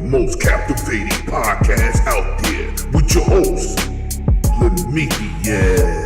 most captivating podcast out there with your host, Lemickius.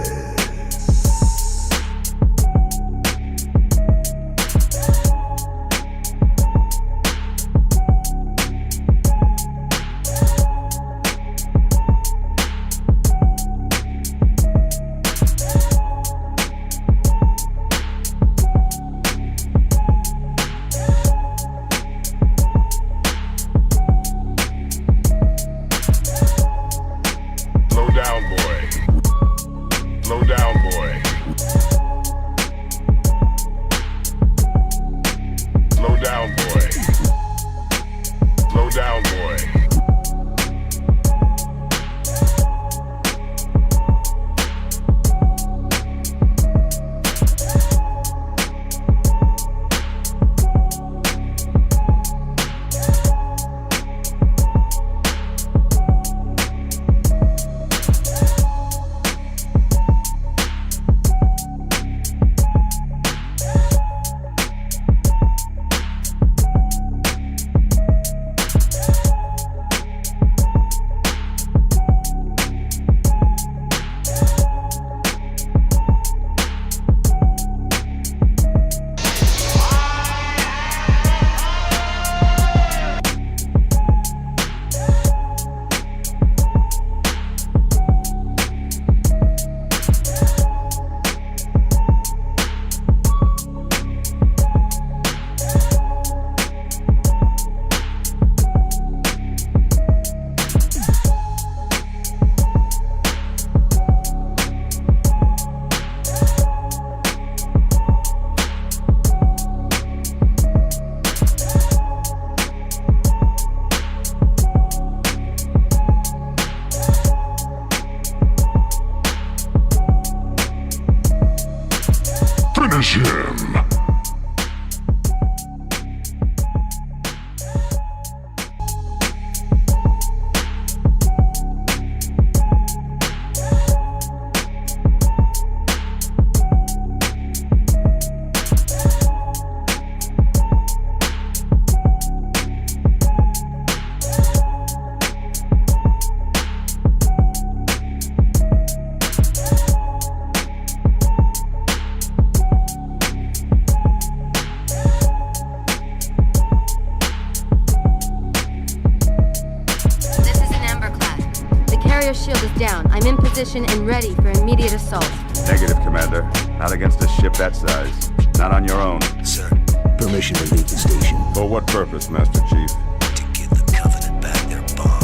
Finish him! Shield is down. I'm in position and ready for immediate assault. Negative, Commander. Not against a ship that size. Not on your own. Sir, permission to leave the station. For what purpose, Master Chief? To give the Covenant back their bomb.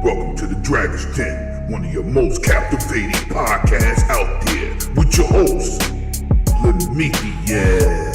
Welcome to the Dragon's Den, one of your most captivating podcasts out there, with your host, Lemickius.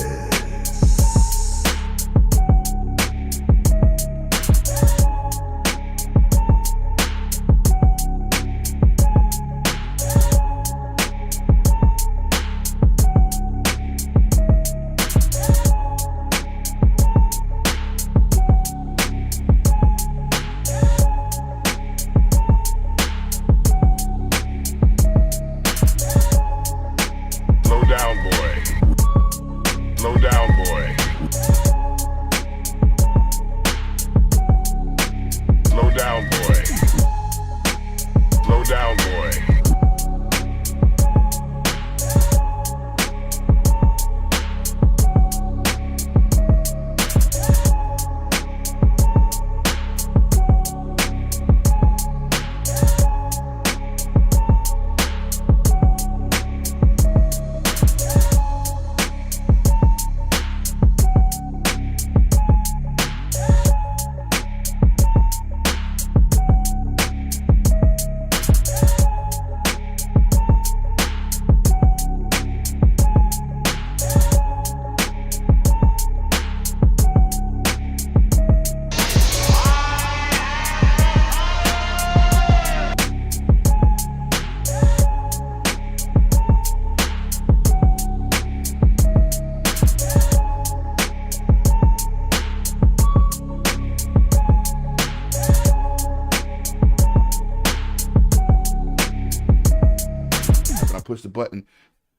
Push the button.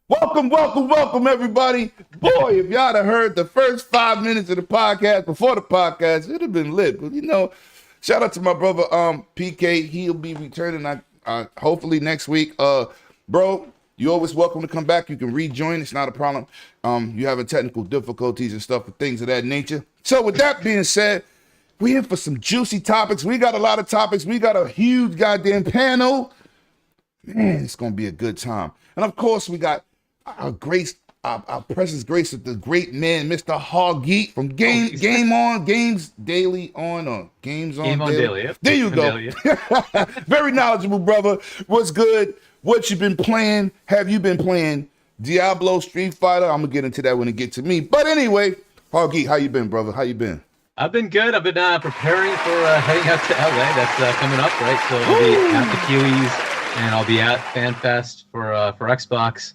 Welcome, everybody. Boy, if y'all had heard the first 5 minutes of the podcast before the podcast, it'd have been lit. But shout out to my brother PK. He'll be returning hopefully next week. Bro, you're always welcome to come back. You can rejoin. It's not a problem. You having technical difficulties and stuff and things of that nature. So with that being said, we in for some juicy topics. We got a lot of topics. We got a huge goddamn panel. Man, it's going to be a good time. And of course, we got our precious grace of the great man, Mr. Hoggeek from Games Daily on, or Games on Daily. Yep. There you go. Daily, yeah. Very knowledgeable, brother. What's good? What you been playing? Have you been playing Diablo, Street Fighter? I'm going to get into that when it gets to me. But anyway, Hoggeek, how you been, brother? How you been? I've been good. I've been preparing for heading out to LA. That's coming up, right? So I'll be at the Kiwis. And I'll be at FanFest for Xbox.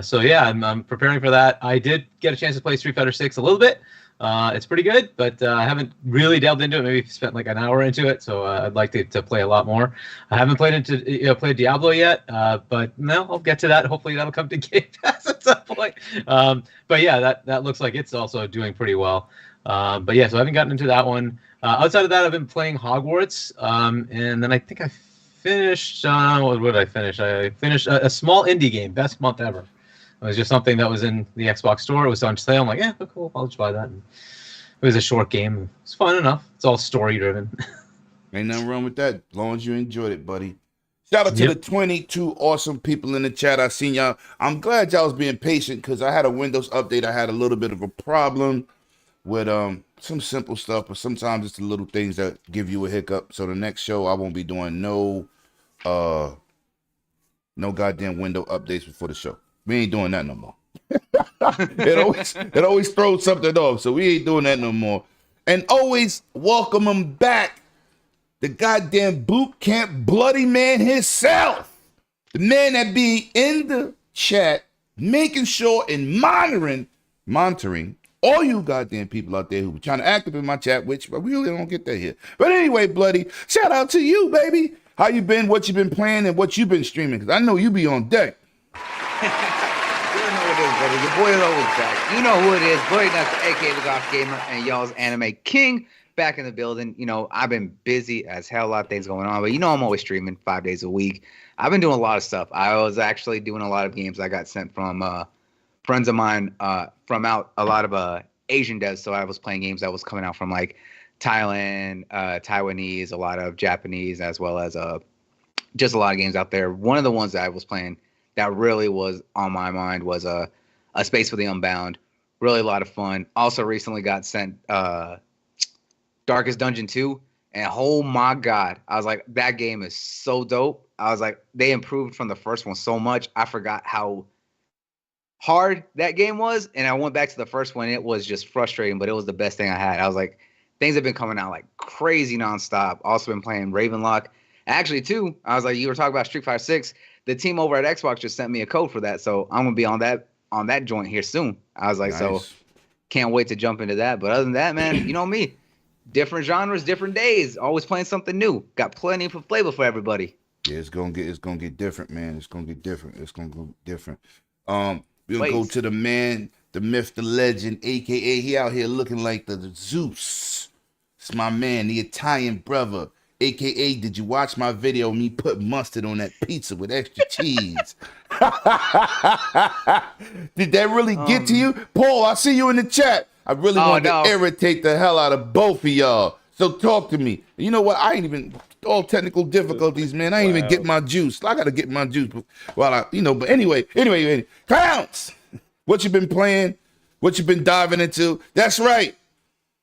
So yeah, I'm preparing for that. I did get a chance to play Street Fighter 6 a little bit. It's pretty good, but I haven't really delved into it. Maybe spent like an hour into it. So I'd like to play a lot more. I haven't played Diablo yet, but no, I'll get to that. Hopefully that'll come to Game Pass at some point. But yeah, that looks like it's also doing pretty well. But yeah, so I haven't gotten into that one. Outside of that, I've been playing Hogwarts, and then I think I finished, what did I finish? I finished a small indie game, best month ever. It was just something that was in the Xbox store. It was on sale. I'm like, yeah, cool, I'll just buy that. And it was a short game. It's fun enough. It's all story driven. Ain't nothing wrong with that, as long as you enjoyed it, buddy. Shout out to the 22 awesome people in the chat. I seen y'all. I'm glad y'all was being patient because I had a Windows update. I had a little bit of a problem with some simple stuff, but sometimes it's the little things that give you a hiccup. So the next show I won't be doing no goddamn window updates before the show. We ain't doing that no more. it always throws something off, so we ain't doing that no more. And always welcome him back, the goddamn boot camp bloody man himself, the man that be in the chat making sure and monitoring all you goddamn people out there who be trying to active in my chat, which we really don't get that here. But anyway, bloody, shout out to you, baby. How you been, what you been playing, and what you been streaming? Because I know you be on deck. You know what it is, brother. Your boy is always back. You know who it is. Bloody Nuts, a.k.a. the Goth Gamer, and y'all's anime king back in the building. I've been busy as hell, a lot of things going on, but I'm always streaming 5 days a week. I've been doing a lot of stuff. I was actually doing a lot of games I got sent from friends of mine from out a lot of Asian devs. So I was playing games that was coming out from like Thailand, Taiwanese, a lot of Japanese, as well as just a lot of games out there. One of the ones that I was playing that really was on my mind was A Space for the Unbound. Really a lot of fun. Also recently got sent Darkest Dungeon 2. And oh my God, I was like, that game is so dope. I was like, they improved from the first one so much. I forgot how hard that game was. And I went back to the first one. It was just frustrating, but it was the best thing I had. I was like, things have been coming out like crazy nonstop. Also been playing Ravenlock. Actually, too, I was like, you were talking about Street Fighter 6. The team over at Xbox just sent me a code for that. So I'm gonna be on that joint here soon. I was like, so can't wait to jump into that. But other than that, man, you know me. Different genres, different days. Always playing something new. Got plenty of flavor for everybody. Yeah, it's gonna get different, man. It's gonna get different. We're gonna go to the man, the myth, the legend, aka he out here looking like the Zeus. It's my man, the Italian brother, aka did you watch my video of me put mustard on that pizza with extra cheese? Did that really get to you? Paul, I see you in the chat. I really wanted to irritate the hell out of both of y'all. So talk to me. You know what? I ain't even all technical difficulties, man. I ain't even get my juice. I gotta get my juice while but anyway, clowns. What you been playing? What you been diving into? That's right.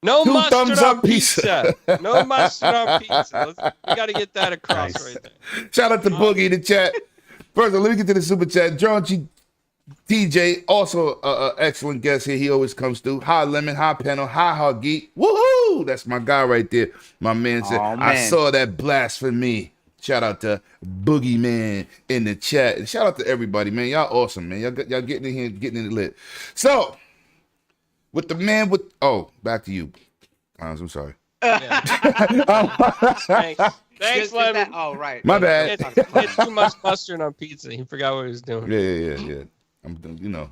No 2 mustard thumbs on up pizza. No mustard on pizza. We got to get that across right there. Shout out to Boogie in the chat. First of all, let me get to the super chat. John G. TJ, also an excellent guest here. He always comes through. Hi, Lemon. Hi, Panel. Hi, Huggy. Woohoo! That's my guy right there. My man said, I saw that blasphemy. Shout out to Boogie Man in the chat. And shout out to everybody, man. Y'all awesome, man. Y'all getting in here, getting it lit. So, with the man with... Oh, back to you. I'm sorry. Yeah. Thanks, Lemon. Oh, right. My bad. It's too much mustard on pizza. He forgot what he was doing. Yeah.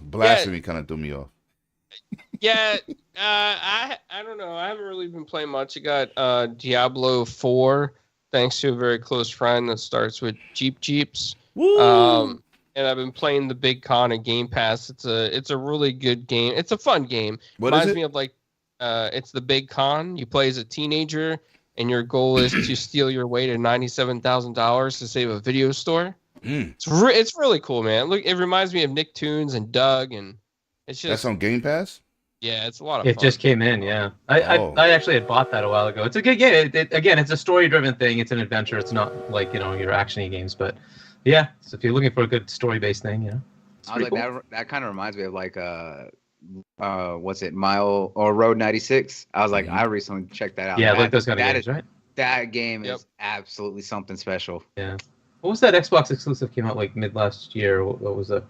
Blasphemy kind of threw me off. Yeah, I don't know. I haven't really been playing much. I got Diablo 4, thanks to a very close friend that starts with Jeeps. Woo! And I've been playing the Big Con at Game Pass. It's a really good game. It's a fun game. Reminds me of it's the Big Con. You play as a teenager, and your goal is to steal your way to $97,000 to save a video store. It's really cool, man. Look, it reminds me of Nicktoons and Doug, and it's just that's on Game Pass. Yeah, it's a lot of fun. It just came in, yeah. I actually had bought that a while ago. It's a good game. Again, it's a story-driven thing. It's an adventure. It's not like your action-y games, but yeah. So if you're looking for a good story-based thing, it's I was pretty like cool. that kind of reminds me of like what's it, Mile or Road 96. I was like, I recently checked that out. Yeah, like those kind of games, right? That game is absolutely something special. Yeah. What was that Xbox exclusive came out like mid last year? What was it?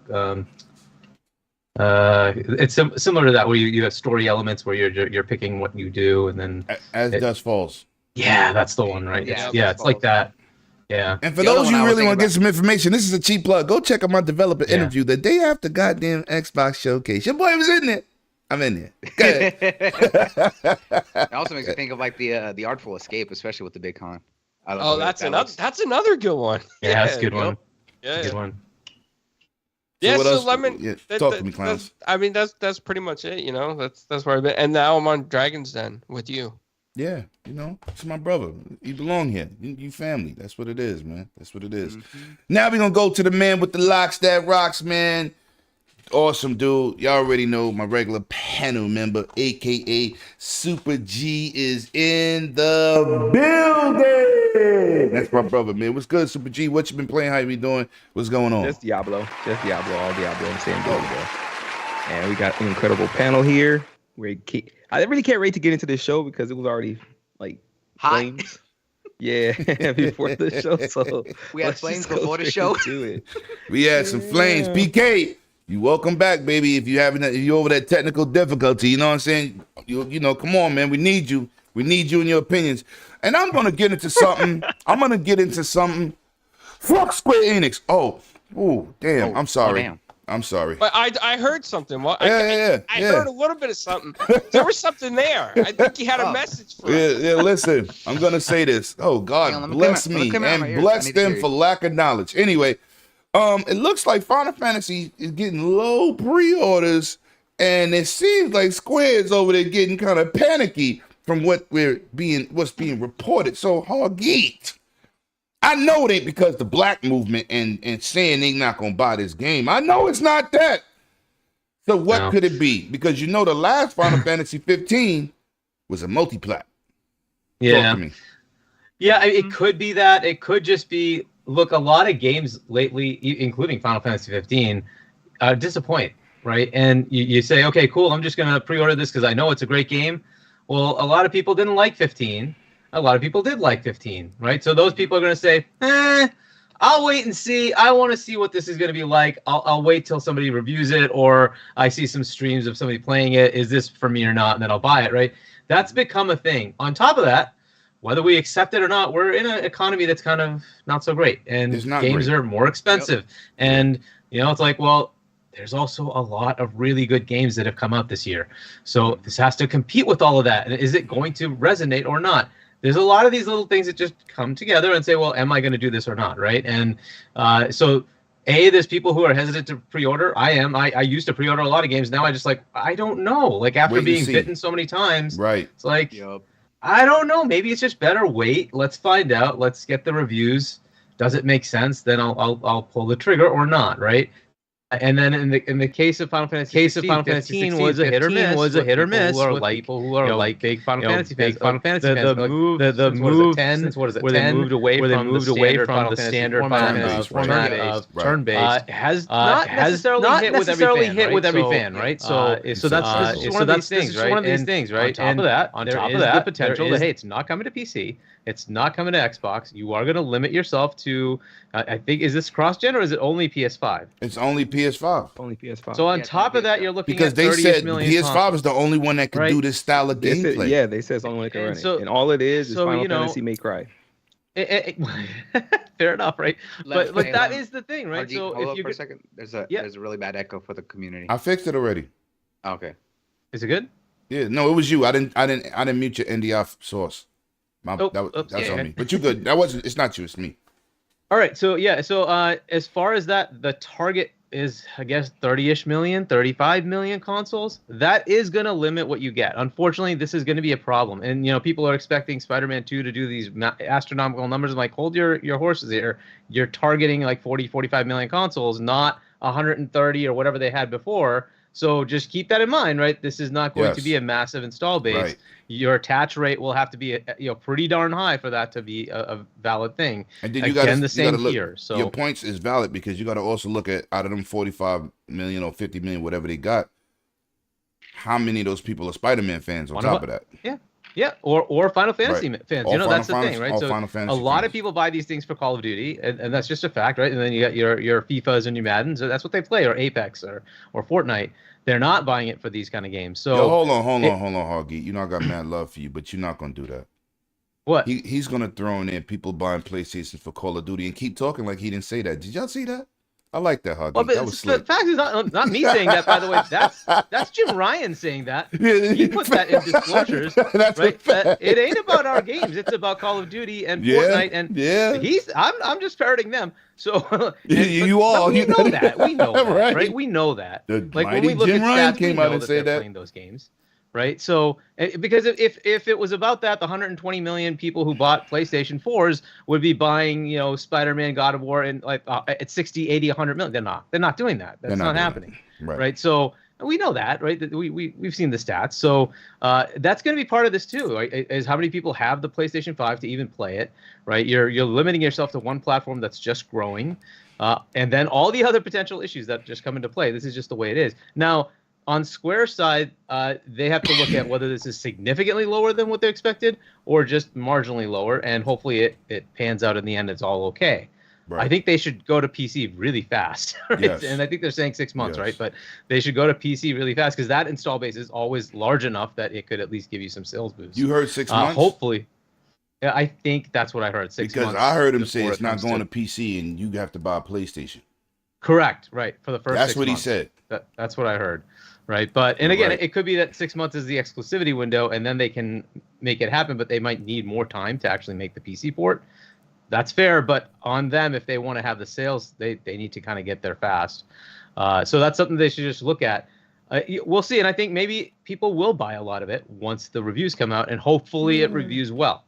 It's similar to that where you have story elements where you're picking what you do and then As Dusk Falls. Yeah, that's the one, right? Yeah, it's like that. Yeah. And for those you really want to get some information, this is a cheap plug. Go check out my developer interview the day after goddamn Xbox showcase. Your boy was in there. I'm in there. It also makes me think of like the Artful Escape, especially with the Big Con. That's another good one. Yeah, that's a good one. Yeah, that's a good one. Yeah, so Lemon. Talk to me, clowns. That's pretty much it. That's where I've been, and now I'm on Dragon's Den with you. Yeah, it's my brother. You belong here. You family. That's what it is, man. That's what it is. Now we're gonna go to the man with the locks that rocks, man. Awesome dude. Y'all already know my regular panel member, aka Super G, is in the building. That's my brother, man. What's good, Super G? What you been playing? How you been doing? What's going on? Just Diablo, all Diablo. I'm saying Diablo. And we got an incredible panel here. I really can't wait to get into this show because it was already like flames. Yeah, before the show. So we had flames before the show. We had some flames. PK. You welcome back, baby. If you over that technical difficulty, you know what I'm saying? Come on, man. We need you. We need you and your opinions. And I'm gonna get into something. Fuck Square Enix. Oh, damn. I'm sorry. Damn. I'm sorry. But I heard something. Well, I heard a little bit of something. There was something there. I think he had a message for us. Yeah, listen. I'm gonna say this. Oh God, bless me and bless them for lack of knowledge. Anyway. It looks like Final Fantasy is getting low pre-orders, and it seems like Square is over there getting kind of panicky from what's being reported. So Hoggeet, I know it ain't because the black movement and saying they not gonna buy this game. I know it's not that. So what could it be? Because the last Final Fantasy 15 was a multi-plat. Yeah. Talk to me. Yeah, it could be that. It could just be, look, a lot of games lately, including Final Fantasy 15, disappoint, right? And you say, okay, cool, I'm just going to pre-order this because I know it's a great game. Well, a lot of people didn't like 15. A lot of people did like 15, right? So those people are going to say, I'll wait and see. I want to see what this is going to be like. I'll wait till somebody reviews it, or I see some streams of somebody playing it. Is this for me or not? And then I'll buy it, right? That's become a thing. On top of that, whether we accept it or not, we're in an economy that's kind of not so great, and games are more expensive. Yep. And it's like, well, there's also a lot of really good games that have come out this year. So this has to compete with all of that. And is it going to resonate or not? There's a lot of these little things that just come together and say, well, am I going to do this or not, right? And so there's people who are hesitant to pre-order. I am. I used to pre-order a lot of games. Now I just I don't know. Like after being bitten so many times, right? It's like, I don't know. Maybe it's just better wait. Let's find out. Let's get the reviews. Does it make sense? Then I'll pull the trigger or not, right? And then in the case of Final Fantasy, 15 was a hit or miss. With people who are like big Final Fantasy fans. The move 10, where they moved away from the standard format of turn-based has not necessarily hit with every fan, right? So that's one of these things, right? On top of that, the potential that it's not coming to PC. It's not coming to Xbox. You are going to limit yourself to, I think, is this cross-gen or is it only PS5? It's only PS5. Only PS5. So on top of that, you're looking because at they said PS5 consoles. is the only one that can do this style of gameplay. They said it's the only one that can run it. And all it is Final Fantasy May Cry. Fair enough, right? But that is the thing, right? So hold up for a second. There's a really bad echo for the community. I fixed it already. Okay. Is it good? Yeah. No, it was you. I didn't mute your NDI source. That's on me. But you good. It's not you, it's me. All right. So as far as that, the target is, I guess, 30-ish million, 35 million consoles. That is going to limit what you get. Unfortunately, this is going to be a problem. And, people are expecting Spider-Man 2 to do these astronomical numbers. I'm like, hold your horses here. You're targeting like 40, 45 million consoles, not 130 or whatever they had before. So just keep that in mind, right? This is not going to be a massive install base. Right. Your attach rate will have to be pretty darn high for that to be a valid thing. And then the same here. So your points is valid because you got to also look at, out of them 45 million or 50 million, whatever they got, how many of those people are Spider-Man fans on top of that? Yeah, or Final Fantasy fans. That's the thing, right? So a lot of people buy these things for Call of Duty, and that's just a fact, right? And then you got your FIFAs and your Maddens, so that's what they play, or Apex or Fortnite. They're not buying it for these kind of games. So hold on, Hoggy. You know I got mad love for you, but you're not gonna do that. What? He's gonna throw in people buying PlayStation for Call of Duty and keep talking like he didn't say that. Did y'all see that? I like that, Huggy. Well, that was slick. The fact is not me saying that, by the way. That's Jim Ryan saying that. He put that in disclosures. That's right. It ain't about our games. It's about Call of Duty and Fortnite. And I'm just parroting them. So you all we know that. We know that, right? We know that. Like when we look Jim at Ryan stats, came out and said that. Playing those games. Right, so because if it was about that, the 120 million people who bought PlayStation 4s would be buying, Spider-Man, God of War, and like at 60, 80, 100 million. They're not doing that. That's not happening. Right. So we know that, right? We've seen the stats. So that's going to be part of this too. Right? Is how many people have the PlayStation 5 to even play it? Right. You're limiting yourself to one platform that's just growing, and then all the other potential issues that just come into play. This is just the way it is now. On Square's side, they have to look at whether this is significantly lower than what they expected or just marginally lower, and hopefully it pans out in the end. It's all okay. Right. I think they should go to PC really fast, right? Yes. And I think they're saying 6 months, right? But they should go to PC really fast because that install base is always large enough that it could at least give you some sales boost. You heard 6 months? Hopefully. Yeah, I think that's what I heard. 6 months. Because I heard him say it's not going to PC and you have to buy a PlayStation. Correct. Right. For the first 6 months. That's what he said. That's what I heard. Right. But again, it could be that 6 months is the exclusivity window and then they can make it happen, but they might need more time to actually make the PC port. That's fair. But on them, if they want to have the sales, they need to kind of get there fast. So that's something they should just look at. We'll see. And I think maybe people will buy a lot of it once the reviews come out and hopefully it reviews well.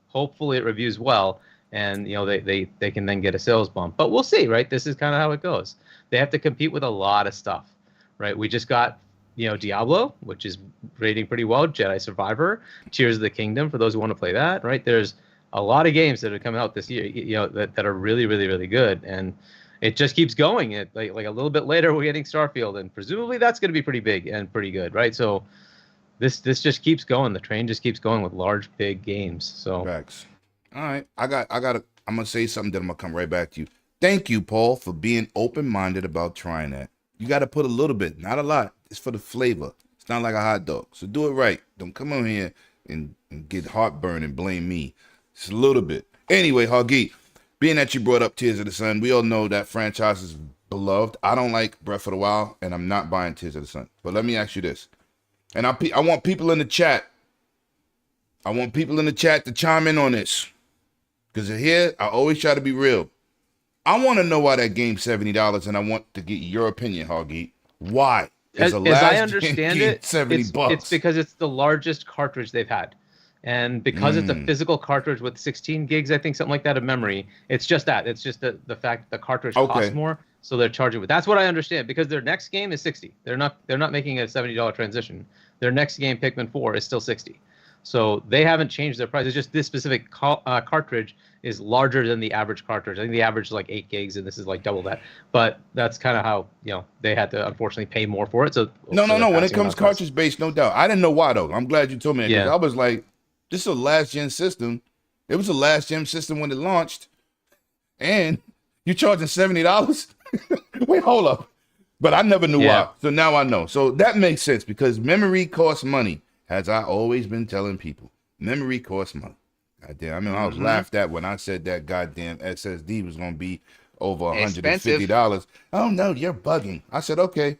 And, they can then get a sales bump. But we'll see. Right. This is kind of how it goes. They have to compete with a lot of stuff. Right. We just got Diablo, which is rating pretty well, Jedi Survivor, Tears of the Kingdom, for those who want to play that, right? There's a lot of games that are coming out this year, that are really, really, really good, and it just keeps going. It like a little bit later, we're getting Starfield, and presumably that's going to be pretty big and pretty good, right? So this just keeps going. The train just keeps going with large, big games. So Facts. All right, I'm gonna say something, then I'm gonna come right back to you. Thank you, Paul, for being open-minded about trying that. You got to put a little bit, not a lot. It's for the flavor. It's not like a hot dog. So do it right. Don't come on here and get heartburn and blame me. It's a little bit. Anyway, Huggy, being that you brought up Tears of the Sun, we all know that franchise is beloved. I don't like Breath of the Wild, and I'm not buying Tears of the Sun. But let me ask you this. And I want people in the chat. I want people in the chat to chime in on this. Because here, I always try to be real. I want to know why that game's $70, and I want to get your opinion, Hoggy. Why? As I understand it, $70. It's because it's the largest cartridge they've had. And because it's a physical cartridge with 16 gigs, I think, something like that, of memory, it's just that. It's just the fact that the cartridge costs more, so they're charging. That's what I understand, because their next game is 60. They're not making a $70 transition. Their next game, Pikmin 4, is still 60. So they haven't changed their price. It's just this specific cartridge is larger than the average cartridge. I think the average is like 8 gigs, and this is like double that. But that's kind of how, they had to unfortunately pay more for it. So no. When it comes cartridge based, no doubt. I didn't know why though. I'm glad you told me that, because I was like, this is a last gen system. It was a last gen system when it launched, and you're charging $70. Wait, hold up. But I never knew why. So now I know. So that makes sense, because memory costs money. As I always been telling people, memory costs money. Goddamn, I mean, I was laughed at when I said that goddamn SSD was going to be over $150. Oh, no, you're bugging. I said, okay.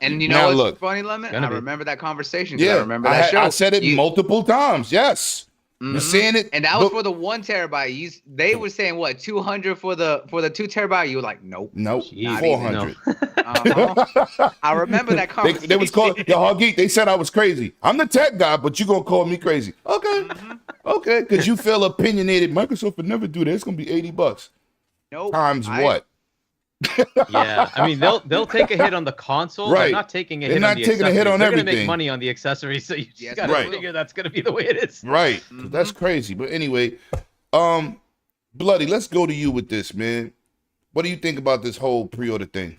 And you know what's funny, Lemon? I remember that conversation. Yeah, I remember that show. I said it multiple times. Yes. You're saying it. And that was for the 1 terabyte. They were saying, what, 200 for the 2 terabyte? You were like, nope. 400. I remember that conversation. They was called Huggy. They said I was crazy. I'm the tech guy, but you gonna call me crazy? Okay, okay, because you feel opinionated. Microsoft would never do that. It's gonna be $80. Nope. Times what? Yeah, I mean they'll take a hit on the console. Right. They're not taking a They're hit not on the taking a hit on They're everything. They're gonna make money on the accessories, so you just gotta figure that's gonna be the way it is. Right. That's crazy. But anyway, Bloody, let's go to you with this, man. What do you think about this whole pre-order thing?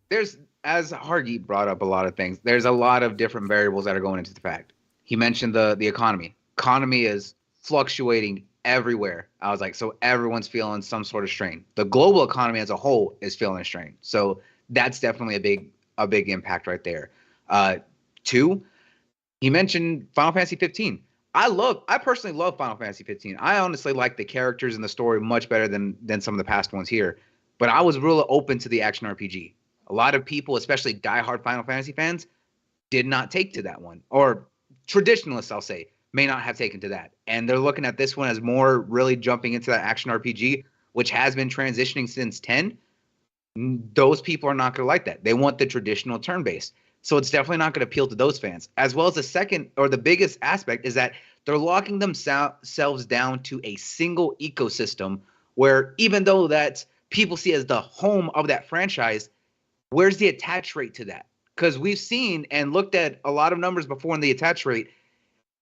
There's, as Hargeet brought up a lot of things, there's a lot of different variables that are going into the fact. He mentioned the economy. Economy is fluctuating everywhere. I was like, so everyone's feeling some sort of strain. The global economy as a whole is feeling a strain. So that's definitely a big impact right there. 2, he mentioned Final Fantasy 15. I personally love Final Fantasy 15. I honestly like the characters and the story much better than some of the past ones here. But I was really open to the action RPG. A lot of people, especially diehard Final Fantasy fans, did not take to that one. Or traditionalists, I'll say, may not have taken to that. And they're looking at this one as more really jumping into that action RPG, which has been transitioning since 10. Those people are not going to like that. They want the traditional turn-based. So it's definitely not going to appeal to those fans. As well as the second, or the biggest aspect, is that they're locking themselves down to a single ecosystem where, even though that people see as the home of that franchise, where's the attach rate to that? Because we've seen and looked at a lot of numbers before in the attach rate.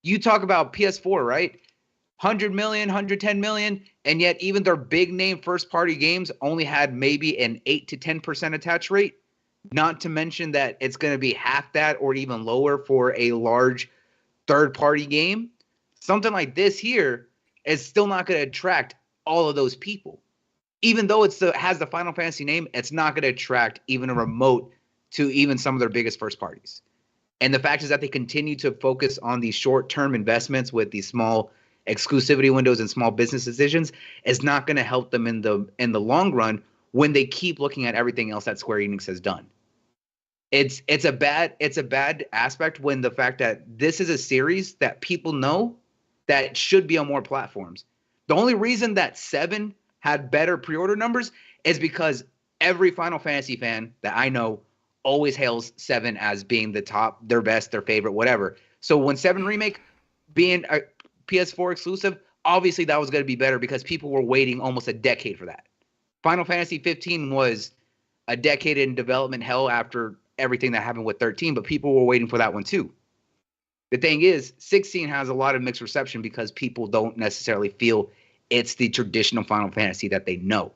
You talk about PS4, right? 100 million, 110 million, and yet even their big name first party games only had maybe an 8 to 10% attach rate. Not to mention that it's going to be half that or even lower for a large third party game. Something like this here is still not going to attract all of those people. Even though has the Final Fantasy name, it's not going to attract even a remote to even some of their biggest first parties. And the fact is that they continue to focus on these short-term investments with these small exclusivity windows and small business decisions is not going to help them in the long run when they keep looking at everything else that Square Enix has done. It's a bad aspect when the fact that this is a series that people know that should be on more platforms. The only reason that 7 had better pre-order numbers is because every Final Fantasy fan that I know always hails 7 as being the top, their best, their favorite, whatever. So when 7 Remake being a PS4 exclusive, obviously that was going to be better because people were waiting almost a decade for that. Final Fantasy 15 was a decade in development hell after everything that happened with 13, but people were waiting for that one too. The thing is, 16 has a lot of mixed reception because people don't necessarily feel it's the traditional Final Fantasy that they know.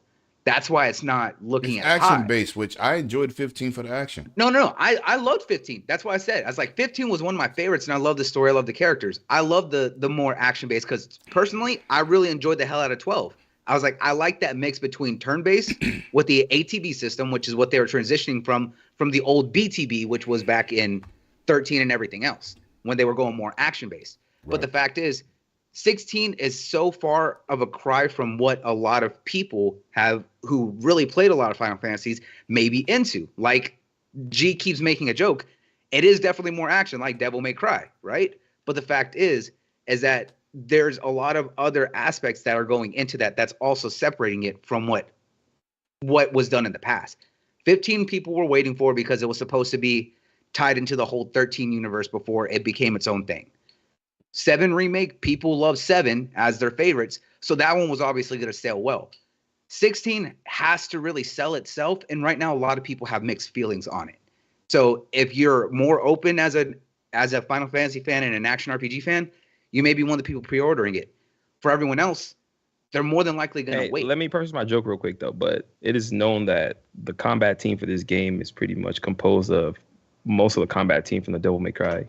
That's why it's not looking It's as high. action based, which I enjoyed 15 for the action. No. I loved 15. That's why I said. I was like, 15 was one of my favorites, and I love the story. I love the characters. I love the more action based because personally, I really enjoyed the hell out of 12. I was like, I like that mix between turn based with the ATB system, which is what they were transitioning from the old BTB, which was back in 13 and everything else when they were going more action based. Right. But the fact is, 16 is so far of a cry from what a lot of people have who really played a lot of Final Fantasies may be into. Like G keeps making a joke. It is definitely more action, like Devil May Cry, right? But the fact is that there's a lot of other aspects that are going into that that's also separating it from what was done in the past. 15 people were waiting for because it was supposed to be tied into the whole 13 universe before it became its own thing. 7 remake, people love 7 as their favorites, so that one was obviously going to sell well. 16 has to really sell itself, and right now a lot of people have mixed feelings on it. So if you're more open as a Final Fantasy fan and an action RPG fan, you may be one of the people pre-ordering it. For everyone else, they're more than likely going to wait. Let me preface my joke real quick, though. But it is known that the combat team for this game is pretty much composed of most of the combat team from the Devil May Cry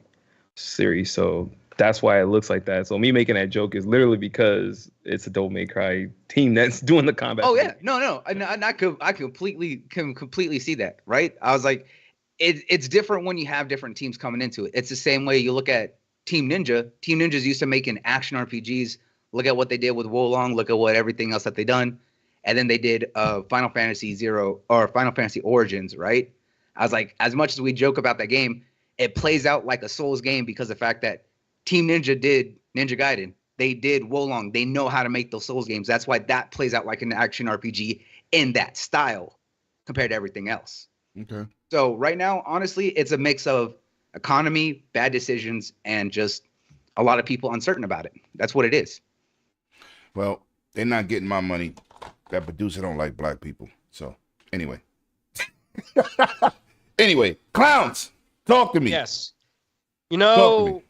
series. So that's why it looks like that. So me making that joke is literally because it's a Devil May Cry team that's doing the combat. Oh, yeah. No. I completely see that, right? I was like, it's different when you have different teams coming into it. It's the same way you look at Team Ninja. Team Ninja's used to making action RPGs. Look at what they did with Wolong. Look at what everything else that they done. And then they did Final Fantasy Zero or Final Fantasy Origins, right? I was like, as much as we joke about that game, it plays out like a Souls game because of the fact that Team Ninja did Ninja Gaiden. They did Wolong. They know how to make those Souls games. That's why that plays out like an action RPG in that style compared to everything else. Okay. So right now, honestly, it's a mix of economy, bad decisions, and just a lot of people uncertain about it. That's what it is. Well, they're not getting my money. That producer don't like black people. So anyway. Anyway, clowns, talk to me. Yes. You know,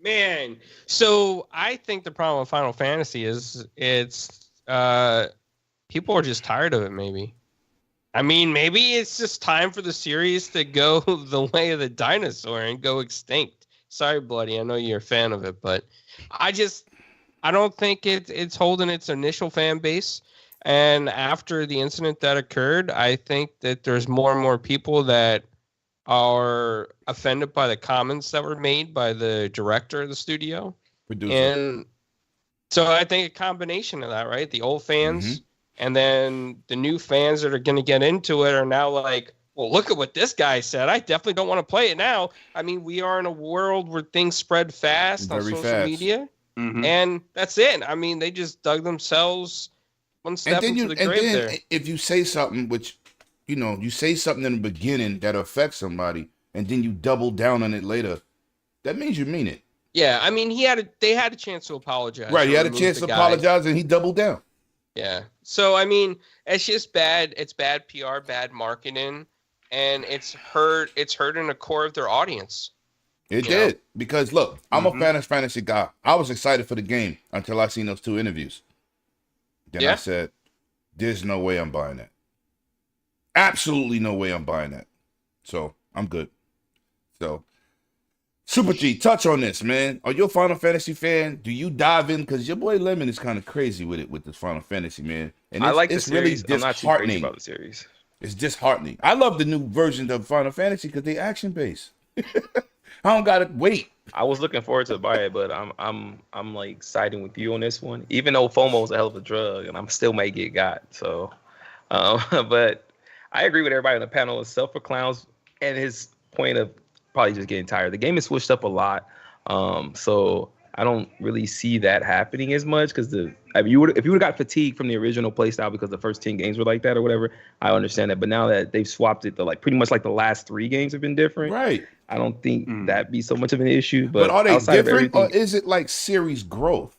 man. So I think the problem with Final Fantasy is it's people are just tired of it, maybe. I mean, maybe it's just time for the series to go the way of the dinosaur and go extinct. Sorry, Bloody. I know you're a fan of it, but I don't think it's holding its initial fan base. And after the incident that occurred, I think that there's more and more people that are offended by the comments that were made by the director of the studio. Producer. And so I think a combination of that, right? The old fans and then the new fans that are going to get into it are now like, well, look at what this guy said. I definitely don't want to play it now. I mean, we are in a world where things spread fast on social media. And that's it. I mean, they just dug themselves one step into the grave there. If you say something, which, you know, you say something in the beginning that affects somebody, and then you double down on it later, that means you mean it. Yeah, I mean, they had a chance to apologize. Right, he had a chance to apologize, and he doubled down. Yeah. So, I mean, it's just bad. It's bad PR, bad marketing, and it's hurting the core of their audience. It did. Because, look, I'm a Final Fantasy guy. I was excited for the game until I seen those 2 interviews. Then I said, there's no way I'm buying that. Absolutely no way I'm buying that. So, I'm good. So, Super G, touch on this, man. Are you a Final Fantasy fan? Do you dive in? Because your boy Lemon is kind of crazy with this Final Fantasy, man. And I like the it's series. really I'm not too crazy about the series. It's disheartening. I love the new versions of Final Fantasy because they action-based. I don't gotta wait. I was looking forward to buy it, but I'm like siding with you on this one. Even though FOMO is a hell of a drug, and I'm still may get got. So, but I agree with everybody on the panel itself for clowns and his point of probably just getting tired. The game is switched up a lot, so I don't really see that happening as much because if you would have got fatigued from the original playstyle because the first 10 games were like that or whatever, I understand that. But now that they've swapped it, like pretty much like the last 3 games have been different. Right. I don't think that'd be so much of an issue. But are they different, or is it like series growth?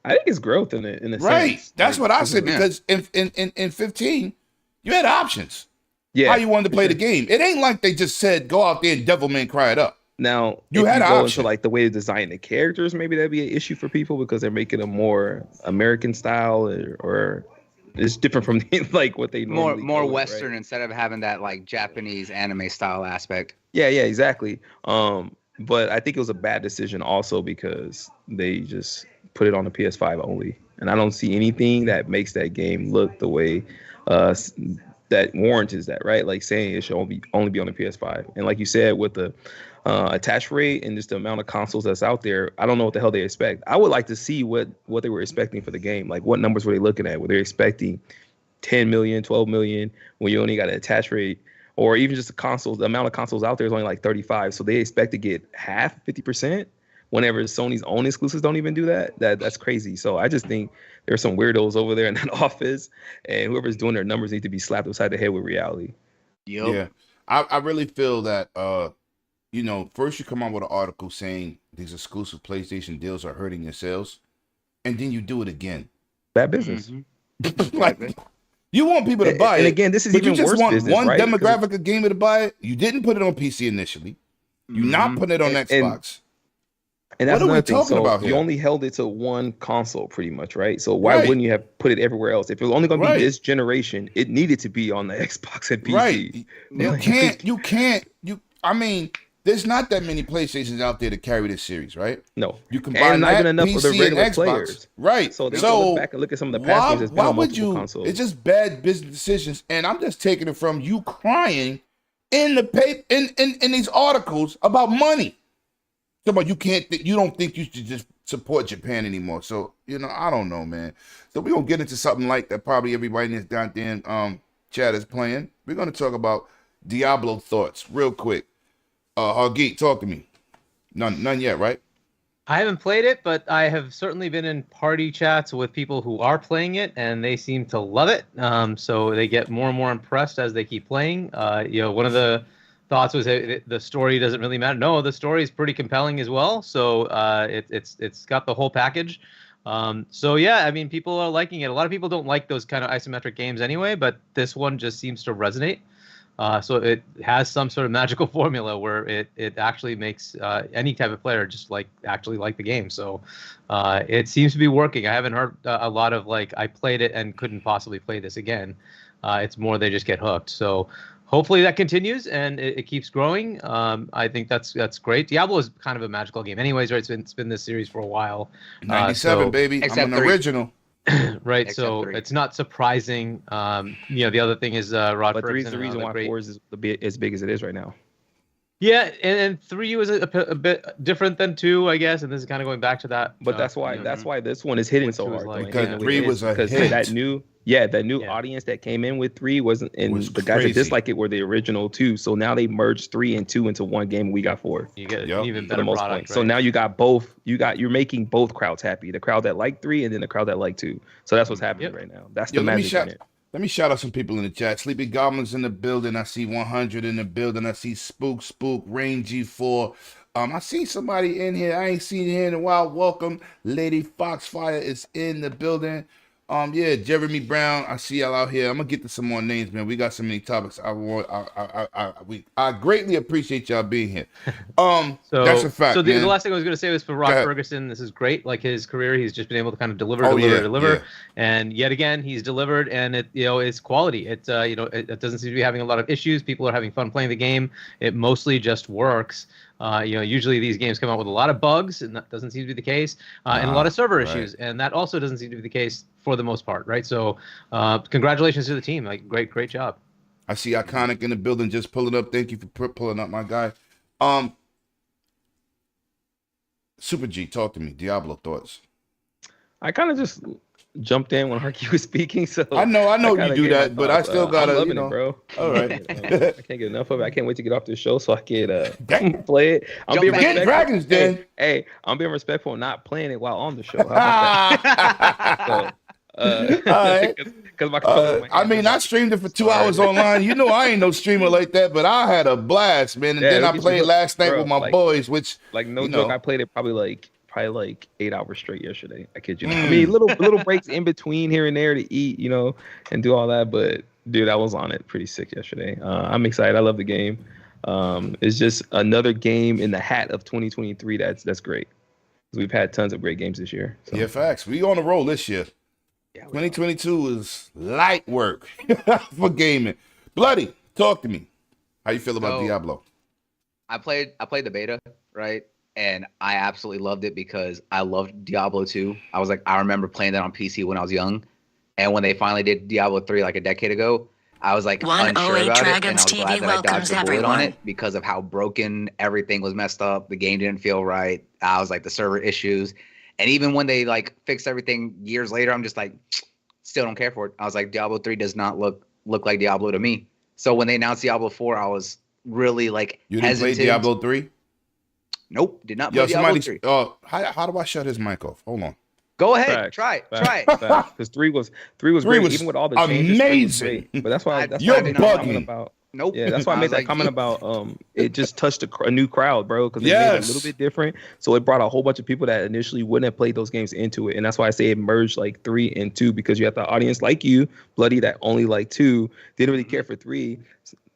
I think it's growth in a right. sense. That's what I said because in 15, you had options. Yeah, how you wanted to play the game. It ain't like they just said go out there and Devil May Cry it up. Now, You if had you an go option. into like the way to design the characters, maybe that'd be an issue for people because they're making a more American style, or it's different from like what they normally More go with, Western right? instead of having that like Japanese anime style aspect. Yeah, exactly. But I think it was a bad decision also because they just put it on the PS5 only, and I don't see anything that makes that game look the way that warrants that, right? Like saying it should only be on the PS5, and like you said, with the attach rate and just the amount of consoles that's out there, I don't know what the hell they expect. I would like to see what they were expecting for the game. Like what numbers were they looking at? Were they expecting 10 million, 12 million when you only got an attach rate? Or even just the consoles, the amount of consoles out there is only like 35. So they expect to get half, 50%, whenever Sony's own exclusives don't even do that. That's crazy. So I just think there's some weirdos over there in that office, and whoever's doing their numbers need to be slapped upside the head with reality. Yep. Yeah. I really feel that first you come out with an article saying these exclusive PlayStation deals are hurting your sales, and then you do it again. Bad business. Like, you want people to buy it. And again, this is but even you just worse want business, one right? demographic of gamer to buy it. You didn't put it on PC initially. You're not putting it on Xbox. And that's What are we another thing. talking So about you here? only held it to one console pretty much, right? So why Right. wouldn't you have put it everywhere else? If it was only going to Right. be this generation, it needed to be on the Xbox and PC. Right. I mean, there's not that many PlayStations out there to carry this series, right? No. You combine And not that, even enough PC of the regular and Xbox. players. Right. So they can look back and look at some of the past games that's been why on would multiple you? consoles. It's just bad business decisions, and I'm just taking it from you crying in the paper in these articles about money. About you don't think you should just support Japan anymore. So I don't know, man. So we're gonna get into something like that. Probably everybody in this goddamn chat is playing. We're gonna talk about Diablo thoughts real quick. Hargeet, talk to me. None yet, right? I haven't played it, but I have certainly been in party chats with people who are playing it, and they seem to love it. So they get more and more impressed as they keep playing. One of the thoughts was that the story doesn't really matter. No, the story is pretty compelling as well. So it's got the whole package. So yeah, I mean, people are liking it. A lot of people don't like those kind of isometric games anyway, but this one just seems to resonate. So it has some sort of magical formula where it actually makes any type of player just actually like the game. So it seems to be working. I haven't heard a lot of I played it and couldn't possibly play this again. It's more they just get hooked. So hopefully that continues and it keeps growing. I think that's great. Diablo is kind of a magical game, anyways. Right? It's been this series for a while. 97, baby. I'm Except an 3. original. Right, Except so 3. it's not surprising. The other thing is Rod But 3 is Ferguson. the reason why 4 is as big as it is right now. Yeah, and 3 was a bit different than 2, I guess, and this is kind of going back to that. But that's why this one is hitting so Which was hard. like- Because Yeah, 3 was a because hit. that new audience that came in with 3 wasn't, and Was the guys that crazy. dislike it were the original 2. So now they merged 3 and 2 into one game. And we got 4 You get Yep. an even for better the most product. part. So right? now you got both. You're making both crowds happy. The crowd that like 3 and then the crowd that like 2. So that's what's happening Yep. right now. That's Yo, the magic in it. let me shout out some people in the chat. Sleepy Goblins in the building. I see 100 in the building. I see Spook, Rain G4. I see somebody in here. I ain't seen you in a while. Welcome. Lady Foxfire is in the building. Jeremy Brown. I see y'all out here. I'm gonna get to some more names, man. We got so many topics. I greatly appreciate y'all being here. So That's a fact. So the man. last thing I was going to say was for Rod Go ahead. Ferguson. This is great. Like his career, he's just been able to kind of deliver, Oh, deliver, yeah. and yet again he's delivered, and it's quality. It doesn't seem to be having a lot of issues. People are having fun playing the game. It mostly just works. Usually these games come out with a lot of bugs, and that doesn't seem to be the case, and a lot of server right. issues, and that also doesn't seem to be the case for the most part, right? So, congratulations to the team. Like, great job. I see Iconic in the building just pulling up. Thank you for pulling up, my guy. Super G, talk to me. Diablo thoughts. I kind of just jumped in when Harky was speaking, so I know kinda you do gave my that, but I thoughts. still gotta, I'm loving it, bro. All right. I can't get enough of it. I can't wait to get off this show so I can Dang. play it. I'm Jump being back. Get respectful. Dragons, then. Hey, I'm being respectful and not playing it while on the show. How about that? right. Because my controller in my I hand mean, is I not- streamed it for 2 hours online. You know, I ain't no streamer like that, but I had a blast, man. And Yeah, then it'll I get you played hooked, last night bro. with my Like- boys, which like no you joke. know. I played it probably like 8 hours straight yesterday. I kid you not. I mean, little breaks in between here and there to eat, and do all that. But dude, I was on it pretty sick yesterday. I'm excited. I love the game. It's just another game in the hat of 2023. That's great. We've had tons of great games this year. So. Yeah, facts. We on the roll this year. Yeah, 2022 is light work for gaming. Bloody, talk to me. How you feel about Diablo? I played the beta, right? And I absolutely loved it because I loved Diablo 2. I remember playing that on PC when I was young. And when they finally did Diablo 3 like a decade ago, I was like unsure about it. And I was glad that I dodged the bullet on it because of how broken everything was messed up. The game didn't feel right. I was like the server issues. And even when they like fixed everything years later, I'm just like, still don't care for it. I was like, Diablo 3 does not look like Diablo to me. So when they announced Diablo 4, I was really like You didn't play Diablo 3? Nope, did not play Diablo 3. How do I shut his mic off? Hold on. Go ahead, try it. Because three was great, even with all the changes. Amazing. But that's why You're I made that comment bugging. about. Nope. Yeah, that's why I made that comment about it just touched a new crowd, bro, because it made it a little bit different. So it brought a whole bunch of people that initially wouldn't have played those games into it. And that's why I say it merged like 3 and 2, because you have the audience like you, Bloody, that only like 2, didn't really care for 3.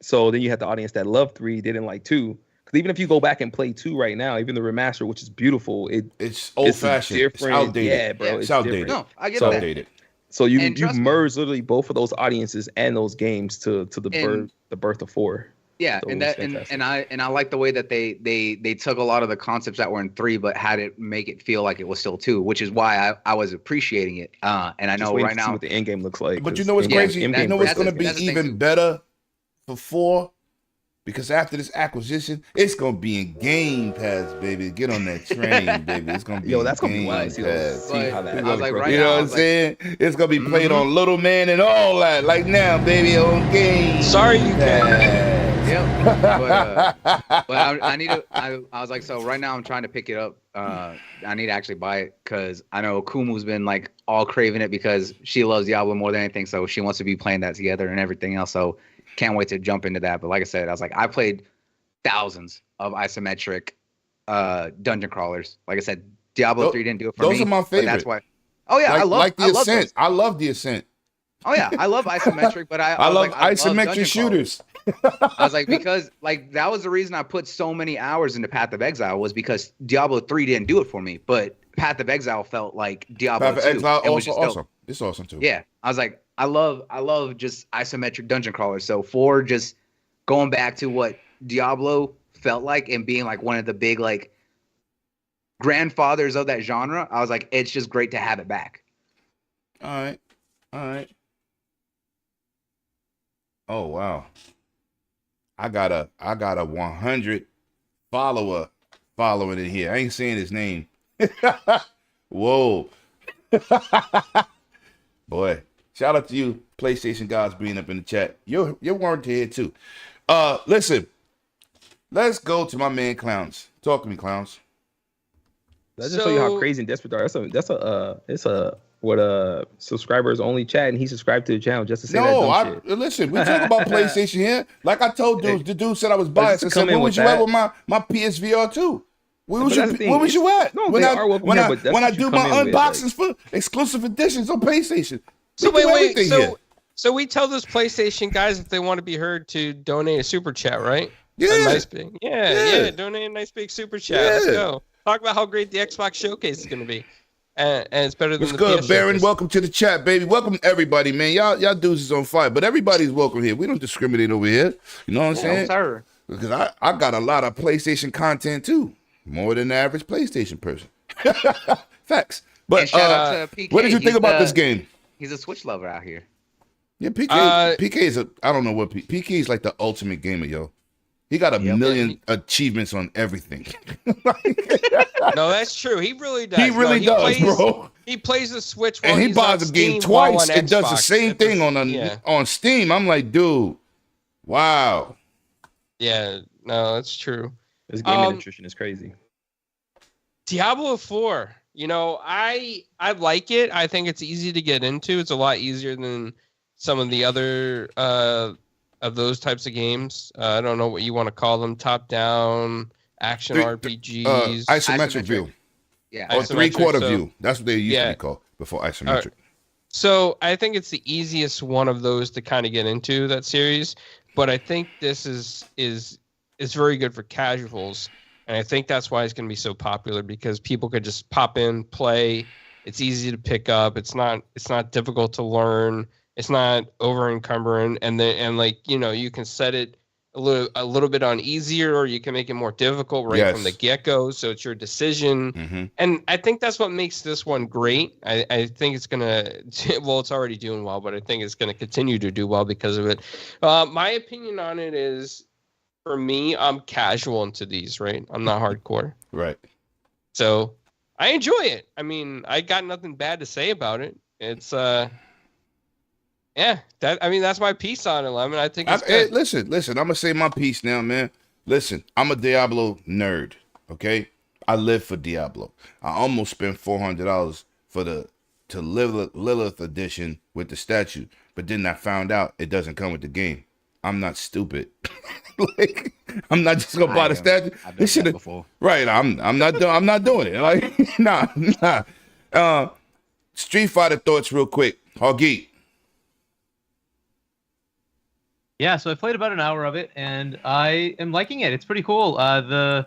So then you had the audience that loved 3, didn't like 2. Because even if you go back and play 2 right now, even the remaster, which is beautiful, it's old fashioned. It's outdated. Yeah, bro. It's outdated. No, I get it's that. outdated. So you merge literally both of those audiences and those games to the birth of 4. Yeah, So and it was that fantastic. and I like the way that they took a lot of the concepts that were in 3, but had it make it feel like it was still 2, which is why I was appreciating it. And I know right now what the end game looks like. But you know what's crazy? You know what's going to be that's the thing even too. better for 4? Because after this acquisition, it's going to be in Game Pass, baby. Get on that train, baby. It's going to be that's gonna be wild. See how that. I was like, right You now, know I what I'm was like, saying? It's going to be played on Little Man and all that. Like now, baby, on Game Sorry, you Pass. Yep. But I need to. I was like, so right now I'm trying to pick it up. I need to actually buy it because I know Kumu's been like all craving it because she loves Diablo more than anything. So she wants to be playing that together and everything else. So can't wait to jump into that. But like I said, I was like, I played thousands of isometric dungeon crawlers. Like I said, Diablo 3 didn't do it for me. Those are my favorite. That's why. Oh yeah, I love the I love Ascent. those. I love the Ascent. Oh yeah, I love isometric, but I love like, I love isometric dungeon shooters. crawlers. I was like, because like that was the reason I put so many hours into Path of Exile was because Diablo 3 didn't do it for me, but Path of Exile felt like Diablo Path 2. of Exile and was also just dope. awesome. It's awesome too. Yeah, I was like, I love just isometric dungeon crawlers. So 4 just going back to what Diablo felt like and being like one of the big like grandfathers of that genre. I was like, it's just great to have it back. All right. Oh wow. I got a 100 follower following in here. I ain't saying his name. Whoa. Boy, shout out to you, PlayStation guys, being up in the chat. You're warranted here too. Listen, let's go to my man Clowns. Talk to me, Clowns. That just show you how crazy and desperate they are. It's a subscribers only chat, and he subscribed to the channel just to say that dumb shit. Listen, we talk about PlayStation here. Like I told dudes, the dude said I was biased. I said, where was you at with my PSVR 2? Where was you at? No, when I do my unboxings for for exclusive editions on PlayStation. So wait. So we tell those PlayStation guys if they want to be heard to donate a super chat, right? Yeah. A nice big, yeah. Donate a nice big super chat. Yeah. Let's go. Talk about how great the Xbox showcase is going to be, and it's better than What's the good, PS Baron? showcase. Welcome to the chat, baby. Welcome everybody, man. Y'all dudes is on fire, but everybody's welcome here. We don't discriminate over here. You know what I'm saying? Sir. Because I got a lot of PlayStation content too, more than the average PlayStation person. Facts. But And shout out to PK. what did you think about this game? He's a Switch lover out here. Yeah, PK is I don't know what PK is like the ultimate gamer, yo. He got a million achievements on everything. No, that's true. He really does. He really does, bro. He plays the Switch while And he he's buys on the game Steam while twice. on It does the Xbox. same thing on Steam. I'm like, dude, wow. Yeah, no, that's true. This gaming nutrition is crazy. Diablo 4. You know, I like it. I think it's easy to get into. It's a lot easier than some of the other of those types of games. I don't know what you want to call them. Top-down action RPGs. Isometric view. Yeah. Or three-quarter so- view. That's what they used to be called before isometric. So I think it's the easiest one of those to kind of get into that series. But I think this is it's very good for casuals. And I think that's why it's going to be so popular, because people could just pop in, play. It's easy to pick up. It's not difficult to learn. It's not over encumbering. And like, you can set it a little bit on easier, or you can make it more difficult from the get-go. So it's your decision. Mm-hmm. And I think that's what makes this one great. I think it's going to, well, it's already doing well, but I think it's going to continue to do well because of it. My opinion on it is, for me, I'm casual into these, right? I'm not hardcore. Right. So I enjoy it. I mean, I got nothing bad to say about it. It's that's my piece on it, Lemon. I think it's good. Hey, listen, I'm gonna say my piece now, man. Listen, I'm a Diablo nerd, okay? I live for Diablo. I almost spent $400 for the Lilith edition with the statue, but then I found out it doesn't come with the game. I'm not stupid. Like, I'm not just gonna buy the statue. I've done that before. Right. I'm not doing it. Like, nah. Street Fighter thoughts real quick. Hoggy. Yeah, so I played about an hour of it, and I am liking it. It's pretty cool. The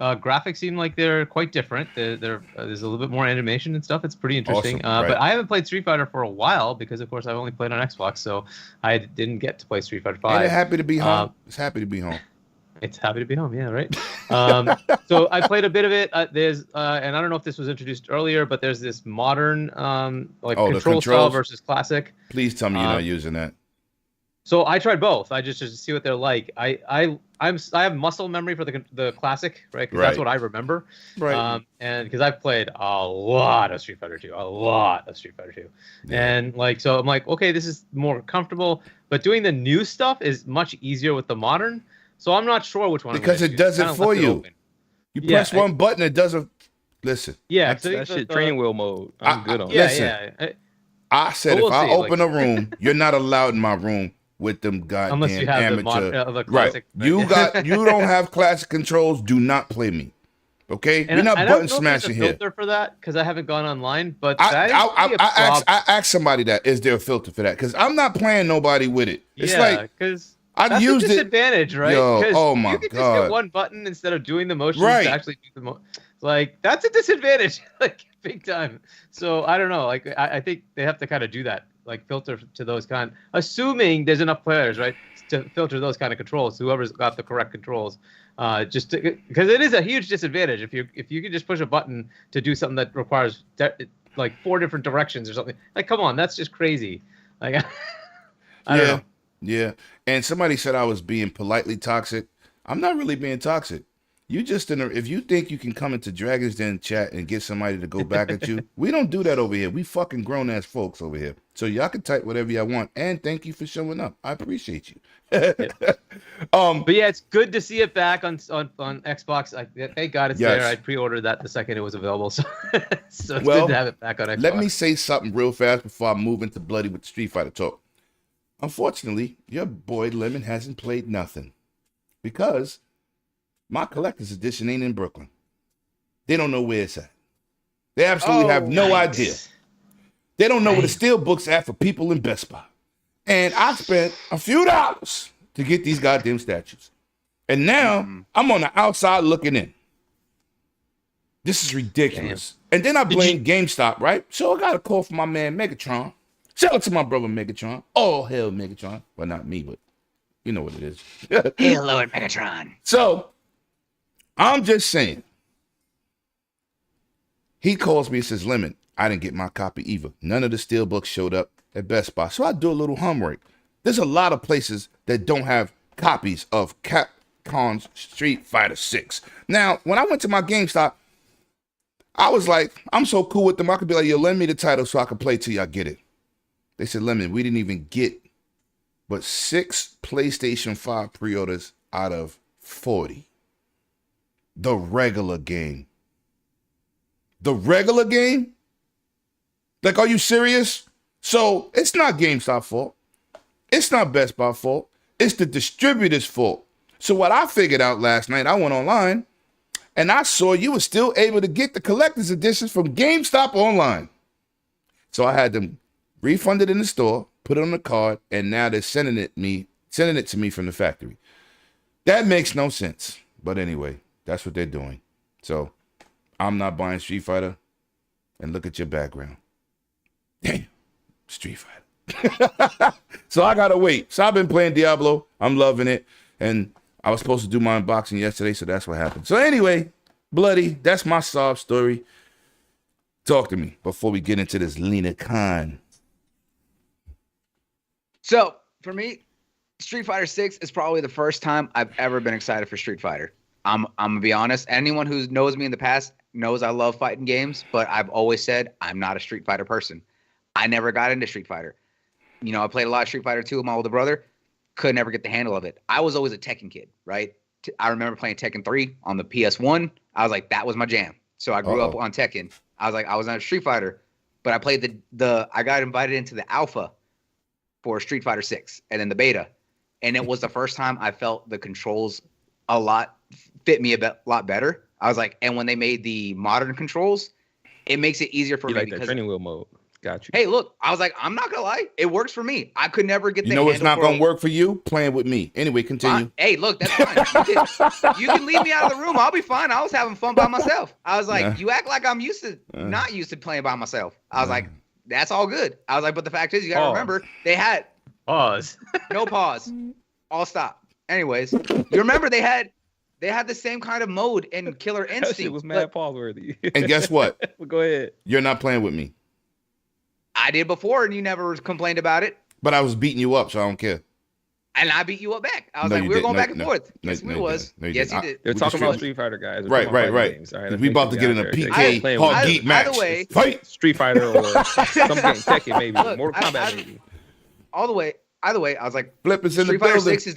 graphics seem like they're quite different. There's a little bit more animation and stuff. It's pretty interesting. Awesome. Right. But I haven't played Street Fighter for a while because, of course, I've only played on Xbox, so I didn't get to play Street Fighter 5. Ain't it happy to be home? It's happy to be home. It's happy to be home, yeah, right? So I played a bit of it. There's, and I don't know if this was introduced earlier, but there's this modern, control style versus classic. Please tell me you're not using that. So I tried both. I just to see what they're like. I have muscle memory for the classic, right? Because that's what I remember. Right. And because I've played a lot of Street Fighter 2, and so I'm like, okay, this is more comfortable. But doing the new stuff is much easier with the modern. So I'm not sure which one. Because it does it for you. You press one button, it doesn't. Listen. Yeah, that shit training wheel mode. I'm good on. Listen, I said if I open a room, you're not allowed in my room with them goddamn unless you have amateur. the classic. Right. You don't have classic controls. Do not play me. Okay, we're not button smashing here. Filter for that because I haven't gone online, but I asked somebody that is there a filter for that because I'm not playing nobody with it. It's because I've used a disadvantage, right? Yo, oh my you could God. just hit one button instead of doing the motions Right. to actually do the like that's a disadvantage, like big time. So I don't know. Like I think they have to kind of do that, like filter to those kind. Assuming there's enough players, right, to filter those kind of controls. Whoever's got the correct controls, because it is a huge disadvantage if you can just push a button to do something that requires like 4 different directions or something. Like, come on, that's just crazy. Like, I don't know. Yeah. And somebody said I was being politely toxic. I'm not really being toxic. You just if you think you can come into Dragon's Den chat and get somebody to go back at you, we don't do that over here. We fucking grown ass folks over here. So y'all can type whatever y'all want. And thank you for showing up. I appreciate you. But yeah, it's good to see it back on Xbox. Thank God it's there. I pre-ordered that the second it was available. So, it's good to have it back on Xbox. Let me say something real fast before I move into bloody with Street Fighter talk. Unfortunately, your boy Lemon hasn't played nothing because my collector's edition ain't in Brooklyn. They don't know where it's at. They absolutely have no idea. They don't know where the steel book's at for people in Best Buy. And I spent a few dollars to get these goddamn statues. And now I'm on the outside looking in. This is ridiculous. Damn. And then I blame GameStop, right? So I got a call from my man Megatron. Shout out to my brother Megatron. All hell Megatron. Well, not me, but you know what it is. Hail Lord Megatron. So I'm just saying. He calls me and says, Lemon, I didn't get my copy either. None of the steelbooks showed up at Best Buy. So I do a little homework. There's a lot of places that don't have copies of Capcom's Street Fighter 6. Now, when I went to my GameStop, I was like, I'm so cool with them. I could be like, yo, lend me the title so I can play till y'all get it. They said, Lemon, we didn't even get but 6 PlayStation 5 pre-orders out of 40. The regular game. The regular game? Like, are you serious? So it's not GameStop fault. It's not Best Buy fault. It's the distributor's fault. So what I figured out last night, I went online and I saw you were still able to get the collector's editions from GameStop online. So I had them refund it in the store, put it on the card, and now they're sending it to me from the factory. That makes no sense. But anyway, that's what they're doing. So I'm not buying Street Fighter. And look at your background. Damn, Street Fighter. So I gotta wait. So I've been playing Diablo. I'm loving it. And I was supposed to do my unboxing yesterday, so that's what happened. So anyway, Bloody, that's my sob story. Talk to me before we get into this Lena Khan. So for me, Street Fighter 6 is probably the first time I've ever been excited for Street Fighter. I'm gonna be honest. Anyone who knows me in the past knows I love fighting games, but I've always said I'm not a Street Fighter person. I never got into Street Fighter. You know, I played a lot of Street Fighter 2 with my older brother. Could never get the handle of it. I was always a Tekken kid, right? I remember playing Tekken 3 on the PS1. I was like, that was my jam. So I grew up on Tekken. I was not a Street Fighter, but I played I got invited into the alpha for Street Fighter 6 and then the beta. And it was the first time I felt the controls fit me a lot better. I was like, and when they made the modern controls, it makes it easier for me like because that training wheel mode. Got you. Hey, look, I was like, I'm not gonna lie, it works for me. I could never get. You know what's not gonna work for you? Playing with me. Anyway, continue. Hey, look, that's fine. You can leave me out of the room. I'll be fine. I was having fun by myself. I was like, you act like I'm not used to playing by myself. I was like, that's all good. I was like, but the fact is, you gotta remember, they had Pause. no pause. All stop. Anyways, you remember they had the same kind of mode in Killer That Instinct. shit was mad pause worthy. And guess what? Well, go ahead. You're not playing with me. I did before, and you never complained about it. But I was beating you up, so I don't care. And I beat you up back. I was No, like, you we were didn't. going back and forth. No, Yes, no, we you was. didn't. No, you Yes, didn't. you did. They're We talking just- about Street Fighter, guys. We're Right, talking about right. fighting games. All right, let's We make about to sure get we in a out there. PK Playing hard with geek match. Either way- Fight. Street Fighter or some game, Tekken maybe, Look, Mortal Kombat maybe. Either way, I was like, Flip is in the Street Fighter building. 6 is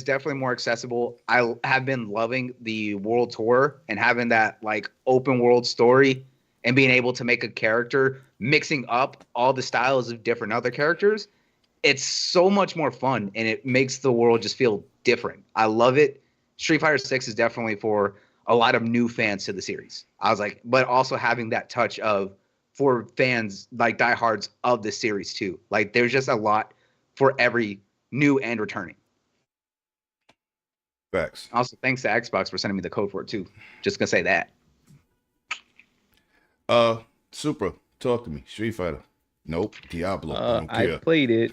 definitely more accessible. I have been loving the world tour and having that like open world story and being able to make a character mixing up all the styles of different other characters. It's so much more fun and it makes the world just feel different. I love it. Street Fighter 6 is definitely for a lot of new fans to the series. I was like, but also having that touch of for fans like diehards of the series too. Like there's just a lot for every new and returning. Facts. Also, thanks to Xbox for sending me the code for it too. Just gonna say that. Supra, talk to me. Street Fighter. Nope. Diablo. I don't I care. played it,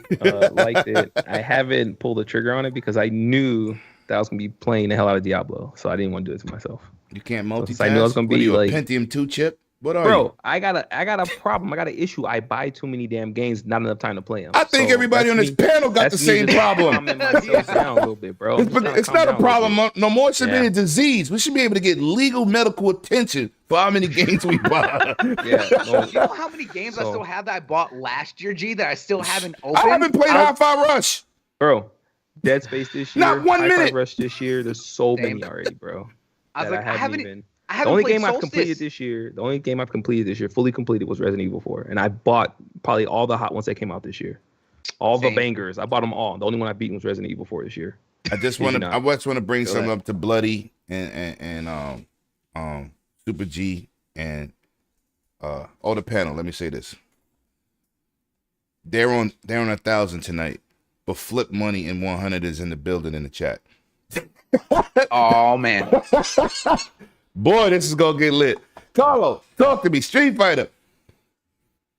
liked it. I haven't pulled the trigger on it because I knew that I was gonna be playing the hell out of Diablo, so I didn't want to do it to myself. You can't multitask. So I knew I was gonna What are be you, like- a Pentium 2 chip? What are Bro, you? I got a problem. I got an issue. I buy too many damn games, not enough time to play them. I think everybody on this panel got the same problem. Calming myself down a little bit, bro. It's not a problem no more. It should be a disease. We should be able to get legal medical attention for how many games we buy. Yeah, no, You know how many games I still have that I bought last year, G, that I still haven't opened? I haven't played Hi-Fi Rush. bro. Dead Space this year. Not 1 Hi-Fi minute. Rush this year. There's so Same. many already, bro. I was that like, I haven't even. I The only played game I've Solstice. completed this year, fully completed, was Resident Evil 4, and I bought probably all the hot ones that came out this year, all Same. the bangers. I bought them all. The only one I beat was Resident Evil 4 this year. I just Did want you to. not? I just want to bring Go something ahead. up to Bloody and Super G and all the panel. Let me say this. They're on 1,000 tonight, but Flip Money and 100 is in the building in the chat. Oh man. Boy, this is gonna get lit. Carlo, talk to me. Street Fighter.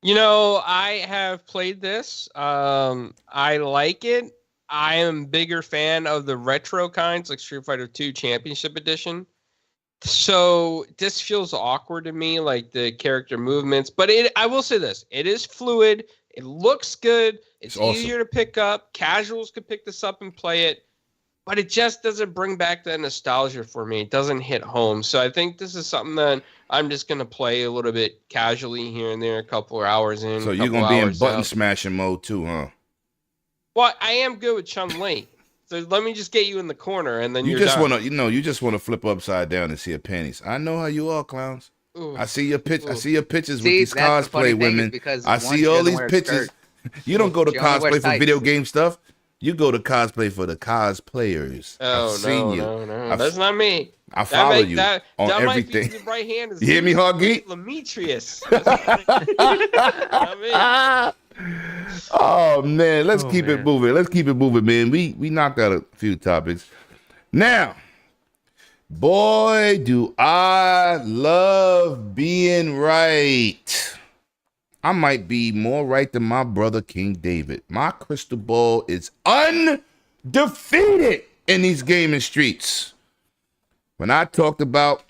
You know, I have played this. I like it. I am a bigger fan of the retro kinds, like Street Fighter 2 Championship Edition. So this feels awkward to me, like the character movements. But I will say this: it is fluid. It looks good. It's awesome. easier to pick up. Casuals could pick this up and play it. But it just doesn't bring back that nostalgia for me. It doesn't hit home. So I think this is something that I'm just going to play a little bit casually here and there, a couple of hours in. So a you're couple gonna be in hours button out. smashing mode too, huh? Well, I am good with Chun-Li. So let me just get you in the corner, and then You you're just done. you just wanna flip upside down and see your panties. I know how you are, clowns. Ooh. I see your pitch. I Ooh. see your pictures See, with these that's the funny cosplay thing is women. because I one, see she all doesn't these wear a pictures. skirt. You don't go to She only wears cosplay for tights. video game stuff. You go to cosplay for the cosplayers. Oh, I've seen you. no. I've- That's not me. I follow you that on might everything. be the right hand is You hear me, Hoggy? Demetrius. That's not me. Oh man, let's Oh, keep it man. moving. Let's keep it moving, man. We knocked out a few topics. Now, boy, do I love being right. I might be more right than my brother King David. My crystal ball is undefeated in these gaming streets. When I talked about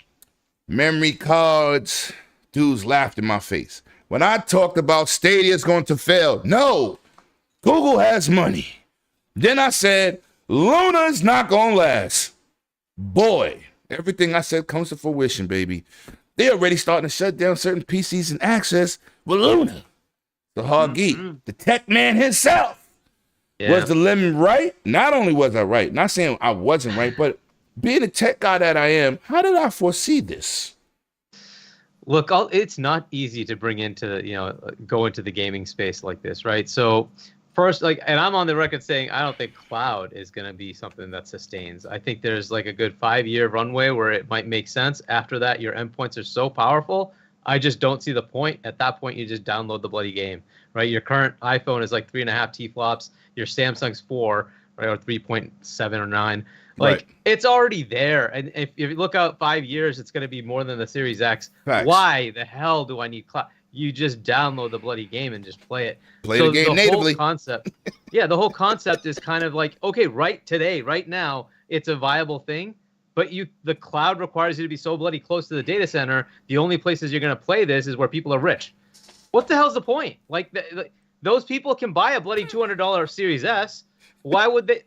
memory cards, dudes laughed in my face. When I talked about Stadia's going to fail, no, Google has money. Then I said, Luna's not going to last. Boy, everything I said comes to fruition, baby. They're already starting to shut down certain PCs and access with Luna. The hard geek, the tech man himself. Yeah. Was the lemon right? Not only was I right, not saying I wasn't right, but being the tech guy that I am, how did I foresee this? Look, it's not easy to bring into, go into the gaming space like this, right? So first, and I'm on the record saying I don't think cloud is going to be something that sustains. I think there's like a good 5-year runway where it might make sense. After that, your endpoints are so powerful. I just don't see the point. At that point, you just download the bloody game, right? Your current iPhone is like 3.5 Tflops. Your Samsung's 4, right, or 3.7 or 9. Right. It's already there. And if you look out 5 years, it's going to be more than the Series X. Facts. Why the hell do I need cloud? You just download the bloody game and just play it. Play the game natively. Whole concept, the whole concept is kind of like, okay, right now, it's a viable thing, but the cloud requires you to be so bloody close to the data center. The only places you're going to play this is where people are rich. What the hell's the point? Those people can buy a bloody $200 Series S. Why would they?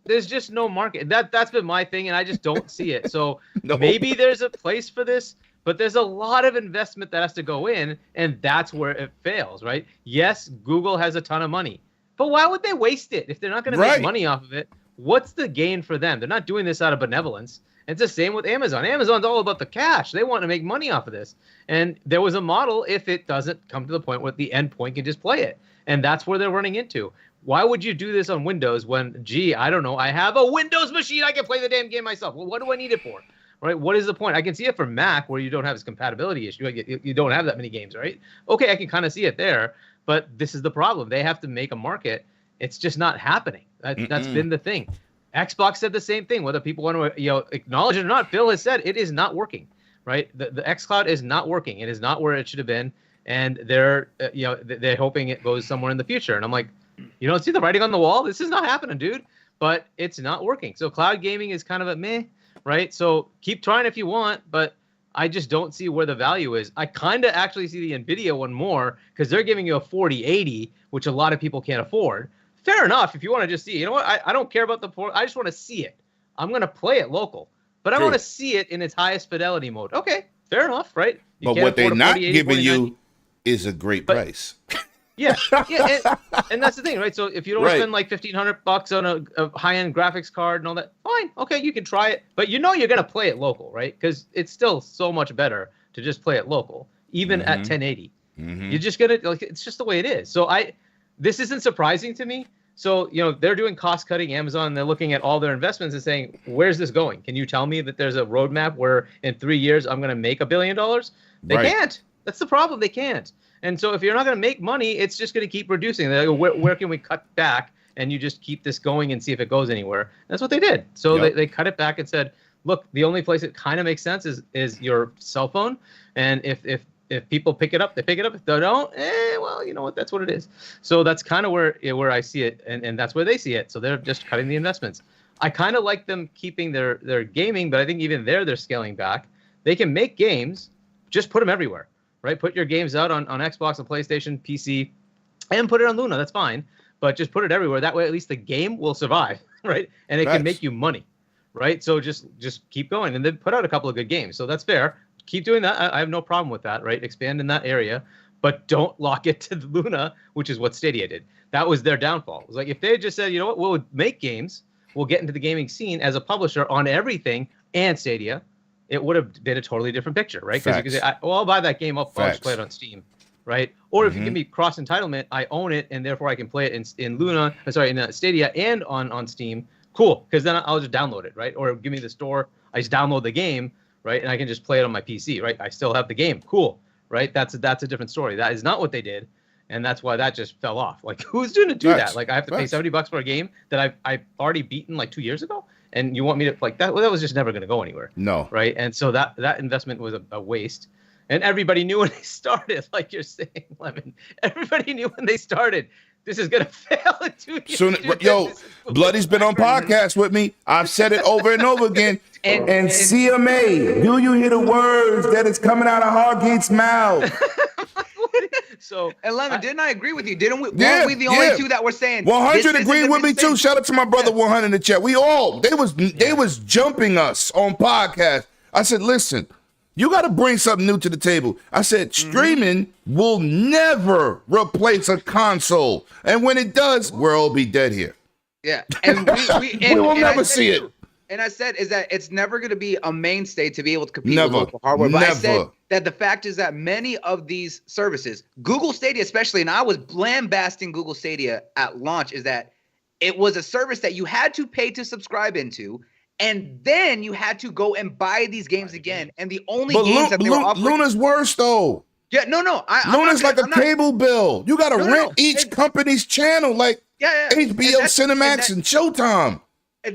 There's just no market. That's been my thing, and I just don't see it. So maybe there's a place for this. But there's a lot of investment that has to go in, and that's where it fails, right? Yes, Google has a ton of money, but why would they waste it if they're not going to make money off of it? What's the gain for them? They're not doing this out of benevolence. It's the same with Amazon. Amazon's all about the cash. They want to make money off of this. And there was a model if it doesn't come to the point where the endpoint can just play it. And that's where they're running into. Why would you do this on Windows when, I don't know, I have a Windows machine. I can play the damn game myself. Well, what do I need it for? Right? What is the point? I can see it for Mac where you don't have this compatibility issue. You don't have that many games, right? Okay, I can kind of see it there, but this is the problem. They have to make a market. It's just not happening. That's been the thing. Xbox said the same thing. Whether people want to acknowledge it or not, Phil has said it is not working, right? The xCloud is not working. It is not where it should have been, and they're hoping it goes somewhere in the future. And I'm like, you don't see the writing on the wall? This is not happening, dude. But it's not working. So cloud gaming is kind of a meh. Right? So keep trying if you want, but I just don't see where the value is. I kind of actually see the NVIDIA one more because they're giving you a 4080, which a lot of people can't afford. Fair enough. If you want to just see, you know what? I don't care about the port. I just want to see it. I'm going to play it local, but I want to see it in its highest fidelity mode. Okay. Fair enough. Right? But what they're not giving you is a great price. Yeah, and that's the thing, right? So if you don't spend like $1,500 on a high-end graphics card and all that, fine, okay, you can try it, but you're gonna play it local, right? Because it's still so much better to just play it local, even at 1080. You're just gonna it's just the way it is. So this isn't surprising to me. So they're doing cost-cutting. Amazon, they're looking at all their investments and saying, where's this going? Can you tell me that there's a roadmap where in 3 years I'm gonna make $1 billion? They can't. That's the problem. They can't. And so if you're not going to make money, it's just going to keep reducing. They're like, where can we cut back? And you just keep this going and see if it goes anywhere. That's what they did. So they cut it back and said, look, the only place it kind of makes sense is your cell phone. And if people pick it up, they pick it up. If they don't, well, you know what? That's what it is. So that's kind of where I see it. And that's where they see it. So they're just cutting the investments. I kind of like them keeping their gaming, but I think even they're scaling back. They can make games, just put them everywhere. Right, put your games out on Xbox and PlayStation, PC, and put it on Luna. That's fine, but just put it everywhere. That way, at least the game will survive, right? And it can make you money, right? So just keep going, and then put out a couple of good games. So that's fair. Keep doing that. I have no problem with that, right? Expand in that area, but don't lock it to Luna, which is what Stadia did. That was their downfall. It was like if they had just said, you know what, we'll make games, we'll get into the gaming scene as a publisher on everything and Stadia. It would have been a totally different picture, right? Because you could say, I'll buy that game up, I'll just play it on Steam, right? Or if you give me cross entitlement, I own it, and therefore I can play it in Stadia and on Steam. Cool, because then I'll just download it, right? Or give me the store, I just download the game, right? And I can just play it on my PC, right? I still have the game, cool, right? That's a different story. That is not what they did, and that's why that just fell off. Like, who's going to do that? Like, I have to pay $70 for a game that I've already beaten like 2 years ago. and you want me to like that? Well, that was just never going to go anywhere. No. Right. And so that investment was a waste. And everybody knew when they started, like you're saying, Lemon. Everybody knew when they started. This is gonna fail in 2 years. Soon, yo, Bloody's been on podcasts with me. I've said it over and over again. And CMA, do you hear the words that is coming out of Hargate's mouth? So, and Lemon, didn't I agree with you? Didn't we? Yeah, weren't we the only two that were saying 100 agreed with me too? Shout out to my brother 100 in the chat. We all they was jumping us on podcasts. I said, listen, you got to bring something new to the table. I said, streaming will never replace a console, and when it does, we'll all be dead here. Yeah, and we will never see it. And I said is that it's never going to be a mainstay to be able to compete Never. with local hardware. But I said Never. that the fact is that many of these services, Google Stadia especially, and I was lambasting Google Stadia at launch, is that it was a service that you had to pay to subscribe into, and then you had to go and buy these games again. And the only games that they were offering. Luna's worse though. Yeah, no. Luna's like a cable bill. You got to rent each company's channel, like HBO, Cinemax, and Showtime.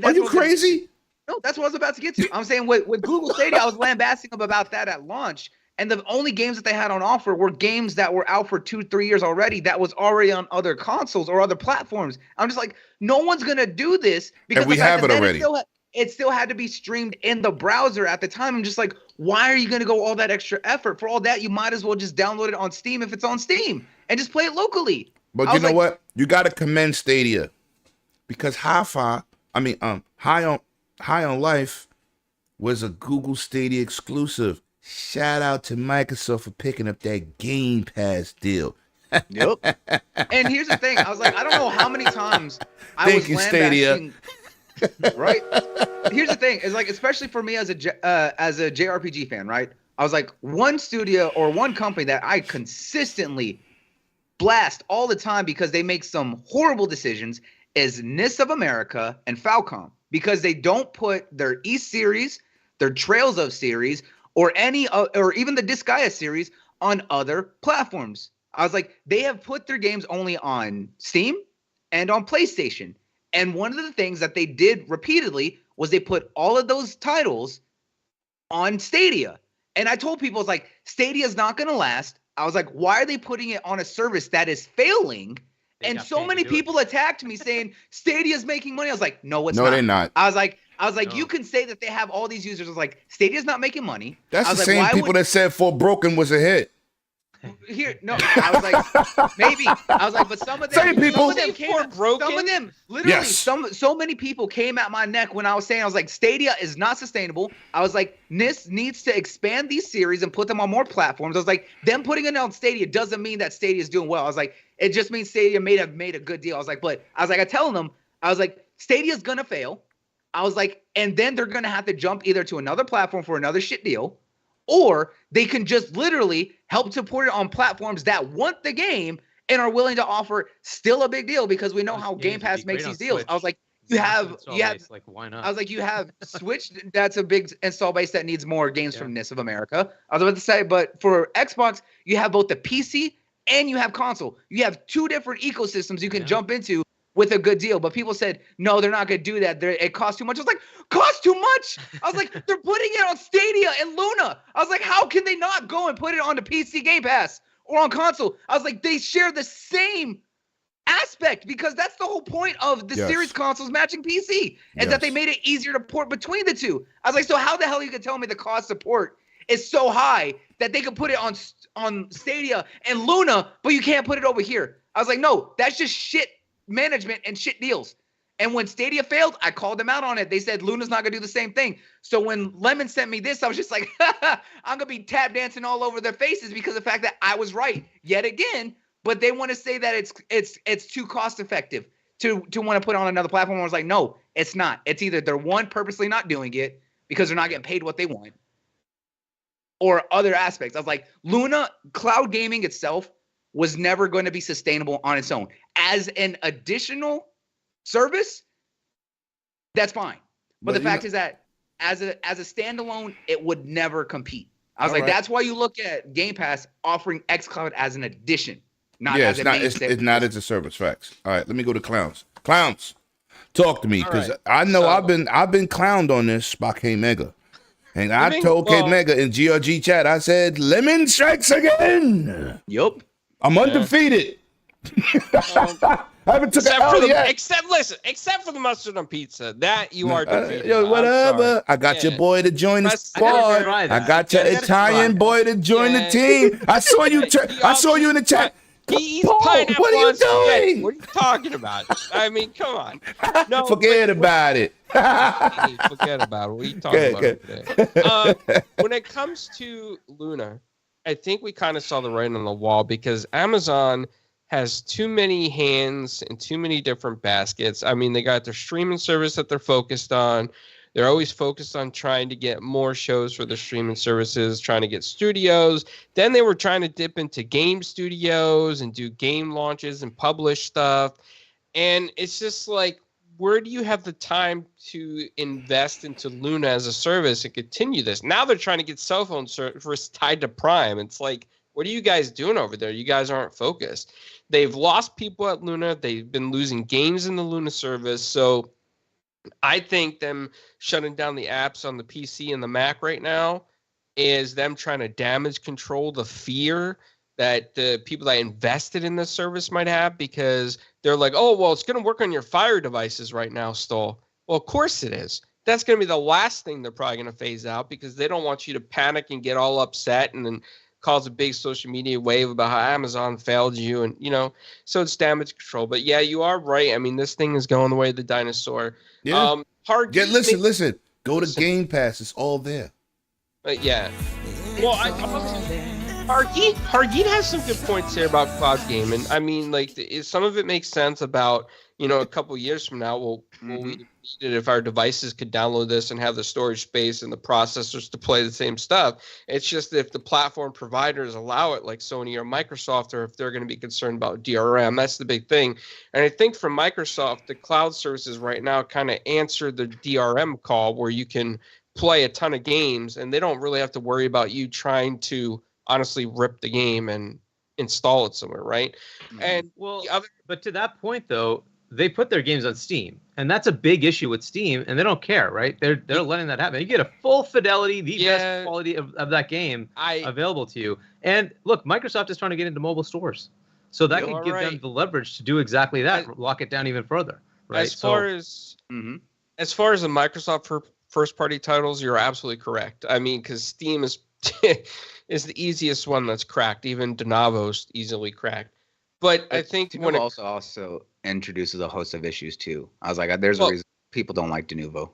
Are you crazy? No, that's what I was about to get to. I'm saying with Google Stadia, I was lambasting them about that at launch. And the only games that they had on offer were games that were out for 2-3 years already that was already on other consoles or other platforms. I'm just like, no one's going to do this because and we have it already. It still had to be streamed in the browser at the time. I'm just like, why are you going to go all that extra effort? For all that, you might as well just download it on Steam if it's on Steam and just play it locally. But you know what? You got to commend Stadia because High on Life was a Google Stadia exclusive. Shout out to Microsoft for picking up that Game Pass deal. Yep. And here's the thing. I was like, I don't know how many times I Thank you, Stadia. Right? Here's the thing. It's like, especially for me as a JRPG fan, right? I was like, one studio or one company that I consistently blast all the time because they make some horrible decisions is NIS of America and Falcom, because they don't put their East series, their Trails of series, or even the Disgaea series on other platforms. I was like, they have put their games only on Steam and on PlayStation. And one of the things that they did repeatedly was they put all of those titles on Stadia. And I told people, I was like, Stadia is not going to last. I was like, why are they putting it on a service that is failing? And so many people attacked me saying Stadia's making money. I was like, no, it's not. No, they're not. I was like, you can say that they have all these users. I was like, Stadia's not making money. That's the same people that said For Broken was a hit. I was like, maybe. I was like, but some of them, same people. Some of them, literally, so many people came at my neck when I was saying, I was like, Stadia is not sustainable. I was like, NIS needs to expand these series and put them on more platforms. I was like, them putting it on Stadia doesn't mean that Stadia is doing well. I was like, it just means Stadia made a good deal. I was like, I telling them, I was like, Stadia's gonna fail. I was like, and then they're gonna have to jump either to another platform for another shit deal, or they can just literally help to put it on platforms that want the game and are willing to offer still a big deal, because we know how Game Pass makes these deals. Switch. I was like, you have like, why not? I was like, you have Switch, that's a big install base that needs more games from NIS of America. I was about to say, but for Xbox, you have both the PC and you have console. You have two different ecosystems you can jump into with a good deal. But people said, no, they're not going to do that. It costs too much. I was like, cost too much? I was like, they're putting it on Stadia and Luna. I was like, how can they not go and put it on the PC Game Pass or on console? I was like, they share the same aspect, because that's the whole point of the series consoles matching PC, is that they made it easier to port between the two. I was like, so how the hell you can tell me the cost of port is so high that they could put it on Stadia and Luna, but you can't put it over here? I was like, no, that's just shit management and shit deals. And when Stadia failed, I called them out on it. They said Luna's not gonna do the same thing. So when Lemon sent me this, I was just like, I'm gonna be tap dancing all over their faces because of the fact that I was right yet again. But they want to say that it's too cost effective to want to put on another platform. I was like, no, it's not. It's either they're purposely not doing it because they're not getting paid what they want, or other aspects. I was like, Luna cloud gaming itself was never going to be sustainable on its own. As an additional service, that's fine. But the fact is that as a standalone, it would never compete. I was like, that's why you look at Game Pass offering xCloud as an addition, not as a mainstay. It's not as a service. Facts. All right, let me go to Clowns. Clowns, Talk to me, because right, I know so- I've been clowned on this by K Mega. And I mean, told K well- Mega in GRG chat, I said, Lemon strikes again. Yup. I'm undefeated. I haven't took an L yet. except for the mustard on pizza. That you are defeated. Yo, I'm whatever. sorry. I got your Yeah. boy to join the Let's- squad. try I that. got your You gotta Italian try. boy to join the Yeah. team. I saw you. He I saw you in the chat. He eats Paul, pineapple what are you on spaghetti. doing? What are you talking about? I mean, come on. No, Forget but- about it. Hey, forget about it. What are you talking Okay, about over there? When it comes to Luna, I think we kind of saw the writing on the wall because Amazon has too many hands and too many different baskets. I mean, they got their streaming service that they're focused on. They're always focused on trying to get more shows for the streaming services, trying to get studios. Then they were trying to dip into game studios and do game launches and publish stuff. And it's just like, where do you have the time to invest into Luna as a service and continue this? Now they're trying to get cell phone service tied to Prime. It's like, what are you guys doing over there? You guys aren't focused. They've lost people at Luna. They've been losing games in the Luna service. So I think them shutting down the apps on the PC and the Mac right now is them trying to damage control the fear that the people that invested in this service might have, because they're like, oh, well, it's going to work on your Fire devices right now, Stoll. Well, of course it is. That's going to be the last thing they're probably going to phase out, because they don't want you to panic and get all upset and then cause a big social media wave about how Amazon failed you. And, so it's damage control. But yeah, you are right. I mean, this thing is going the way of the dinosaur. Yeah. Listen. Go to Listen. Game Pass. It's all there. Yeah. Well, Hargeet has some good points here about cloud gaming. I mean, like, some of it makes sense about, a couple years from now, we'll need it if our devices could download this and have the storage space and the processors to play the same stuff. It's just if the platform providers allow it, like Sony or Microsoft, or if they're going to be concerned about DRM. That's the big thing. And I think for Microsoft, the cloud services right now kind of answer the DRM call, where you can play a ton of games and they don't really have to worry about you trying to honestly rip the game and install it somewhere, right? And but to that point though, they put their games on Steam, and that's a big issue with Steam, and they don't care, right? They're letting that happen. You get a full fidelity, the best quality of that game available to you. And look, Microsoft is trying to get into mobile stores, so that could give them the leverage to do exactly that, lock it down even further, right? As far as the Microsoft first party titles, you're absolutely correct. I mean, because Steam is is the easiest one that's cracked. Even Denavo's easily cracked. But I think when it also introduces a host of issues too. I was like, there's a reason people don't like Denuvo.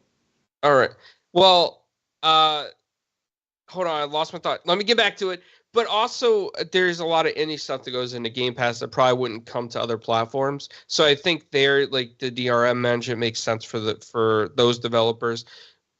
All right. Well, hold on, I lost my thought. Let me get back to it. But also, there's a lot of indie stuff that goes into Game Pass that probably wouldn't come to other platforms. So I think like the DRM management makes sense for those developers.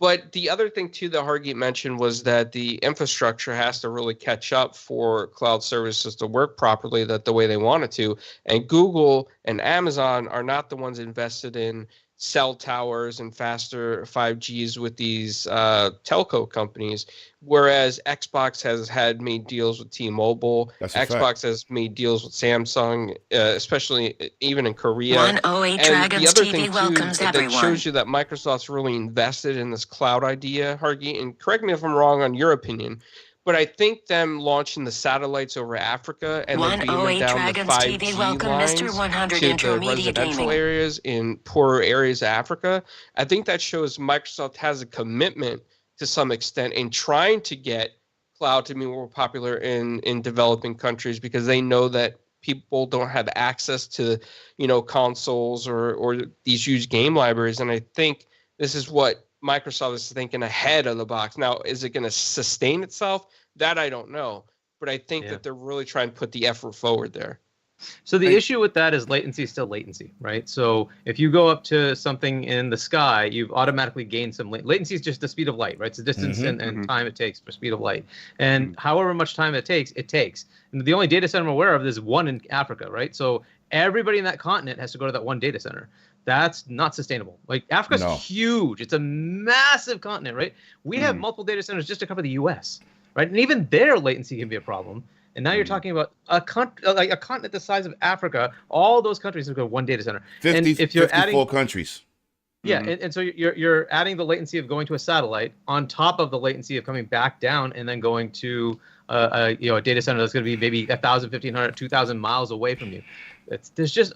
But the other thing, too, that Hargeet mentioned was that the infrastructure has to really catch up for cloud services to work properly the way they want it to. And Google and Amazon are not the ones invested in cell towers and faster 5Gs with these telco companies, whereas Xbox has made deals with T-Mobile. Xbox has made deals with Samsung, especially even in Korea. 108 and Dragons the other TV thing too, welcomes that everyone. shows you that Microsoft's really invested in this cloud idea, Hargeet, and correct me if I'm wrong on your opinion, but I think them launching the satellites over Africa and then beaming down Dragons the 5G TV welcome lines Mr. 100 to the Intermediate residential Gaming. areas in poorer areas of Africa, I think that shows Microsoft has a commitment to some extent in trying to get cloud to be more popular in developing countries, because they know that people don't have access to, consoles or these huge game libraries. And I think this is what Microsoft is thinking ahead of the box. Now, is it going to sustain itself? That I don't know. But I think that they're really trying to put the effort forward there. So the issue with that is latency is still latency, right? So if you go up to something in the sky, you've automatically gained some latency. Is just the speed of light, right? It's the distance and time it takes for speed of light. And however much time it takes, it takes. And the only data center I'm aware of is one in Africa, right? So everybody in that continent has to go to that one data center. That's not sustainable. Like, Africa's huge. It's a massive continent, right? We have multiple data centers just to cover the U.S., right? And even their latency can be a problem. And now you're talking about a continent the size of Africa. All those countries have got one data center. 54 and if you're adding countries. Yeah, and so you're adding the latency of going to a satellite on top of the latency of coming back down and then going to a data center that's going to be maybe 1,000, 1,500, 2,000 miles away from you. There's just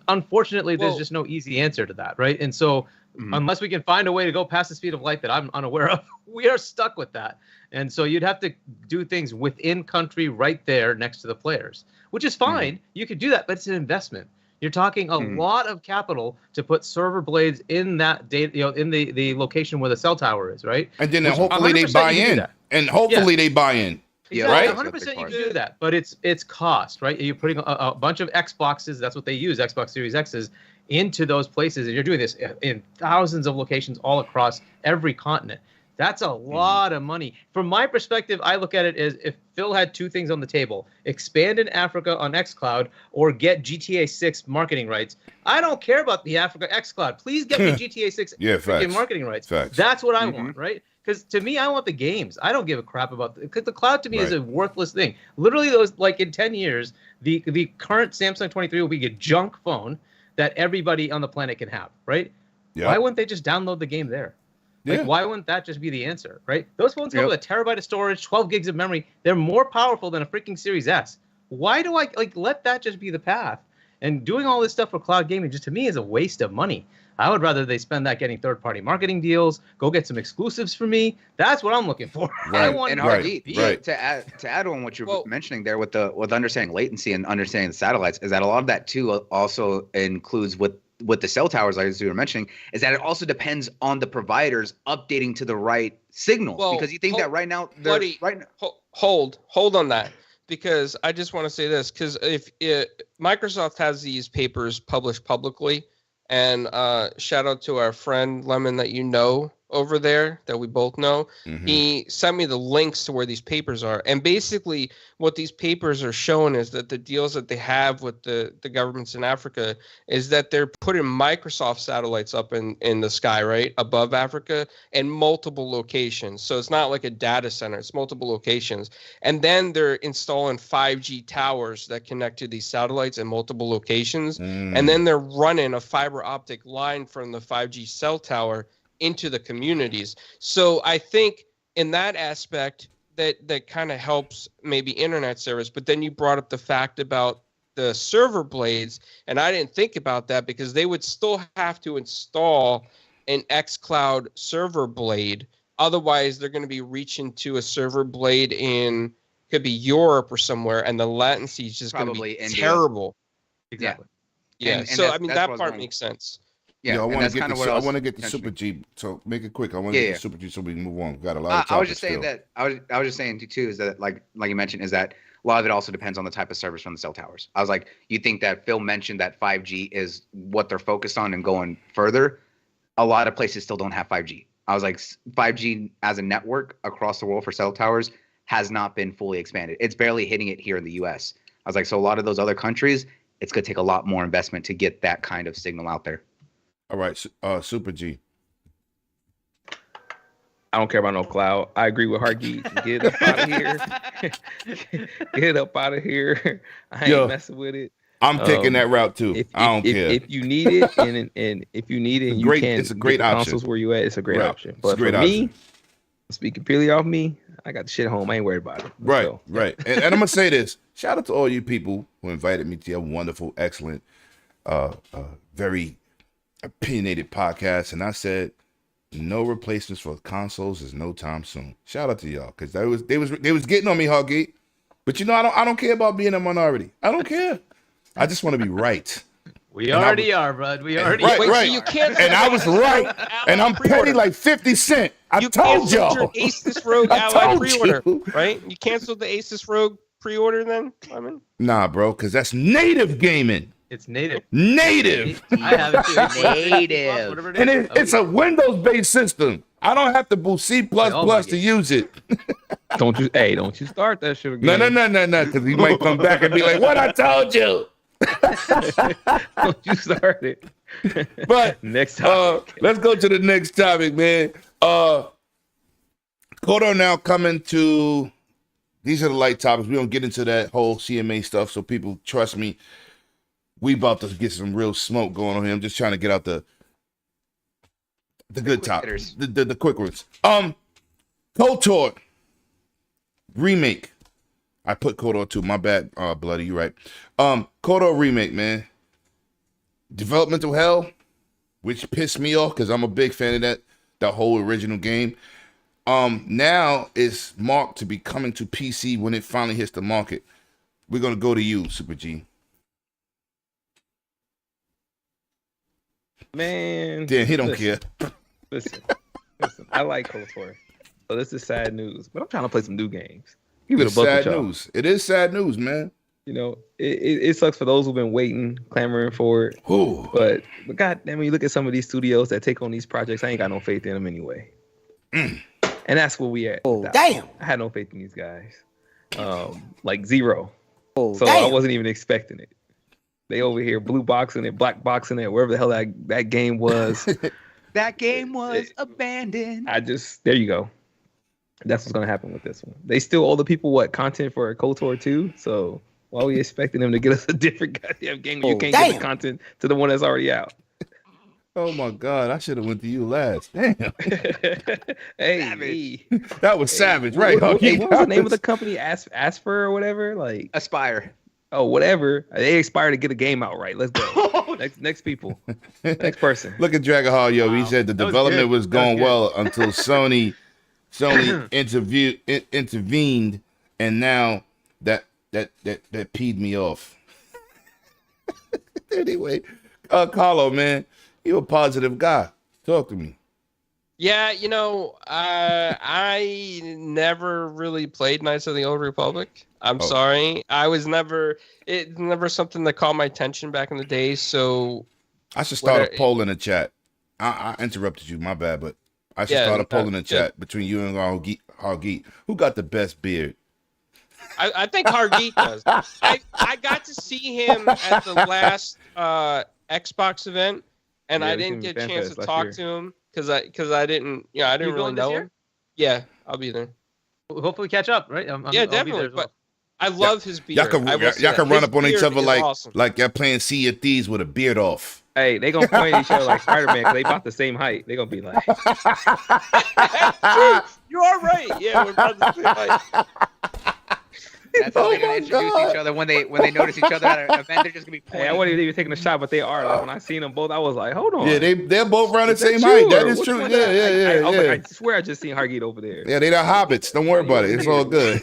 no easy answer to that, right? And so unless we can find a way to go past the speed of light that I'm unaware of, we are stuck with that. And so you'd have to do things within country right there next to the players, which is fine. You could do that, but it's an investment. You're talking a lot of capital to put server blades in that data, in the location where the cell tower is, right? And then hopefully they buy in. And hopefully they buy in. Yeah, right. 100% you can do that, but it's cost, right? You're putting a bunch of Xboxes, that's what they use, Xbox Series X's, into those places, and you're doing this in thousands of locations all across every continent. That's a lot of money. From my perspective, I look at it as if Phil had two things on the table: expand in Africa on xCloud or get GTA 6 marketing rights. I don't care about the Africa xCloud. Please get me GTA 6 freaking marketing rights. Facts. That's what I want, right? Because to me, I want the games. I don't give a crap about because the cloud to me is a worthless thing. Literally, those like in 10 years, the current Samsung 23 will be a junk phone that everybody on the planet can have, right? Yep. Why wouldn't they just download the game there? Like, why wouldn't that just be the answer, right? Those phones come with a terabyte of storage, 12 gigs of memory. They're more powerful than a freaking Series S. Why do I let that just be the path? And doing all this stuff for cloud gaming just to me is a waste of money. I would rather they spend that getting third-party marketing deals, go get some exclusives for me. That's what I'm looking for. Right. And Hardeep, to add on what you're mentioning there with understanding latency and understanding the satellites, is that a lot of that too also includes with the cell towers, like you were mentioning, is that it also depends on the providers updating to the right signal. Because you think that right now, hold on that. Because I just want to say this, because if Microsoft has these papers published publicly, and shout out to our friend Lemon that you know over there that we both know. He sent me the links to where these papers are, and basically what these papers are showing is that the deals that they have with the governments in Africa is that they're putting Microsoft satellites up in the sky right above Africa in multiple locations. So it's not like a data center, it's multiple locations, and then they're installing 5G towers that connect to these satellites in multiple locations, and then they're running a fiber optic line from the 5G cell tower into the communities. So I think in that aspect that kind of helps maybe internet service. But then you brought up the fact about the server blades, and I didn't think about that because they would still have to install an xCloud server blade. Otherwise, they're going to be reaching to a server blade in could be Europe or somewhere, and the latency is just going to be terrible. Exactly. Yeah. And so I mean that part makes sense. Yeah, I want to get the Super G. So make it quick. I want to get the Super G so we can move on. We've got a lot of topics. I was just saying that. I was just saying too is that like you mentioned is that a lot of it also depends on the type of service from the cell towers. I was like, you think that Phil mentioned that 5G is what they're focused on and going further. A lot of places still don't have 5G. I was like, 5G as a network across the world for cell towers has not been fully expanded. It's barely hitting it here in the U.S. I was like, so a lot of those other countries, it's going to take a lot more investment to get that kind of signal out there. All right, Super G. I don't care about no cloud. I agree with Hargeet. Get up out of here. Get up out of here. I ain't messing with it. I'm taking that route too. I don't care. If you need it, and if you need it, and it's a great option. Consoles where you at, it's a great option. But for me, speaking purely off me, I got the shit at home. I ain't worried about it. Right. And I'm gonna say this. Shout out to all you people who invited me to your wonderful, excellent, very opinionated podcast, and I said no replacements for consoles is no time soon. Shout out to y'all because they was getting on me, Huggy. But you know I don't care about being a minority. I don't care. I just want to be right. We already are, bud. We already right. So you can't. And I was right. And I'm petty like 50 Cent. I told y'all. Your Asus ROG Ally pre-order, right? You canceled the Asus ROG pre-order then, Lemon? Nah, bro, because that's native gaming. It's native. I have it too. Native. And it's a Windows-based system. I don't have to boost C++ to use it. Don't you start that shit again. No, because he might come back and be like, what I told you. Don't you start it. But next topic. Let's go to the next topic, man. Kodo now coming to, these are the light topics. We don't get into that whole CMA stuff, so people trust me. We about to get some real smoke going on here. I'm just trying to get out The good quick top. hitters. The quick ones. KOTOR remake. I put KOTOR 2. My bad, Bloody. You right. KOTOR remake, man. Developmental hell, which pissed me off because I'm a big fan of that whole original game. Now it's marked to be coming to PC when it finally hits the market. We're gonna go to you, Super G. Man. Damn, he don't care. Listen. I like KOTOR. So this is sad news, but I'm trying to play some new games. Give it It's a buck with sad y'all. news. It is sad news, man. You know, it sucks for those who've been waiting, clamoring for it. Ooh. But God damn, when you look at some of these studios that take on these projects, I ain't got no faith in them anyway. And that's where we at. Oh, damn. I had no faith in these guys. Like zero. Oh, So damn. I wasn't even expecting it. They over here blue boxing it, black boxing it, wherever the hell that game was. That game was abandoned. There you go. That's what's gonna happen with this one. They still owe the people content for KOTOR 2. So why are we expecting them to get us a different goddamn game when you can't get the content to the one that's already out? Oh my God, I should have went to you last. Damn. Hey, that was savage, right? What was the name of the company? Asper or whatever? Like Aspire. Oh, whatever. They aspire to get a game out right. Let's go. next people. Next person. Look at Dragon Hall, yo. He said the development was going well until Sony intervened, and now that peed me off. Anyway, Carlo, man, you're a positive guy. Talk to me. Yeah, I never really played Knights of the Old Republic. I'm sorry. It's never something that caught my attention back in the day. So I should start a poll in the chat. I interrupted you, my bad, but I should start a poll in the chat between you and Hargeet. Who got the best beard? I think Hargeet does. I got to see him at the last Xbox event, and I didn't get a chance to talk to him because I didn't really know him. Yeah, I'll be there. Hopefully catch up, right? Yeah, definitely. But I love his beard. Y'all can run up on each other like you're playing Sea of Thieves with a beard off. Hey, they gonna point at each other like Spider-Man because they about the same height. They gonna be like, you are right. Yeah, we're about the same height. That's how they're gonna introduce each other when they notice each other at an event. They're just gonna be pointing. Hey, I wasn't even taking a shot, but they are. Like when I seen them both, I was like, hold on. Yeah, they're both around the same height. That is true. Yeah. I swear I just seen Hargeet over there. Yeah, they're the hobbits. Don't worry about it. It's all good.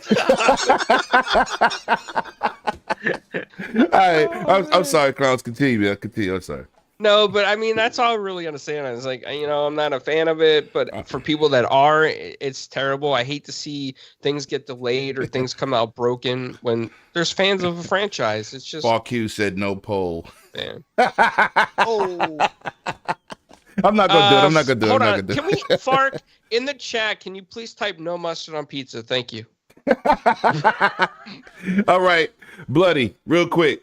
All right. I'm sorry, clowns. Continue, man. Continue. I'm sorry. No, but I mean, that's all I'm really going to say on it. It's like, I'm not a fan of it, but for people that are, it's terrible. I hate to see things get delayed or things come out broken when there's fans of a franchise. It's just. Q said no poll. Man. I'm not going to do it. Hold on. Can we, Fark, in the chat, can you please type no mustard on pizza? Thank you. All right. Bloody, real quick.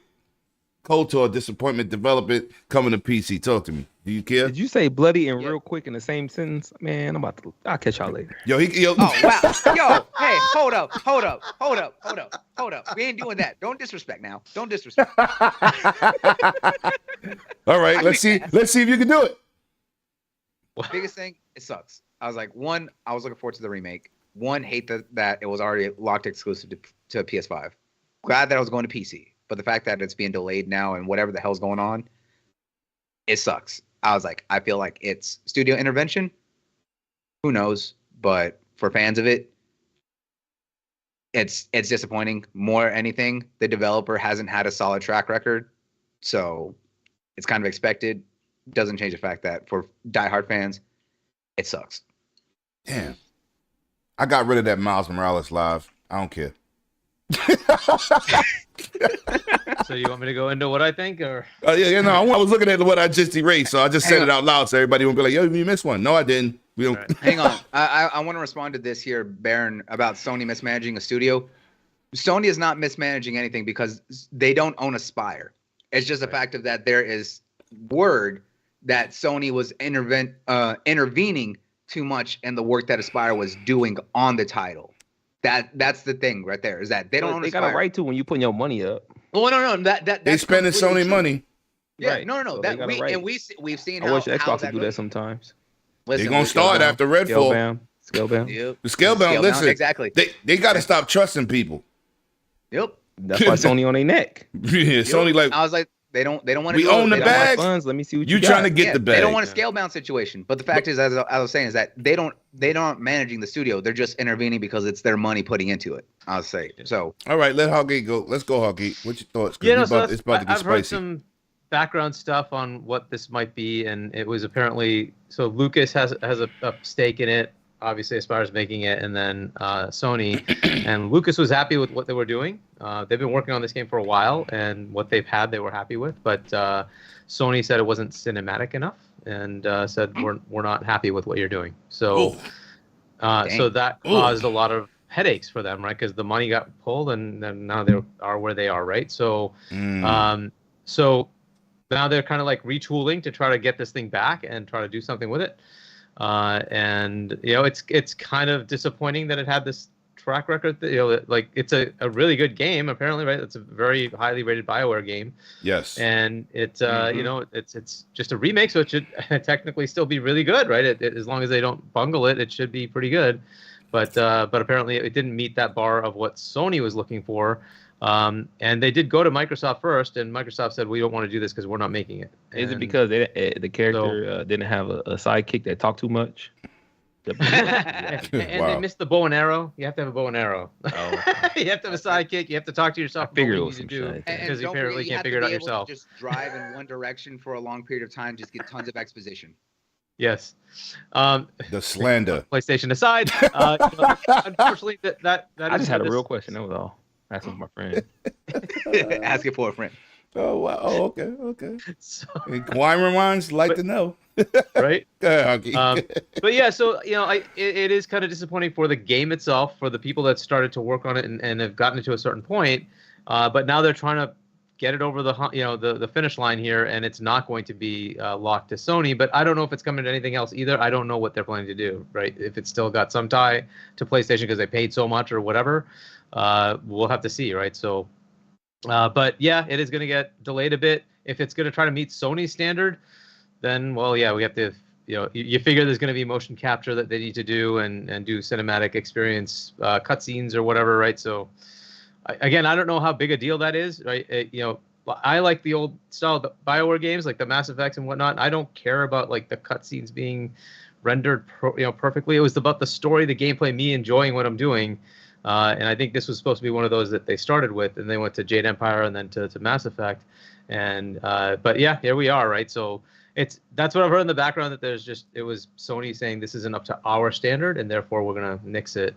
KOTOR disappointment development coming to PC. Talk to me. Do you care? Did you say bloody and real quick in the same sentence? Man, I'll catch y'all later. Yo. Oh wow. Yo, hey, hold up. We ain't doing that. Don't disrespect now. Don't disrespect. All right, let's see if you can do it. Biggest thing, it sucks. I was like, one, I was looking forward to the remake. One, hate that it was already locked exclusive to PS5. Glad that I was going to PC. But the fact that it's being delayed now and whatever the hell's going on, it sucks. I was like, I feel like it's studio intervention. Who knows? But for fans of it, it's disappointing. More anything, the developer hasn't had a solid track record. So it's kind of expected. Doesn't change the fact that for diehard fans, it sucks. Damn. I got rid of that Miles Morales live. I don't care. So you want me to go into what I think, or? I was looking at what I just erased, so I just said it out loud so everybody won't be like, "Yo, you missed one." No, I didn't. We don't. Right. Hang on, I want to respond to this here, Baron, about Sony mismanaging a studio. Sony is not mismanaging anything because they don't own Aspire. It's just the fact of that there is word that Sony was intervening too much in the work that Aspire was doing on the title. That's the thing right there, is that they don't own Aspire. They got a right to when you putting your money up. Well, no, that's they spending Sony true. money. Yeah, right. No. So we've seen. I wish Xbox would do that sometimes. Listen, They're gonna start after Redfall. Scalebound. Yep. The Scalebound. Listen, exactly. They got to stop trusting people. Yep. That's why Sony on their neck. Yeah, Sony like I was like, they don't want to. we own the They got my bag. funds. Let me see what You you trying to got. get the bag? They don't want a scalebound situation. But the fact is, as I was saying, is that they aren't managing the studio. They're just intervening because it's their money putting into it. I'll say so. All right, let Hoggy go. Let's go, Hoggy. What's your thoughts? 'Cause Yeah, no, it's about to get I've heard spicy. some background stuff on what this might be, and it was apparently so Lucas has a stake in it. Obviously, as far as making it, and then Sony, and Lucas was happy with what they were doing. They've been working on this game for a while, and what they've had, they were happy with. But Sony said it wasn't cinematic enough, and said we're not happy with what you're doing. So, so that caused a lot of headaches for them, right? Because the money got pulled, and then now they are where they are, right? So, so now they're kind of like retooling to try to get this thing back and try to do something with it. And it's kind of disappointing that it had this track record. Like it's a really good game apparently, right? It's a very highly rated BioWare game. Yes. And it's it's just a remake, so it should technically still be really good, right? As long as they don't bungle it, it should be pretty good. But apparently it didn't meet that bar of what Sony was looking for. And they did go to Microsoft first, and Microsoft said, we don't want to do this because we're not making it. Is it because the character didn't have a sidekick that talked too much? And they missed the bow and arrow. You have to have a bow and arrow. Oh. You have to have a sidekick. You have to talk to yourself. I figured about it what was you need some to do shit. because you don't apparently forget, can't have figure to it out be able to yourself. Just drive in one direction for a long period of time, just get tons of exposition. Yes. The slander. PlayStation aside, unfortunately, that I just had a this- real question. That was all. Asking for my friend. Asking for a friend. Oh wow. Oh, okay. So, Inquiring minds like to know. right? Go ahead, Hoggy. But yeah, so it is kind of disappointing for the game itself, for the people that started to work on it and have gotten it to a certain point. But now they're trying to get it over the finish line here, and it's not going to be locked to Sony. But I don't know if it's coming to anything else either. I don't know what they're planning to do, right? If it's still got some tie to PlayStation because they paid so much or whatever, we'll have to see, right? So, but yeah, it is going to get delayed a bit. If it's going to try to meet Sony's standard, then well, yeah, we have to. You figure there's going to be motion capture that they need to do and do cinematic experience cutscenes or whatever, right? So. Again, I don't know how big a deal that is, right? I like the old style BioWare games, like the Mass Effects and whatnot. I don't care about like the cutscenes being rendered, perfectly. It was about the story, the gameplay, me enjoying what I'm doing, and I think this was supposed to be one of those that they started with, and they went to Jade Empire and then to Mass Effect, and but yeah, here we are, right? So that's what I've heard in the background, that it was Sony saying this isn't up to our standard, and therefore we're gonna nix it,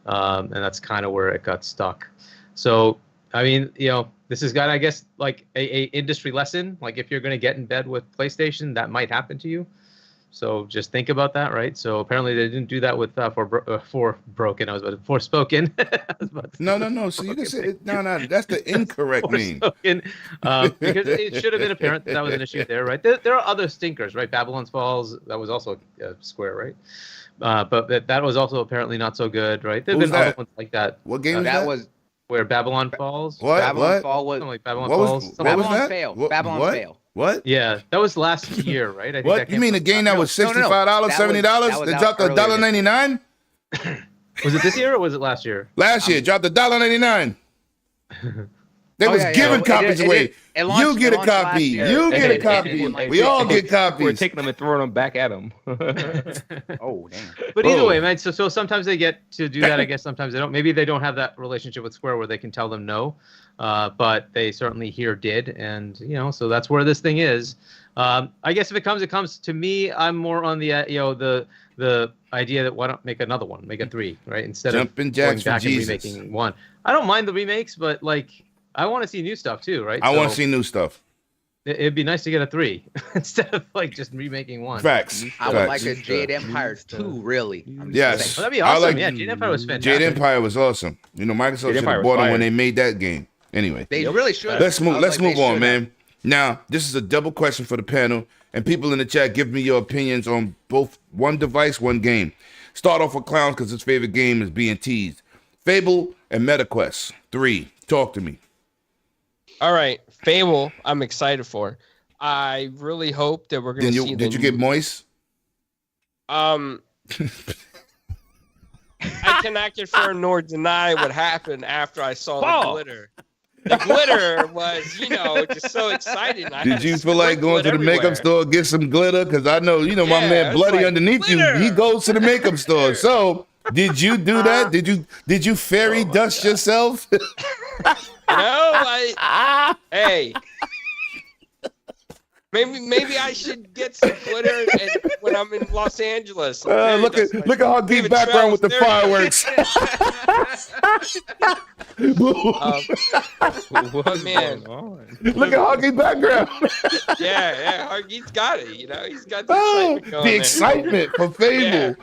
and that's kind of where it got stuck. So, I mean, this has got, I guess, like a industry lesson. Like if you're going to get in bed with PlayStation, that might happen to you. So just think about that, right? So apparently they didn't do that with Forspoken. No. So you can say no. That's the incorrect name. Because it should have been apparent that was an issue there, right? There are other stinkers, right? Babylon's Falls, that was also Square, right? But that was also apparently not so good, right? There've been other ones like that. What game is that that? was where Babylon Falls. What? Babylon Fall was Something like Babylon What was- Falls. what something was like that? Fail. What- Babylon what? Fail. What? Yeah, that was last year, right? I think What? that You came mean a from- game that was No. $65, That was $70? They out dropped earlier this year. $1.99? Was it this year or was it last year? Last year, dropped $1.99. They was giving copies away. It launched- You get it a launched last copy. year. You get a It- copy. it- We all get We're copies. taking them and throwing them back at them. Oh, damn. But either Whoa. way, man. So sometimes they get to do that. I guess sometimes they don't. Maybe they don't have that relationship with Square where they can tell them no. But they certainly here did, and so that's where this thing is. I guess if it comes, it comes. To me, I'm more on the the idea that why don't make another one, make a 3, right? Instead Jumping of jacks for going back and Jesus. remaking 1. I don't mind the remakes, but like I want to see new stuff too, right? I want to So see new stuff. It'd be nice to get a 3 instead of like just remaking 1. Facts. I would Facts. like a Jade Empire 2, really. I'm just Yes. saying. Well, that'd be I awesome. like- Yeah, Jade Empire was fantastic. Jade Empire was awesome. Microsoft should Empire have was bought them fire. when they made that game. Anyway. They really should. Let's move on, man. Now, this is a double question for the panel, and people in the chat, give me your opinions on both one device, one game. Start off with Clowns because his favorite game is being teased. Fable and MetaQuest 3. Talk to me. All right, Fable, I'm excited for. I really hope that we're going to see. Did you get moist? I cannot confirm nor deny what happened after I saw the glitter. The glitter was, just so exciting. Did you feel like going to the makeup store get some glitter? Because I know, my man Bloody like, underneath glitter. You, he goes to the makeup store. So did you do that? Did you fairy dust yourself? Hey. Maybe I should get some glitter when I'm in Los Angeles. Look at her deep background with the fireworks. What man? Look at Huggy background. Yeah, Huggy's got it. He's got the excitement going. The excitement for Fable.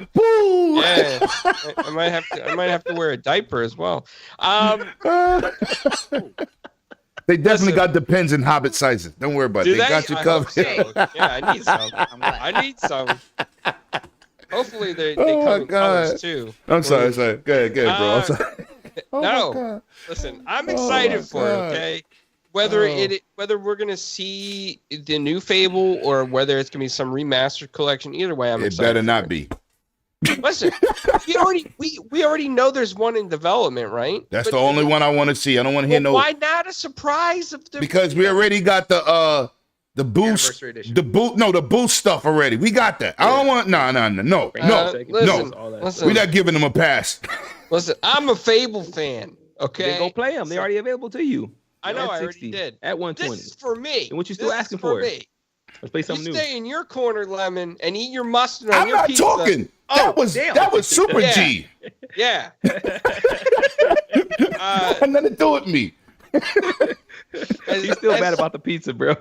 Yeah. I might have to wear a diaper as well. They definitely got Depends in Hobbit sizes. Don't worry about it. They got you covered. So. Yeah, I need some. I need some. Hopefully they come in colors too. I'm sorry. Go ahead, bro. I'm sorry. No, listen, I'm excited for it. Okay, whether we're gonna see the new Fable or whether it's gonna be some remastered collection, either way, I'm excited. It better not be. Listen, we already know there's one in development, right? That's the only one I want to see. I don't want to hear no. Why not a surprise? Because we already got the boost, the boost stuff already. We got that. Yeah. I don't want no. Listen, we're not giving them a pass. Listen, I'm a Fable fan. Okay, then go play them. They're already available to you. I know. I already did at 120. This is for me. And what you still asking for? Me. Let's play something new. Stay in your corner, Lemon, and eat your mustard on your pizza. I'm not talking. That was Super G. Yeah. Had nothing to do with me. He's still mad about the pizza, bro.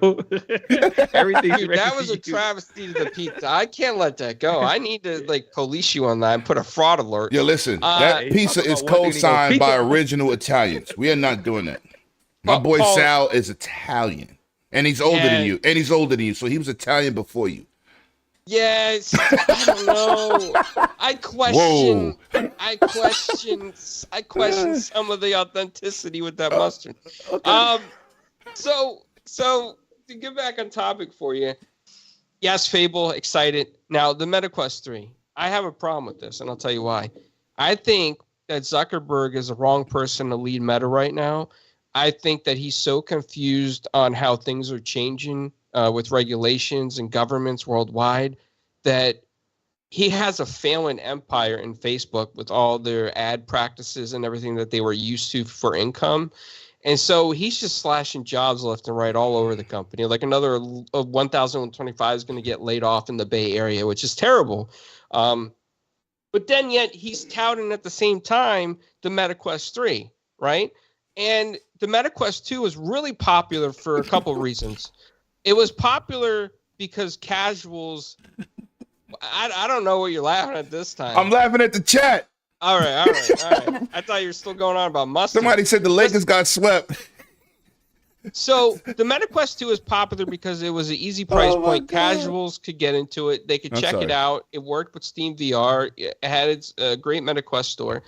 Everything. Dude, that was a travesty to the pizza. I can't let that go. I need to police you on that and put a fraud alert. Yeah, listen. That pizza is co-signed by original Italians. We are not doing that. My boy Sal is Italian, and he's older than you. So he was Italian before you. Yes, I don't know. I question some of the authenticity with that mustard. Okay. So to get back on topic for you, yes, Fable, excited. Now the MetaQuest 3, I have a problem with this, and I'll tell you why. I think that Zuckerberg is the wrong person to lead Meta right now. I think that he's so confused on how things are changing with regulations and governments worldwide that he has a failing empire in Facebook with all their ad practices and everything that they were used to for income. And so he's just slashing jobs left and right all over the company. Like another 1,025 is going to get laid off in the Bay Area, which is terrible. But then yet he's touting at the same time the MetaQuest 3, right? And the MetaQuest 2 was really popular for a couple reasons. It was popular because casuals. I don't know what you're laughing at this time. I'm laughing at the chat. All right. I thought you were still going on about mustard. Somebody said the Lakers got swept. So the MetaQuest 2 is popular because it was an easy price point. Casuals could get into it. They could check it out. It worked with Steam VR. It had its great MetaQuest store.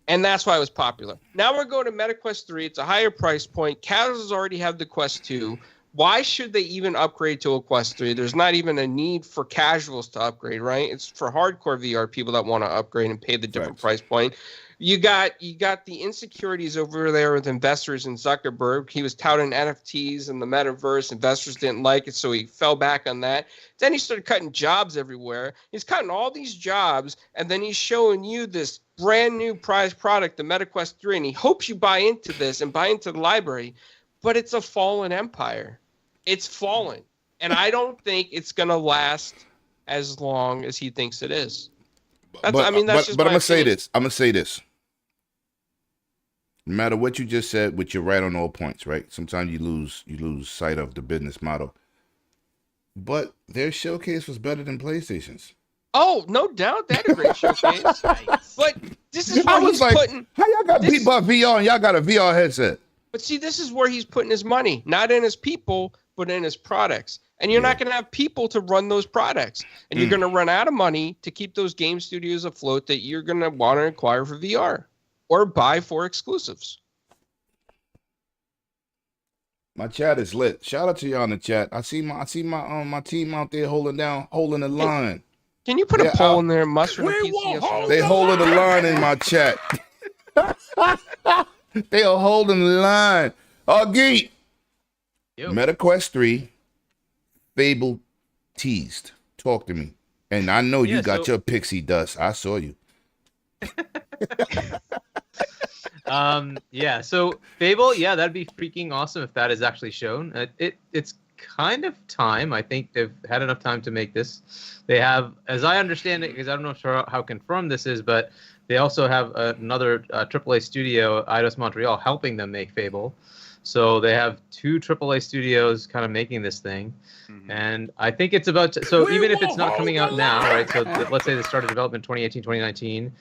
And that's why it was popular. Now we're going to MetaQuest 3. It's a higher price point. Casuals already have the Quest 2. Why should they even upgrade to a Quest 3? There's not even a need for casuals to upgrade, right? It's for hardcore VR people that want to upgrade and pay the different price point. You got the insecurities over there with investors in Zuckerberg. He was touting NFTs and the metaverse. Investors didn't like it, so he fell back on that. Then he started cutting jobs everywhere. He's cutting all these jobs, and then he's showing you this brand new prize product, the MetaQuest 3, and he hopes you buy into this and buy into the library. But it's a fallen empire. It's fallen. And I don't think it's going to last as long as he thinks it is. But I'm going to say this. I'm going to say this. No matter what you just said, which you're right on all points, right? Sometimes you lose sight of the business model. But their showcase was better than PlayStation's. Oh, no doubt. They had a great showcase. But this is where he's putting... How y'all got beat by VR and y'all got a VR headset? But see, this is where he's putting his money, not in his people, but in his products. And you're not going to have people to run those products. And you're going to run out of money to keep those game studios afloat that you're going to want to acquire for VR or buy for exclusives. My chat is lit. Shout out to y'all in the chat. I see my team out there holding the line. Can you put a poll in there, mustard or PC? Yes or no? They holding the line in my chat. They are holding the line. Geek. MetaQuest 3, Fable, Teased. Talk to me. And I know you got your pixie dust. I saw you. So Fable, that'd be freaking awesome if that is actually shown. It's kind of time. I think they've had enough time to make this. They have, as I understand it, because I don't know sure how confirmed this is, but they also have another AAA studio, Eidos Montreal, helping them make Fable. So they have 2 AAA studios kind of making this thing. And I think it's about to, so even if it's not coming out now, right? So let's say they started development 2018, 2019.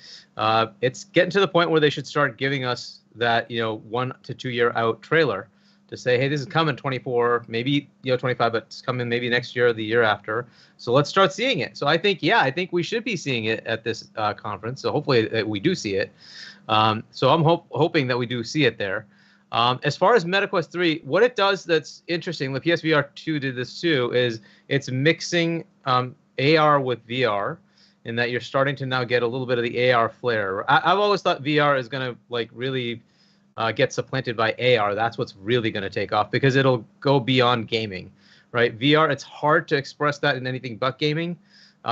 It's getting to the point where they should start giving us that 1 to 2 year out trailer to say, hey, this is coming 24, maybe 25, but it's coming maybe next year or the year after. So let's start seeing it. So I think we should be seeing it at this conference. So hopefully we do see it. So I'm hoping that we do see it there. As far as MetaQuest 3, what it does that's interesting, the PSVR 2 did this too, is it's mixing AR with VR, in that you're starting to now get a little bit of the AR flair. I've always thought VR is going to really get supplanted by AR. That's what's really going to take off, because it'll go beyond gaming, right? VR, it's hard to express that in anything but gaming.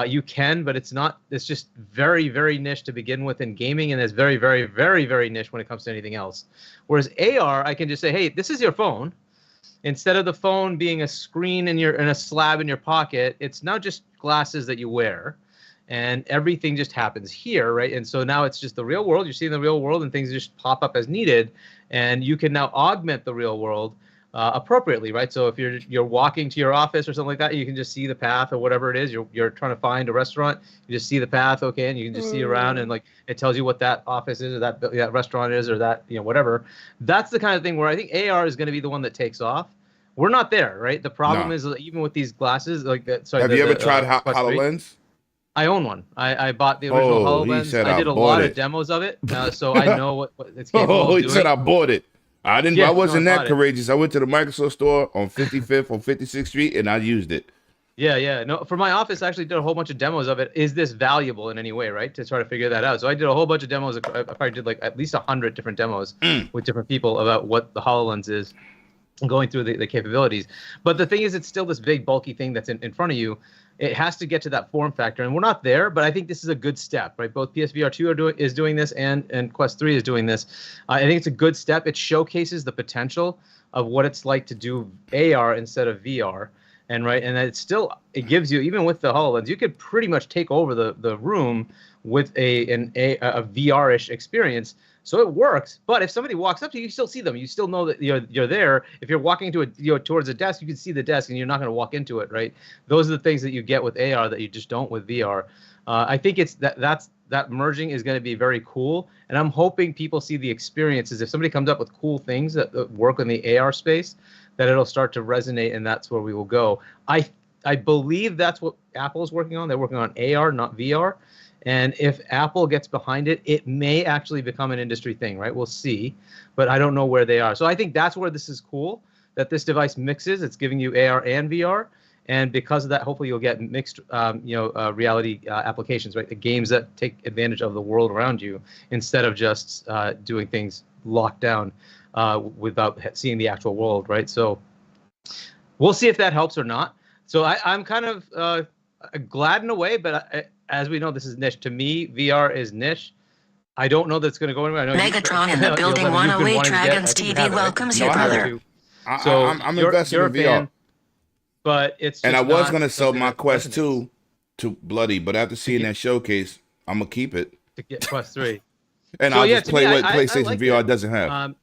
You can, but it's not. It's just very, very niche to begin with in gaming, and it's very, very, very, very niche when it comes to anything else. Whereas AR, I can just say, hey, this is your phone. Instead of the phone being a screen in a slab in your pocket, it's now just glasses that you wear, and everything just happens here, right? And so now it's just the real world. You're seeing the real world, and things just pop up as needed, and you can now augment the real world appropriately, right? So if you're walking to your office or something like that, you can just see the path or whatever it is. You're trying to find a restaurant, you just see the path, okay, and you can just see around, and it tells you what that office is, or that restaurant is, or that whatever. That's the kind of thing where I think AR is going to be the one that takes off. We're not there, right? The problem is even with these glasses, like that. Sorry, have you ever tried HoloLens? I own one. I bought the original HoloLens. I did a lot of demos of it, so I know what it's capable of doing. He said I bought it. I didn't. I wasn't that courageous. I went to the Microsoft store on 55th on 56th Street, and I used it. Yeah. No, for my office, I actually did a whole bunch of demos of it. Is this valuable in any way, right? To try to figure that out. So I did a whole bunch of demos. I probably did at least 100 different demos with different people about what the HoloLens is, going through the capabilities. But the thing is, it's still this big, bulky thing that's in front of you. It has to get to that form factor, and we're not there, but I think this is a good step, right? Both PSVR 2 is doing this, and Quest 3 is doing this. I think it's a good step. It showcases the potential of what it's like to do AR instead of VR, and it gives you, even with the HoloLens, you could pretty much take over the room with a VR-ish experience. So it works, but if somebody walks up to you, you still see them. You still know that you're there. If you're walking towards a desk, you can see the desk, and you're not going to walk into it, right? Those are the things that you get with AR that you just don't with VR. I think it's that merging is going to be very cool, and I'm hoping people see the experiences. If somebody comes up with cool things that work in the AR space, that it'll start to resonate, and that's where we will go. I believe that's what Apple is working on. They're working on AR, not VR. And if Apple gets behind it, it may actually become an industry thing, right? We'll see, but I don't know where they are. So I think that's where this is cool, that this device mixes. It's giving you AR and VR, and because of that, hopefully you'll get mixed, reality applications, right? The games that take advantage of the world around you instead of just doing things locked down without seeing the actual world, right? So we'll see if that helps or not. So I'm kind of glad in a way, but as we know, this is niche. To me, VR is niche. I don't know that it's going to go anywhere. I know Megatron in the building 108 Dragons TV welcomes you, brother. I'm invested in VR. Fan, but it's. And I was going to sell my Quest 2 to Bloody, but after seeing that showcase, I'm going to keep it. To get Quest 3. And I'll just play what PlayStation VR doesn't have.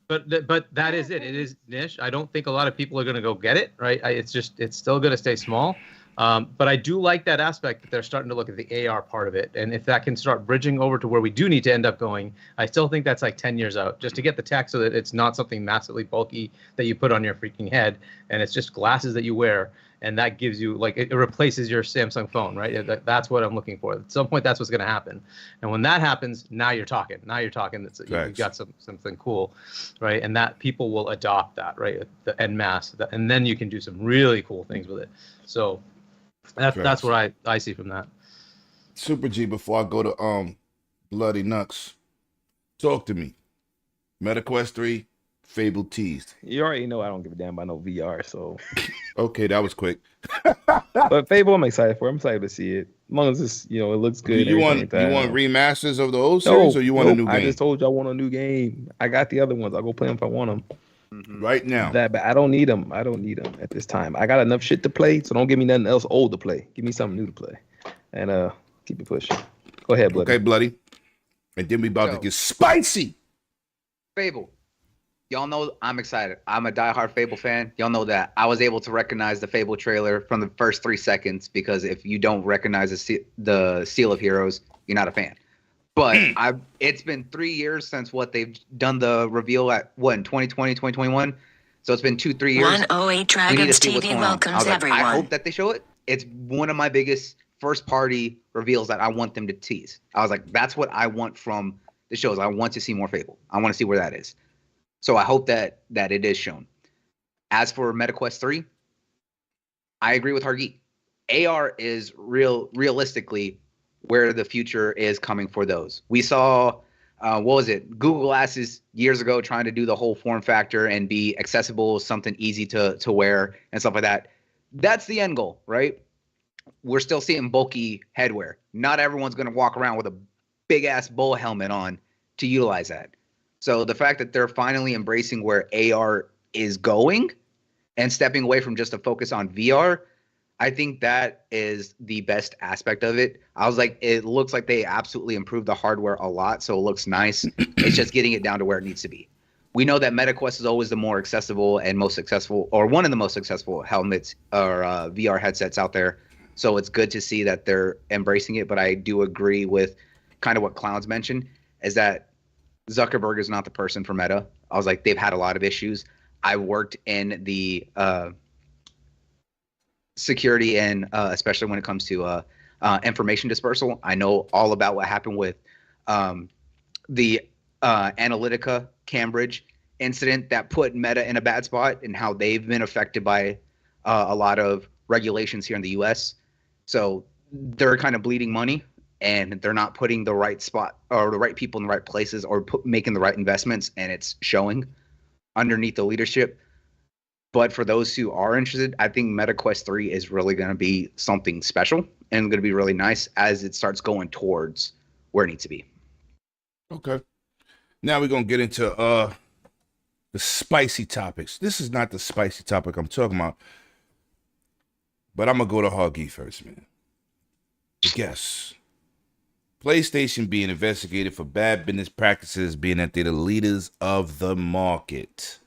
But that is it. It is niche. I don't think a lot of people are going to go get it, right? It's still going to stay small. But I do like that aspect that they're starting to look at the AR part of it. And if that can start bridging over to where we do need to end up going, I still think that's like 10 years out, just to get the tech so that it's not something massively bulky that you put on your freaking head, and it's just glasses that you wear, and that gives you, it replaces your Samsung phone, right? That's what I'm looking for. At some point, that's what's going to happen. And when that happens, now you're talking. You've got something cool, right? And that people will adopt that, right? The en masse. And then you can do some really cool things with it. So that's what I see from that. Super G, before I go to Bloody Nuts, talk to me. MetaQuest 3, Fable Teased. You already know I don't give a damn about no VR, so. Okay, that was quick. But Fable, I'm excited for. I'm excited to see it. As long as it's, it looks good. You want remasters of the old series, or you want a new game? I just told you I want a new game. I got the other ones. I'll go play them if I want them. Right now. But I don't need them. I don't need them at this time. I got enough shit to play, so don't give me nothing else old to play. Give me something new to play, and keep it pushing. Go ahead, Bloody. Okay, Bloody. And then we about to get spicy. Fable. Y'all know I'm excited. I'm a diehard Fable fan. Y'all know that. I was able to recognize the Fable trailer from the first 3 seconds because if you don't recognize the Seal of Heroes, you're not a fan. But it's been 3 years since they've done the reveal in 2020, 2021. So it's been 2-3 years. 108 Dragons TV welcomes everyone. I hope that they show it. It's one of my biggest first party reveals that I want them to tease. I was like, that's what I want from the shows. I want to see more Fable. I want to see where that is. So I hope that it is shown. As for MetaQuest 3, I agree with Hargeet. AR is realistically where the future is coming for those. We saw, Google Glasses years ago trying to do the whole form factor and be accessible, something easy to wear and stuff like that. That's the end goal, right? We're still seeing bulky headwear. Not everyone's going to walk around with a big-ass bull helmet on to utilize that. So the fact that they're finally embracing where AR is going and stepping away from just a focus on VR, I think that is the best aspect of it. I was like, it looks like they absolutely improved the hardware a lot, so it looks nice. It's just getting it down to where it needs to be. We know that MetaQuest is always the more accessible and most successful, or one of the most successful helmets or VR headsets out there. So it's good to see that they're embracing it. But I do agree with kind of what Clowns mentioned, is that Zuckerberg is not the person for Meta. I was like, they've had a lot of issues. I worked in the security and especially when it comes to information dispersal. I know all about what happened with the Analytica Cambridge incident that put Meta in a bad spot and how they've been affected by a lot of regulations here in the US. So they're kind of bleeding money. And they're not putting the right spot or the right people in the right places or making the right investments, and it's showing underneath the leadership. But for those who are interested, I think MetaQuest 3 is really going to be something special and going to be really nice as it starts going towards where it needs to be. Okay. Now we're going to get into the spicy topics. This is not the spicy topic I'm talking about, but I'm going to go to Hoggy first, man. Guess. PlayStation being investigated for bad business practices, being that they're the leaders of the market.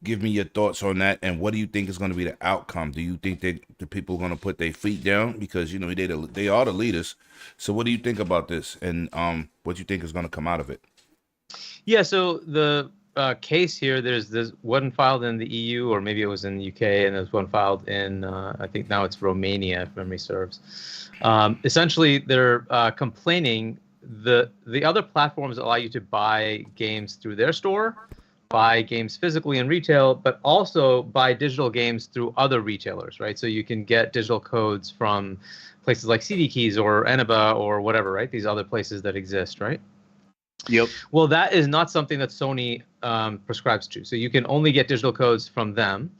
Give me your thoughts on that, and what do you think is going to be the outcome? Do you think that the people are going to put their feet down because they are the leaders? So what do you think about this, and what do you think is going to come out of it? Yeah, so the case here, there's one filed in the EU, or maybe it was in the UK, and there's one filed in I think now it's Romania, if memory serves. Essentially, they're complaining the other platforms allow you to buy games through their store, buy games physically in retail, but also buy digital games through other retailers, right? So you can get digital codes from places like CD Keys or Eniba or whatever, right? These other places that exist, right? Yep. Well, that is not something that Sony prescribes to. So you can only get digital codes from them.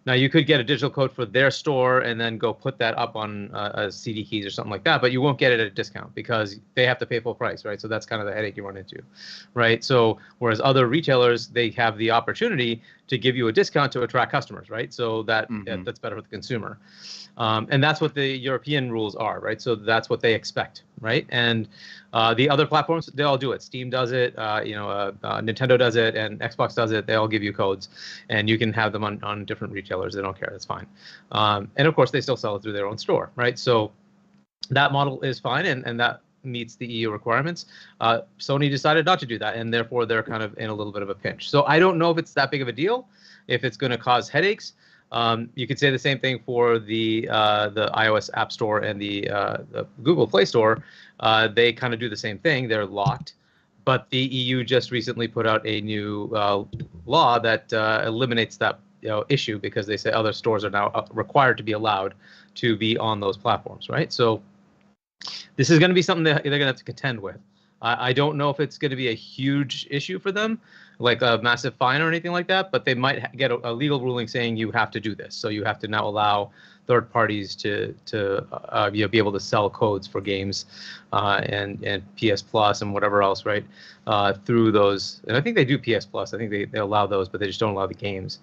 Now, you could get a digital code for their store and then go put that up on a CD Keys or something like that, but you won't get it at a discount because they have to pay full price, right? So that's kind of the headache you run into, right? So whereas other retailers, they have the opportunity to give you a discount to attract customers, right? So that's better for the consumer. And that's what the European rules are, right? So that's what they expect, right? And the other platforms, they all do it. Steam does it, Nintendo does it, and Xbox does it. They all give you codes, and you can have them on different retailers. They don't care. That's fine. And of course, they still sell it through their own store, right? So that model is fine, and that meets the EU requirements. Sony decided not to do that, and therefore they're kind of in a little bit of a pinch. So I don't know if it's that big of a deal, if it's going to cause headaches. You could say the same thing for the iOS App Store and the Google Play Store. They kind of do the same thing. They're locked. But the EU just recently put out a new law that eliminates that issue because they say other stores are now required to be allowed to be on those platforms, right? So this is going to be something that they're going to have to contend with. I don't know if it's going to be a huge issue for them, like a massive fine or anything like that, but they might get a legal ruling saying you have to do this. So you have to now allow third parties to be able to sell codes for games and PS Plus and whatever else, right? Through those, and I think they do PS Plus. I think they allow those, but they just don't allow the games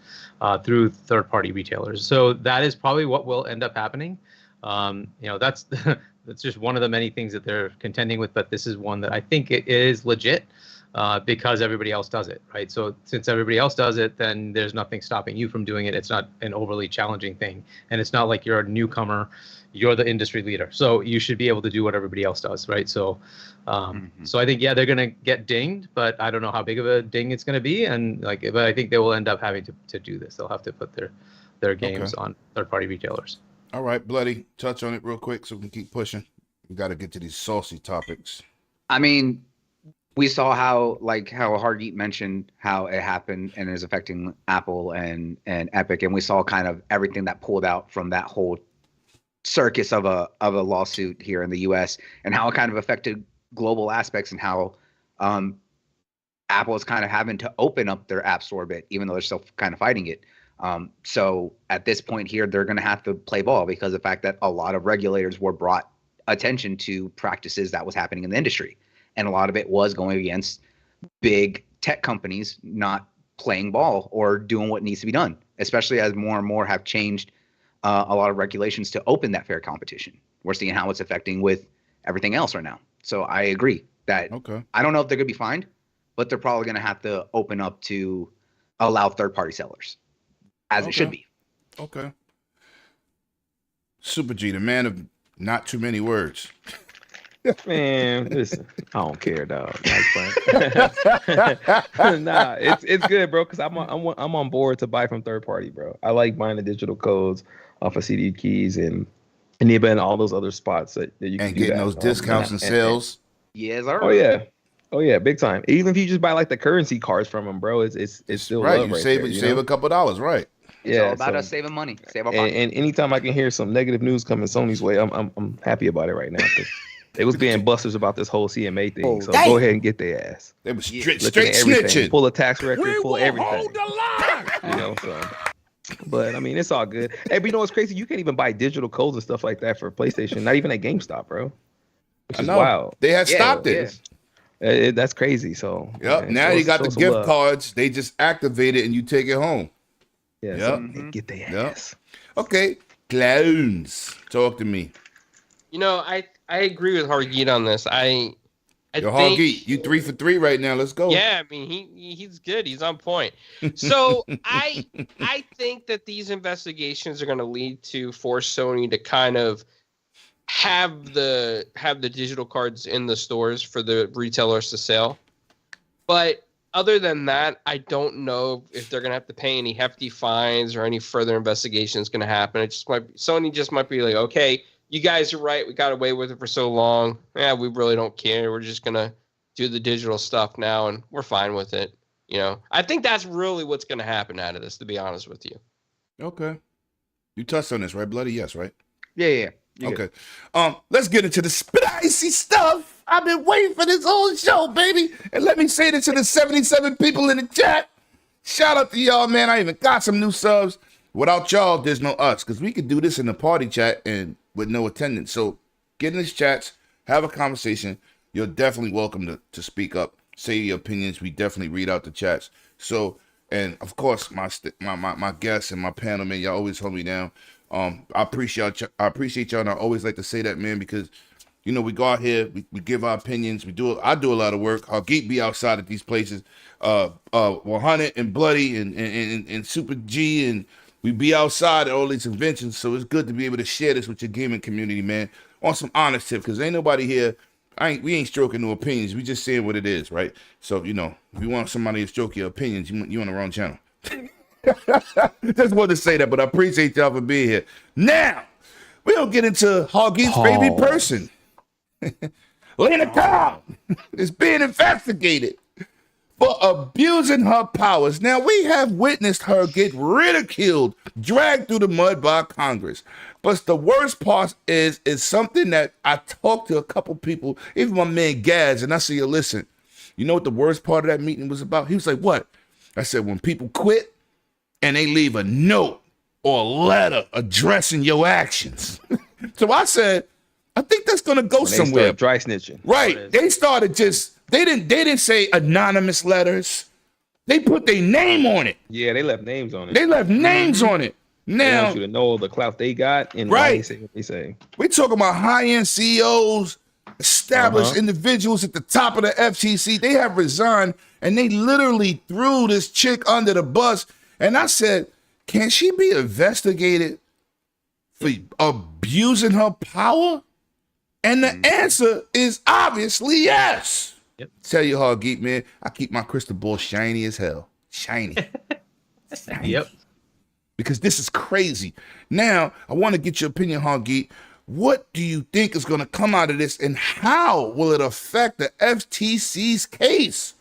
through third-party retailers. So that is probably what will end up happening. That's that's just one of the many things that they're contending with, but this is one that I think it is legit because everybody else does it, right? So since everybody else does it, then there's nothing stopping you from doing it. It's not an overly challenging thing, and it's not like you're a newcomer. You're the industry leader, so you should be able to do what everybody else does, right? So, so I think they're gonna get dinged, but I don't know how big of a ding it's gonna be, but I think they will end up having to do this. They'll have to put their games on third-party retailers. All right, Bloody, touch on it real quick so we can keep pushing. We got to get to these saucy topics. I mean, we saw how Hargeet mentioned how it happened and is affecting Apple and Epic, and we saw kind of everything that pulled out from that whole circus of a lawsuit here in the U.S. and how it kind of affected global aspects and how Apple is kind of having to open up their app store a bit, even though they're still kind of fighting it. So at this point here, they're going to have to play ball because of the fact that a lot of regulators were brought attention to practices that was happening in the industry. And a lot of it was going against big tech companies not playing ball or doing what needs to be done, especially as more and more have changed a lot of regulations to open that fair competition. We're seeing how it's affecting with everything else right now. So I agree that I don't know if they're going to be fined, but they're probably going to have to open up to allow third-party sellers. As it should be. Okay. Super G, the man of not too many words. Man, listen, I don't care, dog. Nah, it's good, bro. Because I'm on board to buy from third party, bro. I like buying the digital codes off of CD keys and eBay and all those other spots that you can do getting those discounts and sales. Yes, sir. Oh yeah, big time. Even if you just buy like the currency cards from them, bro, it's still right. Love You right save there, you save a couple dollars, right? It's all about us saving money. Save our pocket. And anytime I can hear some negative news coming Sony's way, I'm happy about it right now. They was being busters about this whole CMA thing. So go ahead and get their ass. They was straight everything. snitching. Pull a tax record, pull everything. So. But I mean, it's all good. Hey, but you know what's crazy? You can't even buy digital codes and stuff like that for PlayStation. Not even at GameStop, bro. Which is wild. They had stopped it. That's crazy. So now you got the gift cards. They just activate it and you take it home. Yeah. So get their ass. Okay, clowns. Talk to me. I agree with Hargeet on this. I think Hargeet, you 3 for 3 right now. Let's go. Yeah, I mean he's good. He's on point. So I think that these investigations are going to lead to force Sony to kind of have the digital cards in the stores for the retailers to sell. But other than that, I don't know if they're going to have to pay any hefty fines or any further investigation is going to happen. Sony just might be like, okay, you guys are right. We got away with it for so long. Yeah, we really don't care. We're just going to do the digital stuff now, and we're fine with it. I think that's really what's going to happen out of this, to be honest with you. Okay. You touched on this, right, Bloody? Yes, right? Yeah. Okay. Let's get into the spicy stuff. I've been waiting for this whole show, baby. And let me say this to the 77 people in the chat. Shout out to y'all, man. I even got some new subs. Without y'all, there's no us, because we could do this in the party chat and with no attendance. So get in these chats, have a conversation. You're definitely welcome to speak up, say your opinions. We definitely read out the chats. So, and of course, my guests and my panel, man, y'all always hold me down. I appreciate y'all, and I always like to say that, man, because we go out here, we give our opinions. I do a lot of work. Hargeet be outside at these places. 100 and Bloody and Super G, and we be outside at all these conventions. So it's good to be able to share this with your gaming community, man, on some honest tip, because ain't nobody here. We ain't stroking no opinions. We just saying what it is, right? So, if you want somebody to stroke your opinions, you on the wrong channel. Just wanted to say that, but I appreciate y'all for being here. Now, we don't get into Hargeet's favorite person. Lena Kyle is being investigated for abusing her powers. Now, we have witnessed her get ridiculed, dragged through the mud by Congress. But the worst part is something that I talked to a couple people, even my man Gaz, and I said, listen, you know what the worst part of that meeting was about? He was like, what? I said, when people quit and they leave a note or a letter addressing your actions. So I said, I think that's gonna go somewhere. Dry snitching. Right. They started they didn't say anonymous letters. They put their name on it. Yeah, they left names on it. They left names on it. They Now, want you to know the clout they got and why they say what they say. we're talking about high-end CEOs, established individuals at the top of the FTC. They have resigned, and they literally threw this chick under the bus. And I said, can she be investigated for abusing her power? And the answer is obviously yes. Yep. Tell you how, Geek, man, I keep my crystal ball shiny as hell. Shiny. Yep. Because this is crazy. Now, I want to get your opinion, Geek. What do you think is going to come out of this, and how will it affect the FTC's case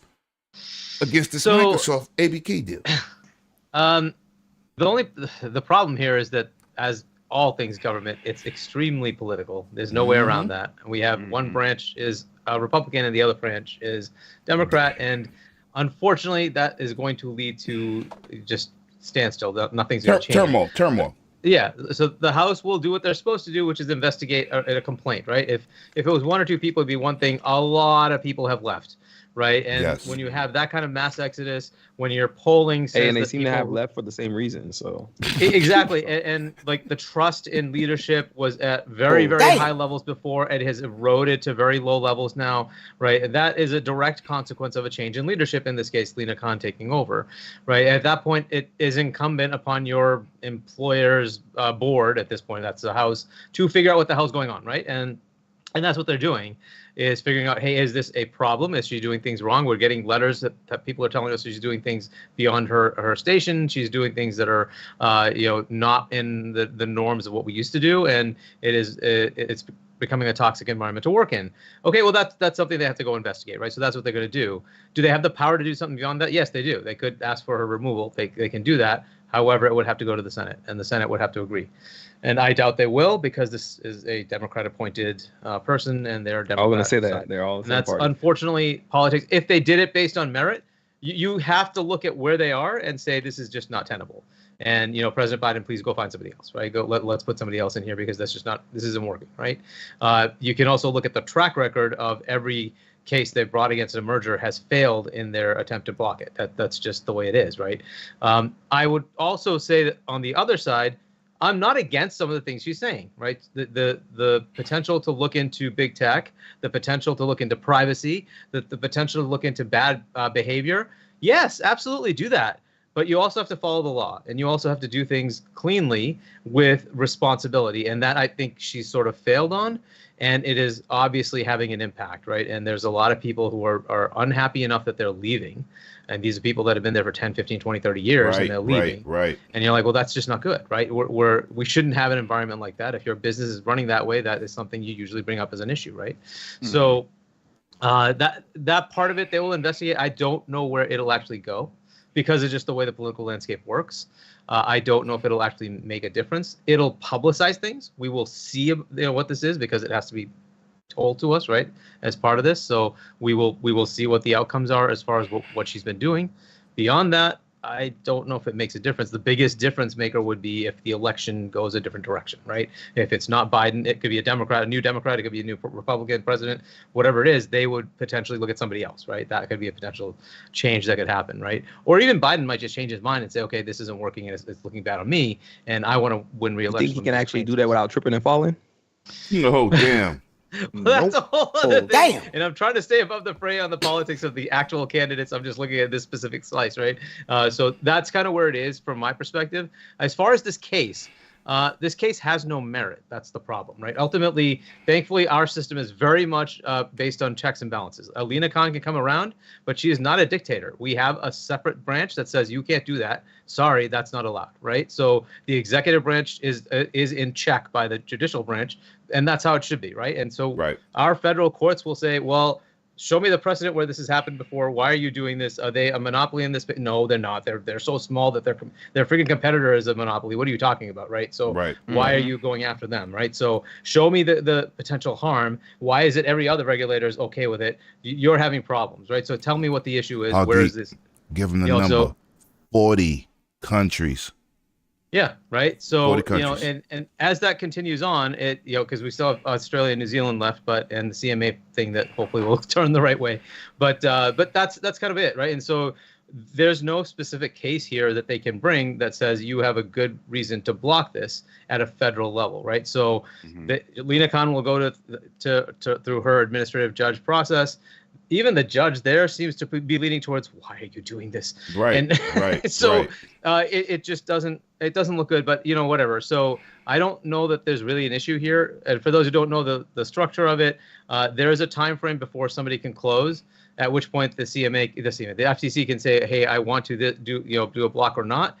against this Microsoft ABK deal? The problem here is that, as all things government, it's extremely political. There's no way around that. We have one branch is Republican and the other branch is Democrat, and unfortunately, that is going to lead to just standstill. Nothing's going to change. Turmoil. Yeah, so the House will do what they're supposed to do, which is investigate a complaint, right? If it was one or two people, it'd be one thing. A lot of people have left, right? And when you have that kind of mass exodus, when you're polling, says and they seem to have left for the same reason. So exactly, and like the trust in leadership was at very high levels before, and has eroded to very low levels now, right? And that is a direct consequence of a change in leadership. In this case, Lena Khan taking over, right? At that point, it is incumbent upon your employer's board, at this point, that's the House, to figure out what the hell's going on, right? And that's what they're doing, is figuring out, hey, is this a problem? Is she doing things wrong? We're getting letters that people are telling us she's doing things beyond her station. She's doing things that are, not in the norms of what we used to do, and it's becoming a toxic environment to work in. Okay, well, that's something they have to go investigate, right? So that's what they're going to do. Do they have the power to do something beyond that? Yes, they do. They could ask for her removal. They can do that. However, it would have to go to the Senate, and the Senate would have to agree. And I doubt they will, because this is a Democrat-appointed person, and they're Democrat. I was going to say that. They're all the same that's party. Unfortunately politics. If they did it based on merit, you have to look at where they are and say this is just not tenable. And President Biden, please go find somebody else, right? Let's put somebody else in here, because this isn't working, right? You can also look at the track record of every case they've brought against a merger has failed in their attempt to block it. That's just the way it is, right? I would also say that on the other side, I'm not against some of the things she's saying, right? The potential to look into big tech, the potential to look into privacy, the potential to look into bad behavior. Yes, absolutely do that. But you also have to follow the law, and you also have to do things cleanly with responsibility. And that, I think, she's sort of failed on, and it is obviously having an impact, right? And there's a lot of people who are unhappy enough that they're leaving. And these are people that have been there for 10, 15, 20, 30 years, and they're leaving. Right. And you're like, well, that's just not good, right? We shouldn't have an environment like that. If your business is running that way, that is something you usually bring up as an issue, right? Mm-hmm. So that part of it, they will investigate. I don't know where it'll actually go, because of just the way the political landscape works. I don't know if it'll actually make a difference. It'll publicize things. We will see what this is, because it has to be told to us, right, as part of this. So we will see what the outcomes are as far as what she's been doing. Beyond that, I don't know if it makes a difference. The biggest difference maker would be if the election goes a different direction, right? If it's not Biden, it could be a new Democrat, it could be a new Republican president, whatever it is, they would potentially look at somebody else, right? That could be a potential change that could happen, right? Or even Biden might just change his mind and say, okay, this isn't working, and it's looking bad on me, and I want to win re-election. You think he can actually do that without tripping and falling? Oh, damn. Well, that's a whole other thing. Damn. And I'm trying to stay above the fray on the politics of the actual candidates. I'm just looking at this specific slice, right? So that's kind of where it is from my perspective. As far as this case has no merit. That's the problem, right? Ultimately, thankfully, our system is very much based on checks and balances. Lena Khan can come around, but she is not a dictator. We have a separate branch that says you can't do that. Sorry, that's not allowed, right? So the executive branch is in check by the judicial branch, and that's how it should be, right? And so our federal courts will say, well, show me the precedent where this has happened before. Why are you doing this? Are they a monopoly in this? No, they're not. They're so small that their freaking competitor is a monopoly. What are you talking about, right? So why are you going after them, right? So show me the potential harm. Why is it every other regulator is okay with it? You're having problems, right? So tell me what the issue is. Where is this? Give them the number. So, 40 countries. Yeah, right. So and as that continues on, it because we still have Australia and New Zealand left, and the CMA thing that hopefully will turn the right way, but that's kind of it, right? And so there's no specific case here that they can bring that says you have a good reason to block this at a federal level, right? So Lena Khan will go to through her administrative judge process. Even the judge there seems to be leaning towards, why are you doing this? Right. And right. So it just doesn't look good. But whatever. So I don't know that there's really an issue here. And for those who don't know the structure of it, there is a time frame before somebody can close. At which point the FTC can say, hey, I want to do a block or not.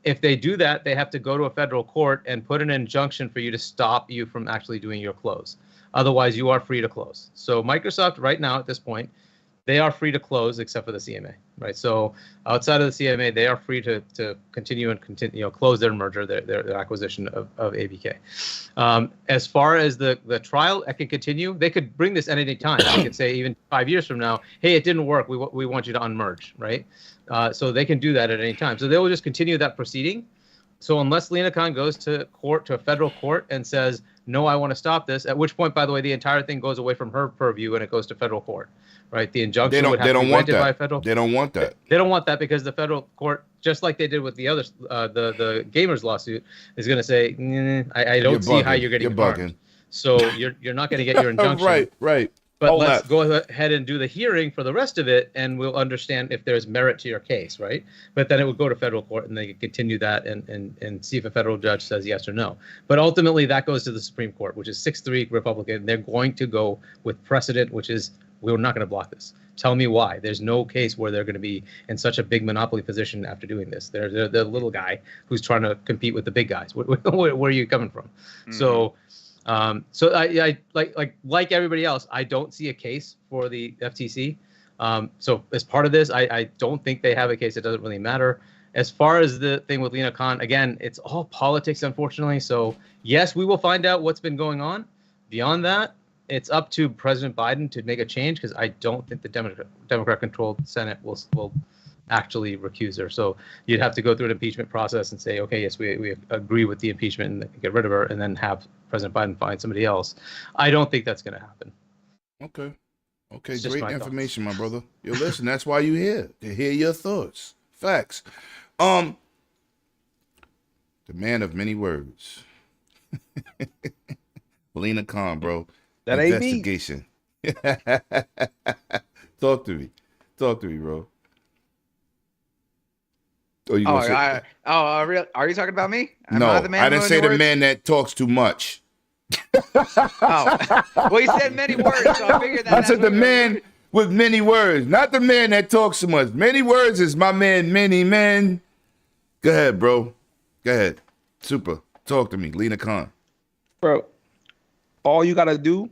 If they do that, they have to go to a federal court and put an injunction for you to stop you from actually doing your close. Otherwise, you are free to close. So Microsoft right now at this point, they are free to close except for the CMA, right? So outside of the CMA, they are free to continue close their merger, their acquisition of ABK. As far as the trial, it can continue. They could bring this at any time. They could say even 5 years from now, hey, it didn't work. We want you to unmerge, right? So they can do that at any time. So they will just continue that proceeding. So unless Lena Khan goes to a federal court and says, no, I want to stop this, at which point, by the way, the entire thing goes away from her purview and it goes to federal court, right? The injunction would have to be granted by federal. They don't want that. They don't want that because the federal court, just like they did with the other, the gamers lawsuit, is going to say, I don't see how you're getting harmed. So you're not going to get your injunction. Right. But let's go ahead and do the hearing for the rest of it, and we'll understand if there's merit to your case, right? But then it would go to federal court, and they could continue that and see if a federal judge says yes or no. But ultimately, that goes to the Supreme Court, which is 6-3 Republican. They're going to go with precedent, which is we're not going to block this. Tell me why. There's no case where they're going to be in such a big monopoly position after doing this. They're the little guy who's trying to compete with the big guys. Where are you coming from? Mm-hmm. So I like everybody else, I don't see a case for the FTC. So as part of this, I don't think they have a case. It doesn't really matter. As far as the thing with Lena Khan, again, it's all politics, unfortunately. So yes, we will find out what's been going on. Beyond that, it's up to President Biden to make a change, because I don't think the Democrat-controlled Senate will actually recuse her. So you'd have to go through an impeachment process and say, okay, yes, we agree with the impeachment and get rid of her, and then have President Biden find somebody else. I don't think that's going to happen. Okay, great information, my brother. Yo, listen, that's why you're here, to hear your thoughts. Facts. The man of many words. Lena Khan, bro. That ain't me. Investigation. Talk to me, bro. Are you talking about me? No, I didn't say the man that talks too much. Well, he said many words, so I figured that. I said the man with many words, not the man that talks too much. Many words is my man, many men. Go ahead, bro. Go ahead. Super. Talk to me, Lena Khan. Bro, all you gotta do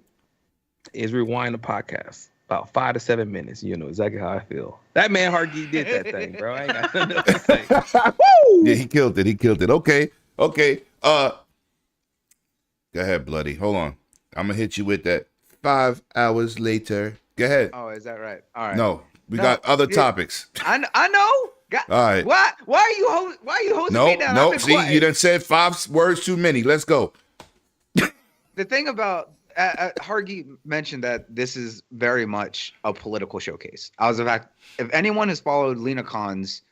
is rewind the podcast about 5 to 7 minutes. You know exactly how I feel. That man Hargeet did that thing, bro. I ain't got nothing else to say. Woo! Yeah, he killed it. Okay. Go ahead, bloody. Hold on. I'm gonna hit you with that. 5 hours later. Go ahead. Oh, is that right? All right. No, we got other topics. I know. All right. Why are you hosting me now? No. See, you done said 5 words too many. Let's go. The thing about Hargeet mentioned that this is very much a political showcase. If anyone has followed Lena Khan's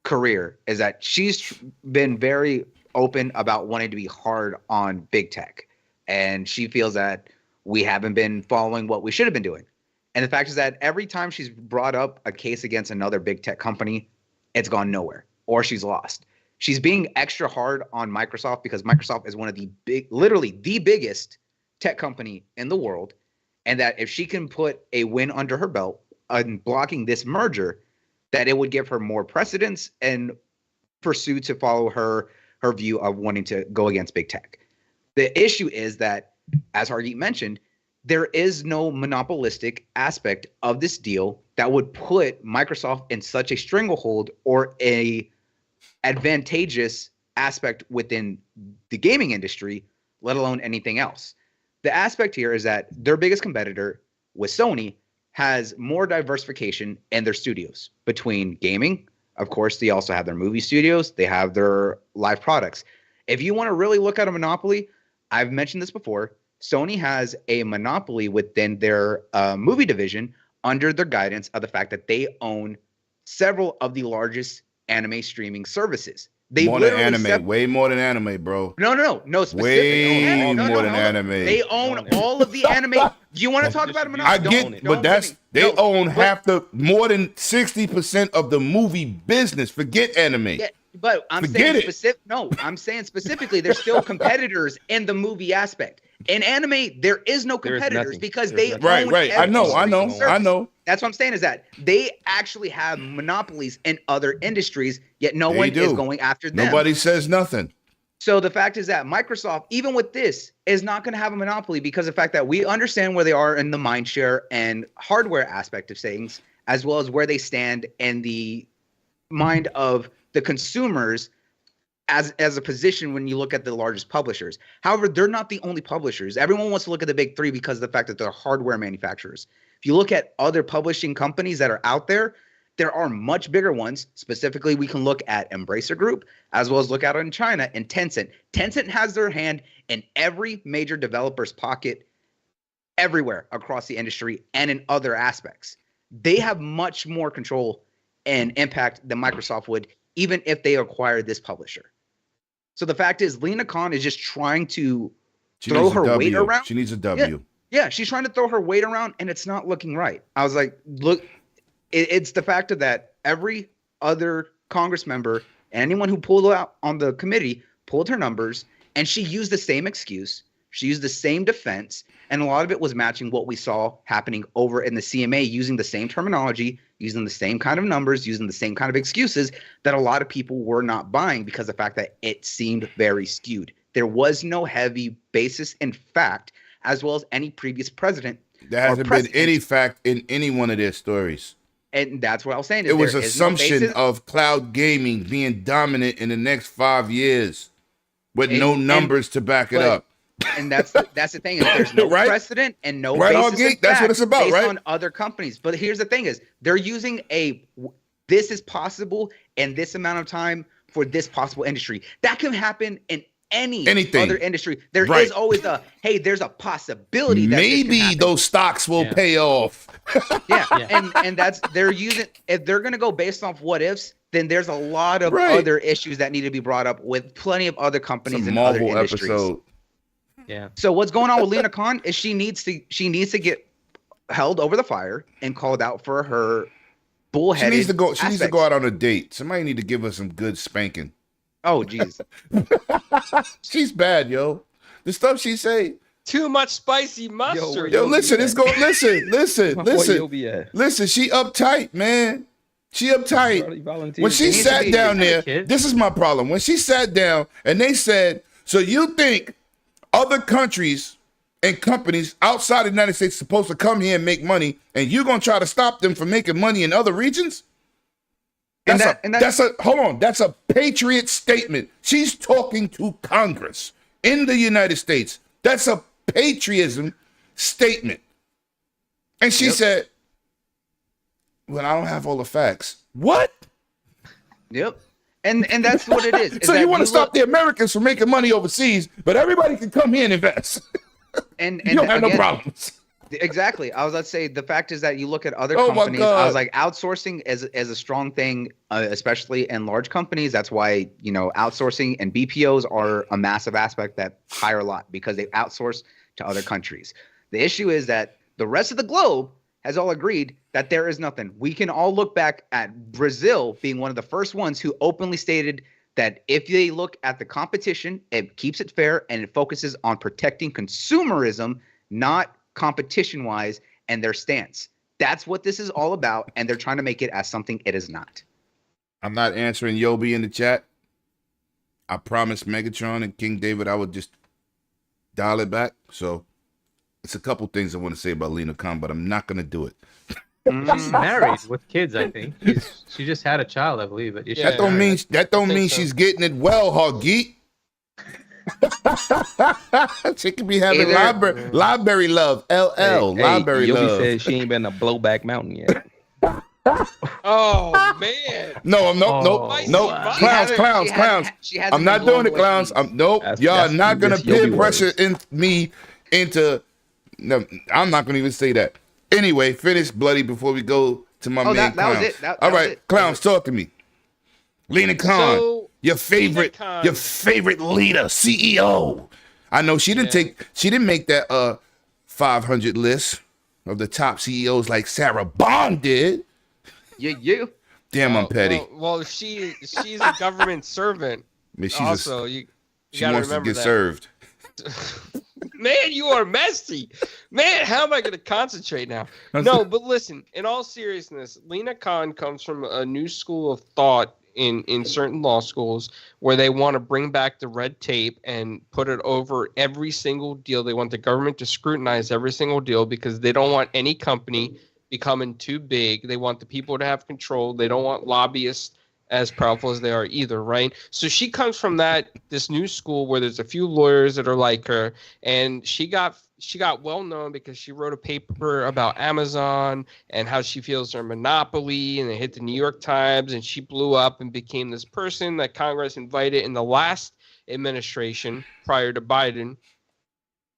career, is that she's been very open about wanting to be hard on big tech, and she feels that we haven't been following what we should have been doing. And the fact is that every time she's brought up a case against another big tech company, it's gone nowhere, or she's lost. She's being extra hard on Microsoft because Microsoft is one of literally the biggest tech company in the world, and that if she can put a win under her belt on blocking this merger, that it would give her more precedence and pursue to follow her view of wanting to go against big tech. The issue is that, as Hargeet mentioned, there is no monopolistic aspect of this deal that would put Microsoft in such a stranglehold or a advantageous aspect within the gaming industry, let alone anything else. The aspect here is that their biggest competitor with Sony has more diversification in their studios between gaming. Of course, they also have their movie studios. They have their live products. If you want to really look at a monopoly, I've mentioned this before, Sony has a monopoly within their movie division under the guidance of the fact that they own several of the largest anime streaming services. They more than anime, way more than anime, bro. No, specific. Way more than anime. They own all of the anime. Do you want to talk about a monopoly? I get, but they own more than 60% of the movie business. Forget anime. Yeah, but I'm saying specific. No, I'm saying specifically, there's still competitors in the movie aspect. In anime, there is no competitors because they own right. I know. That's what I'm saying is that they actually have monopolies in other industries, yet no one is going after them. Nobody says nothing. So the fact is that Microsoft, even with this, is not going to have a monopoly because of the fact that we understand where they are in the mindshare and hardware aspect of things, as well as where they stand in the mind of the consumers as a position when you look at the largest publishers. However, they're not the only publishers. Everyone wants to look at the big three because of the fact that they're hardware manufacturers. If you look at other publishing companies that are out there, there are much bigger ones. Specifically, we can look at Embracer Group, as well as look out in China and Tencent. Tencent has their hand in every major developer's pocket everywhere across the industry and in other aspects. They have much more control and impact than Microsoft would, even if they acquired this publisher. So the fact is, Lena Khan is just trying to throw her weight around. She needs a W. Yeah, she's trying to throw her weight around, and it's not looking right. I was like, look, it's the fact of that every other Congress member, anyone who pulled out on the committee, pulled her numbers, and she used the same excuse. She used the same defense, and a lot of it was matching what we saw happening over in the CMA, using the same terminology, using the same kind of numbers, using the same kind of excuses that a lot of people were not buying because of the fact that it seemed very skewed. There was no heavy basis in fact, as well as any previous president. There hasn't been any fact in any one of their stories. And that's what I was saying. It was assumption of cloud gaming being dominant in the next 5 years with no numbers to back it up. And that's the thing is there's no precedent and no basis in fact that's what it's about, based on other companies. But here's the thing is they're using this is possible in this amount of time for this possible industry. That can happen in anything other industry. There is always there's a possibility that maybe those stocks will pay off. And that's they're using if they're gonna go based off what ifs, then there's a lot of other issues that need to be brought up with plenty of other companies and other industries. Episode. Yeah. So what's going on with Lena Khan is she needs to get held over the fire and called out for her bullheaded. She needs to go out on a date. Somebody need to give her some good spanking. Oh, jeez. She's bad, yo. The stuff she say. Too much spicy mustard. Yo, listen. Listen. Listen. She uptight, man. She uptight. When she sat down there, this is my problem. When she sat down and they said, "So you think other countries and companies outside the United States are supposed to come here and make money, and you're gonna try to stop them from making money in other regions?" That's a patriot statement. She's talking to Congress in the United States. That's a patriotism statement. And she said, "Well, I don't have all the facts." What? Yep. And that's what it is. So you want to stop the Americans from making money overseas, but everybody can come here and invest. And you don't have no problems. Exactly. I was about to say the fact is that you look at other companies. I was like, outsourcing is a strong thing, especially in large companies. That's why outsourcing and BPOs are a massive aspect that hire a lot because they outsource to other countries. The issue is that the rest of the globe has all agreed that there is nothing. We can all look back at Brazil being one of the first ones who openly stated that if they look at the competition, it keeps it fair and it focuses on protecting consumerism, not competition-wise, and their stance. That's what this is all about, and they're trying to make it as something it is not. I'm not answering Yobi in the chat. I promised Megatron and King David I would just dial it back. So it's a couple things I want to say about Lena Khan, but I'm not gonna do it. She's married with kids, I think. She just had a child, I believe. But That don't mean so. she's getting it well, Hoggy. She could be having library love, library Yogi love. said she ain't been to Blowback Mountain yet. Oh man. No, nope. Clowns. I'm not doing it, clowns. Y'all not gonna peer pressure in me into. No, I'm not gonna even say that. Anyway, finish Bloody before we go to my main that clowns. was it. That All was right, it. clowns, talk to me. Lena Khan, So, your favorite leader, CEO. I know she didn't make that 500 list of the top CEOs like Sarah Bond did. Yeah. Damn, I'm petty. Well, she's a government servant. I mean, You she gotta wants to remember get that. served. Man, you are messy. Man, how am I going to concentrate now? No, but listen, in all seriousness, Lena Khan comes from a new school of thought in certain law schools where they want to bring back the red tape and put it over every single deal. They want the government to scrutinize every single deal because they don't want any company becoming too big. They want the people to have control. They don't want lobbyists as powerful as they are either, right? So she comes from this new school where there's a few lawyers that are like her, and she got well known because she wrote a paper about Amazon and how she feels they're a monopoly, and it hit the New York Times, and she blew up and became this person that Congress invited in the last administration prior to Biden.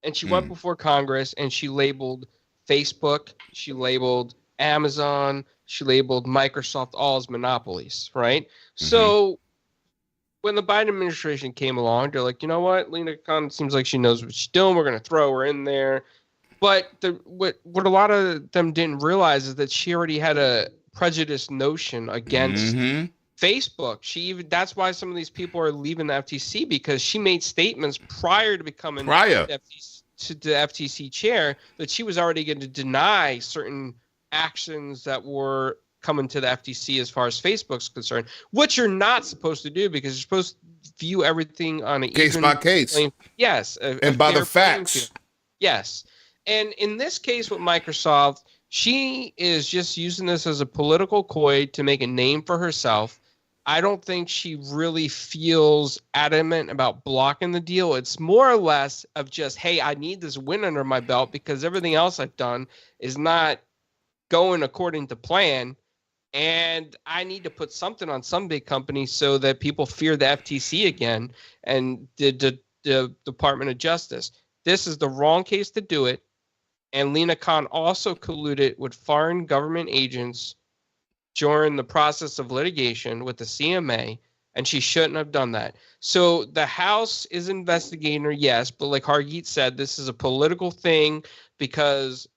And she went before Congress and she labeled Facebook, she labeled Amazon, she labeled Microsoft all as monopolies, right? So when the Biden administration came along, they're like, you know what? Lena Khan seems like she knows what she's doing. We're going to throw her in there. But what a lot of them didn't realize is that she already had a prejudiced notion against Facebook. That's why some of these people are leaving the FTC, because she made statements prior to becoming the FTC chair that she was already going to deny certain actions that were coming to the FTC as far as Facebook's concerned, which you're not supposed to do because you're supposed to view everything on a case by case. Yes, and by the facts. Yes, and in this case with Microsoft, she is just using this as a political coy to make a name for herself. I don't think she really feels adamant about blocking the deal. It's more or less of just, hey, I need this win under my belt because everything else I've done is not going according to plan, and I need to put something on some big company so that people fear the FTC again and the Department of Justice. This is the wrong case to do it, and Lena Khan also colluded with foreign government agents during the process of litigation with the CMA, and she shouldn't have done that. So the House is investigating her, yes, but like Hargeet said, this is a political thing because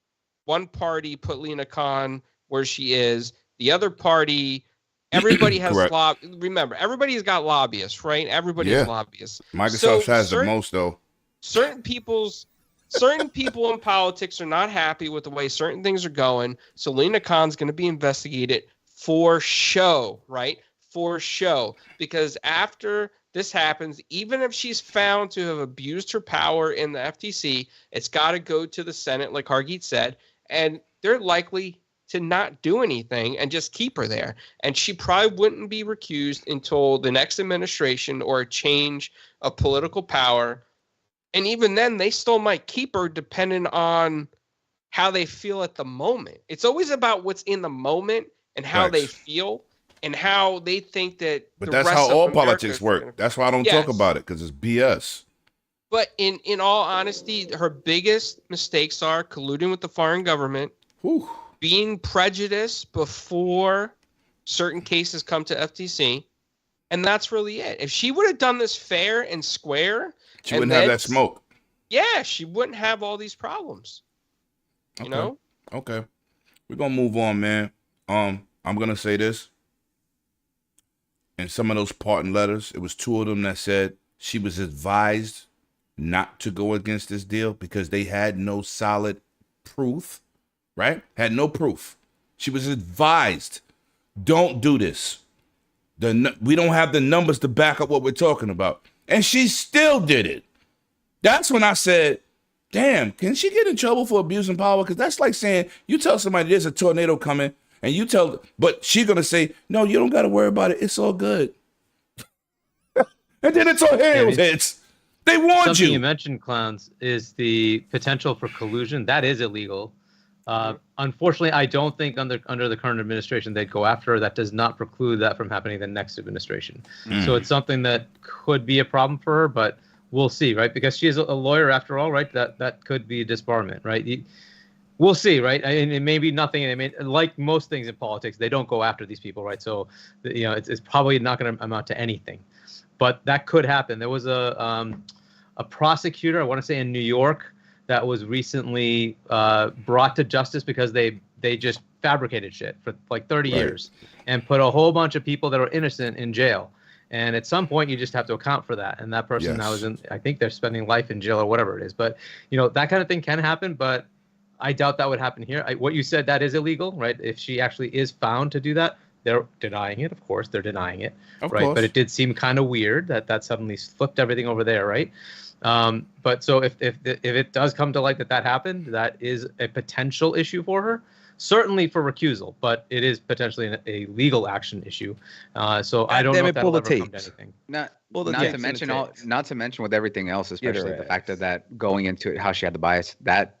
one party put Lena Khan where she is. The other party, everybody has remember, everybody's got lobbyists, right? Everybody has lobbyists. Microsoft has the most, though. Certain people in politics are not happy with the way certain things are going. So Lena Khan's going to be investigated for show, right? For show. Because after this happens, even if she's found to have abused her power in the FTC, it's got to go to the Senate, like Hargeet said, and they're likely to not do anything and just keep her there. And she probably wouldn't be recused until the next administration or a change of political power. And even then, they still might keep her depending on how they feel at the moment. It's always about what's in the moment and how they feel and how they think that. But that's how all politics work. That's why I don't talk about it, because it's BS. But in all honesty, her biggest mistakes are colluding with the foreign government, being prejudiced before certain cases come to FTC, and that's really it. If she would have done this fair and square, she wouldn't have that smoke. Yeah, she wouldn't have all these problems. You know? Okay. We're gonna move on, man. I'm gonna say this. In some of those parting letters, it was two of them that said she was advised not to go against this deal because they had no solid proof, right? Had no proof. She was advised, don't do this. We don't have the numbers to back up what we're talking about. And she still did it. That's when I said, damn, can she get in trouble for abusing power? Because that's like saying you tell somebody there's a tornado coming and you tell, but she's going to say, no, you don't got to worry about it. It's all good. And then it's tornado hits. They warned something you. You mentioned, Clowns, is the potential for collusion. That is illegal. Unfortunately, I don't think under the current administration they'd go after her. That does not preclude that from happening in the next administration. So it's something that could be a problem for her, but we'll see, right? Because she is a lawyer after all, right? That could be a disbarment, right? We'll see, right? And it may be nothing. I mean, like most things in politics, they don't go after these people, right? So, it's probably not going to amount to anything, but that could happen. There was a prosecutor, I want to say in New York, that was recently brought to justice because they just fabricated shit for like 30 years and put a whole bunch of people that are innocent in jail. And at some point, you just have to account for that. And that person now is I think they're spending life in jail or whatever it is. But, that kind of thing can happen. But I doubt that would happen here. What you said, that is illegal, right? If she actually is found to do that, they're denying it. Of course, they're denying it. Of right. course. But it did seem kind of weird that suddenly flipped everything over there. Right. But so if it does come to light that happened, that is a potential issue for her. Certainly for recusal, but it is potentially a legal action issue. So I don't know if that'll ever come to anything. Not to mention with everything else, especially the fact that going into it, how she had the bias, that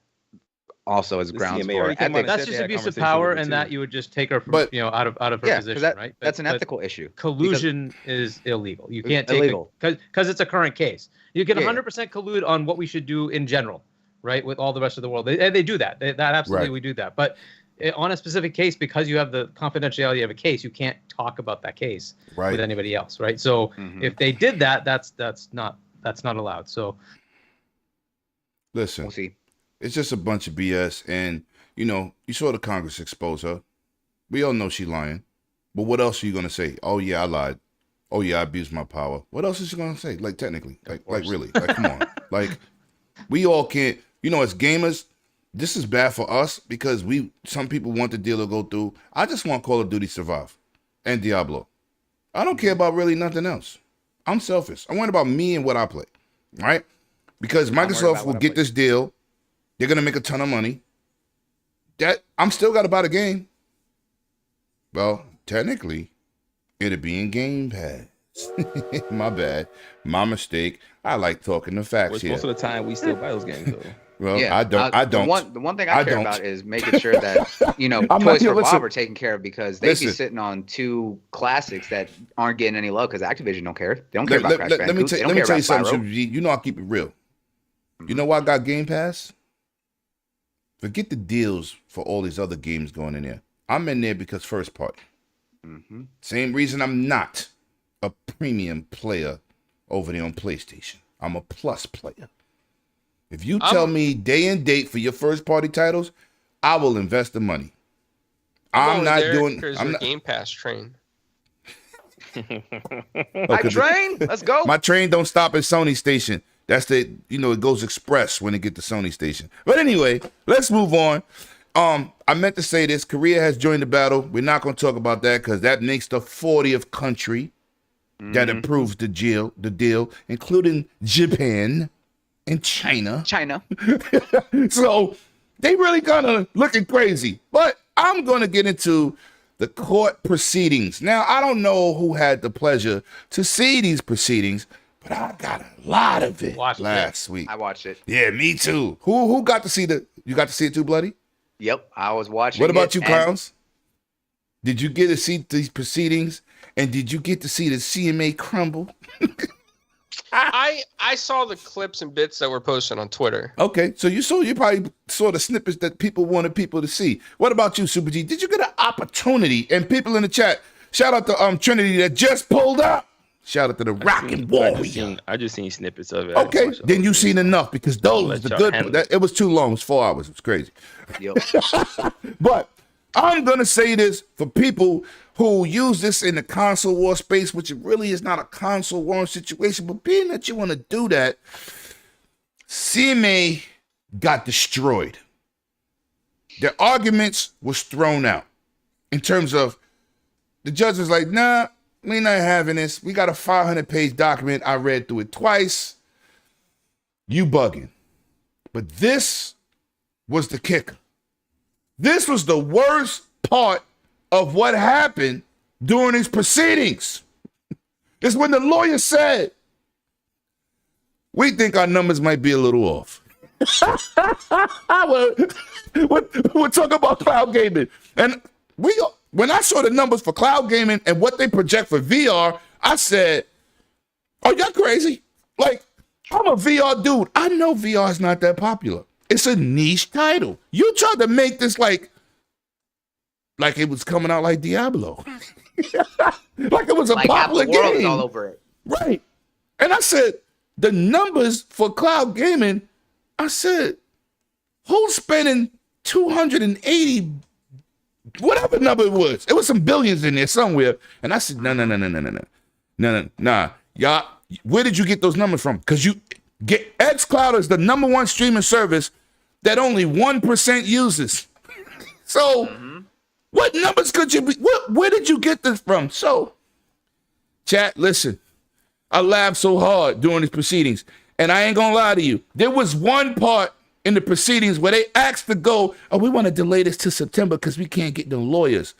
also is grounds for ethics. That's just abuse of power, and that you would just take her from, out of her position, right? That's an ethical issue. Collusion is illegal. You can't take illegal because it's a current case. You can 100% collude on what we should do in general, right? With all the rest of the world, they do that. That absolutely we do that, but on a specific case, because you have the confidentiality of a case, you can't talk about that case with anybody else, right? So if they did that, that's not allowed. So listen, we'll see. It's just a bunch of BS, and you saw the Congress expose her. We all know she lying, but what else are you gonna say? Oh yeah, I lied. Oh yeah, I abused my power. What else is she gonna say? Like technically, like really, like come on, like we all can't. As gamers, this is bad for us because some people want the deal to go through. I just want Call of Duty Survive and Diablo. I don't care about really nothing else. I'm selfish. I worry about me and what I play, right? Because Microsoft will get this deal. They're gonna make a ton of money. That I'm still got to buy the game. Well, technically, it'll be in Game Pass. My bad. My mistake. I like talking the facts here. Most of the time, we still buy those games, though. Well, yeah, I don't. The one thing I care about is making sure that Toys for Bob are taken care of because they be sitting on two classics that aren't getting any love because Activision don't care. They don't care about Crash Bandicoot. Let me tell you something. I keep it real. You know why I got Game Pass? Forget the deals for all these other games going in there. I'm in there because first party. Same reason I'm not a premium player over there on PlayStation. I'm a plus player. If you tell me day and date for your first party titles, I will invest the money. I'm not doing. I'm not Game Pass train. Train, let's go. My train don't stop at Sony Station. That's it goes express when it get to Sony Station. But anyway, let's move on. I meant to say this. Korea has joined the battle. We're not going to talk about that because that makes the 40th country that approves the deal, including Japan and China. So they really kind of looking crazy. But I'm going to get into the court proceedings. Now, I don't know who had the pleasure to see these proceedings, but I got a lot of it last week. I watched it. Yeah, me too. Who got to see you got to see it too, Bloody? Yep, I was watching. What about you, Clowns? Did you get to see these proceedings? And did you get to see the CMA crumble? I saw the clips and bits that were posted on Twitter. Okay, so you probably saw the snippets that people wanted people to see. What about you, Super G? Did you get an opportunity? And people in the chat, shout out to Trinity that just pulled up. Shout out to the Rockin' Warrior. I just seen snippets of it. Okay, then you seen enough because those the good. It was too long. It was 4 hours. It was crazy. Yep. But I'm gonna say this for people who use this in the console war space, which it really is not a console war situation. But being that you want to do that, CMA got destroyed. Their arguments was thrown out in terms of the judge was like, nah. We not having this. We got a 500-page document. I read through it twice. You bugging. But this was the kicker. This was the worst part of what happened during these proceedings. It's when the lawyer said, we think our numbers might be a little off. We're talking about cloud gaming. And when I saw the numbers for cloud gaming and what they project for VR, I said, oh, y'all crazy? Like, I'm a VR dude. I know VR is not that popular. It's a niche title. You tried to make this like it was coming out like Diablo. Like it was a like popular half the world game. is all over it. Right. And I said, the numbers for cloud gaming, I said, who's spending 280, whatever number it was? It was some billions in there somewhere. And I said, nah. Y'all, where did you get those numbers from? Because xCloud is the #1 streaming service that only 1% uses. So what numbers could you be? Where did you get this from? So, chat, listen. I laughed so hard during these proceedings, and I ain't gonna lie to you. There was one part in the proceedings where they asked to go, oh, we want to delay this to September because we can't get no lawyers.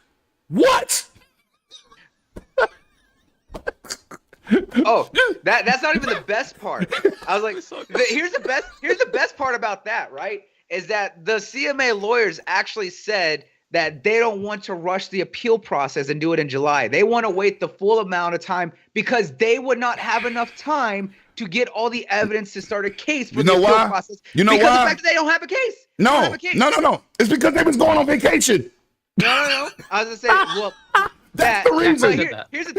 What? Oh, that's not even the best part. I was like, here's the best part about that, right? Is that the CMA lawyers actually said that they don't want to rush the appeal process and do it in July. They want to wait the full amount of time because they would not have enough time to get all the evidence to start a case for the appeal process. You know because why? the fact that they don't have a case. No. It's because they was going on vacation. No. I was gonna say, well, that's the reason. Here's the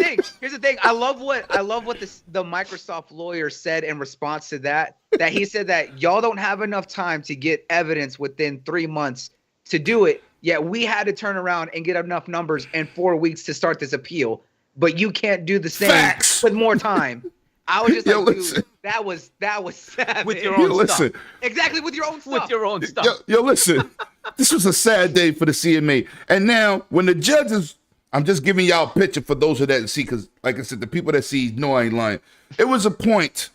thing. I love what the Microsoft lawyer said in response to that. That he said that y'all don't have enough time to get evidence within 3 months to do it. Yet we had to turn around and get enough numbers in 4 weeks to start this appeal. But you can't do the same with more time. I was just like, dude, that was savage. With your own stuff. Exactly, with your own stuff. With your own stuff. Yo, listen. This was a sad day for the CMA. And now, when the judges, I'm just giving y'all a picture for those who didn't see, because, like I said, the people that see know I ain't lying. It was a point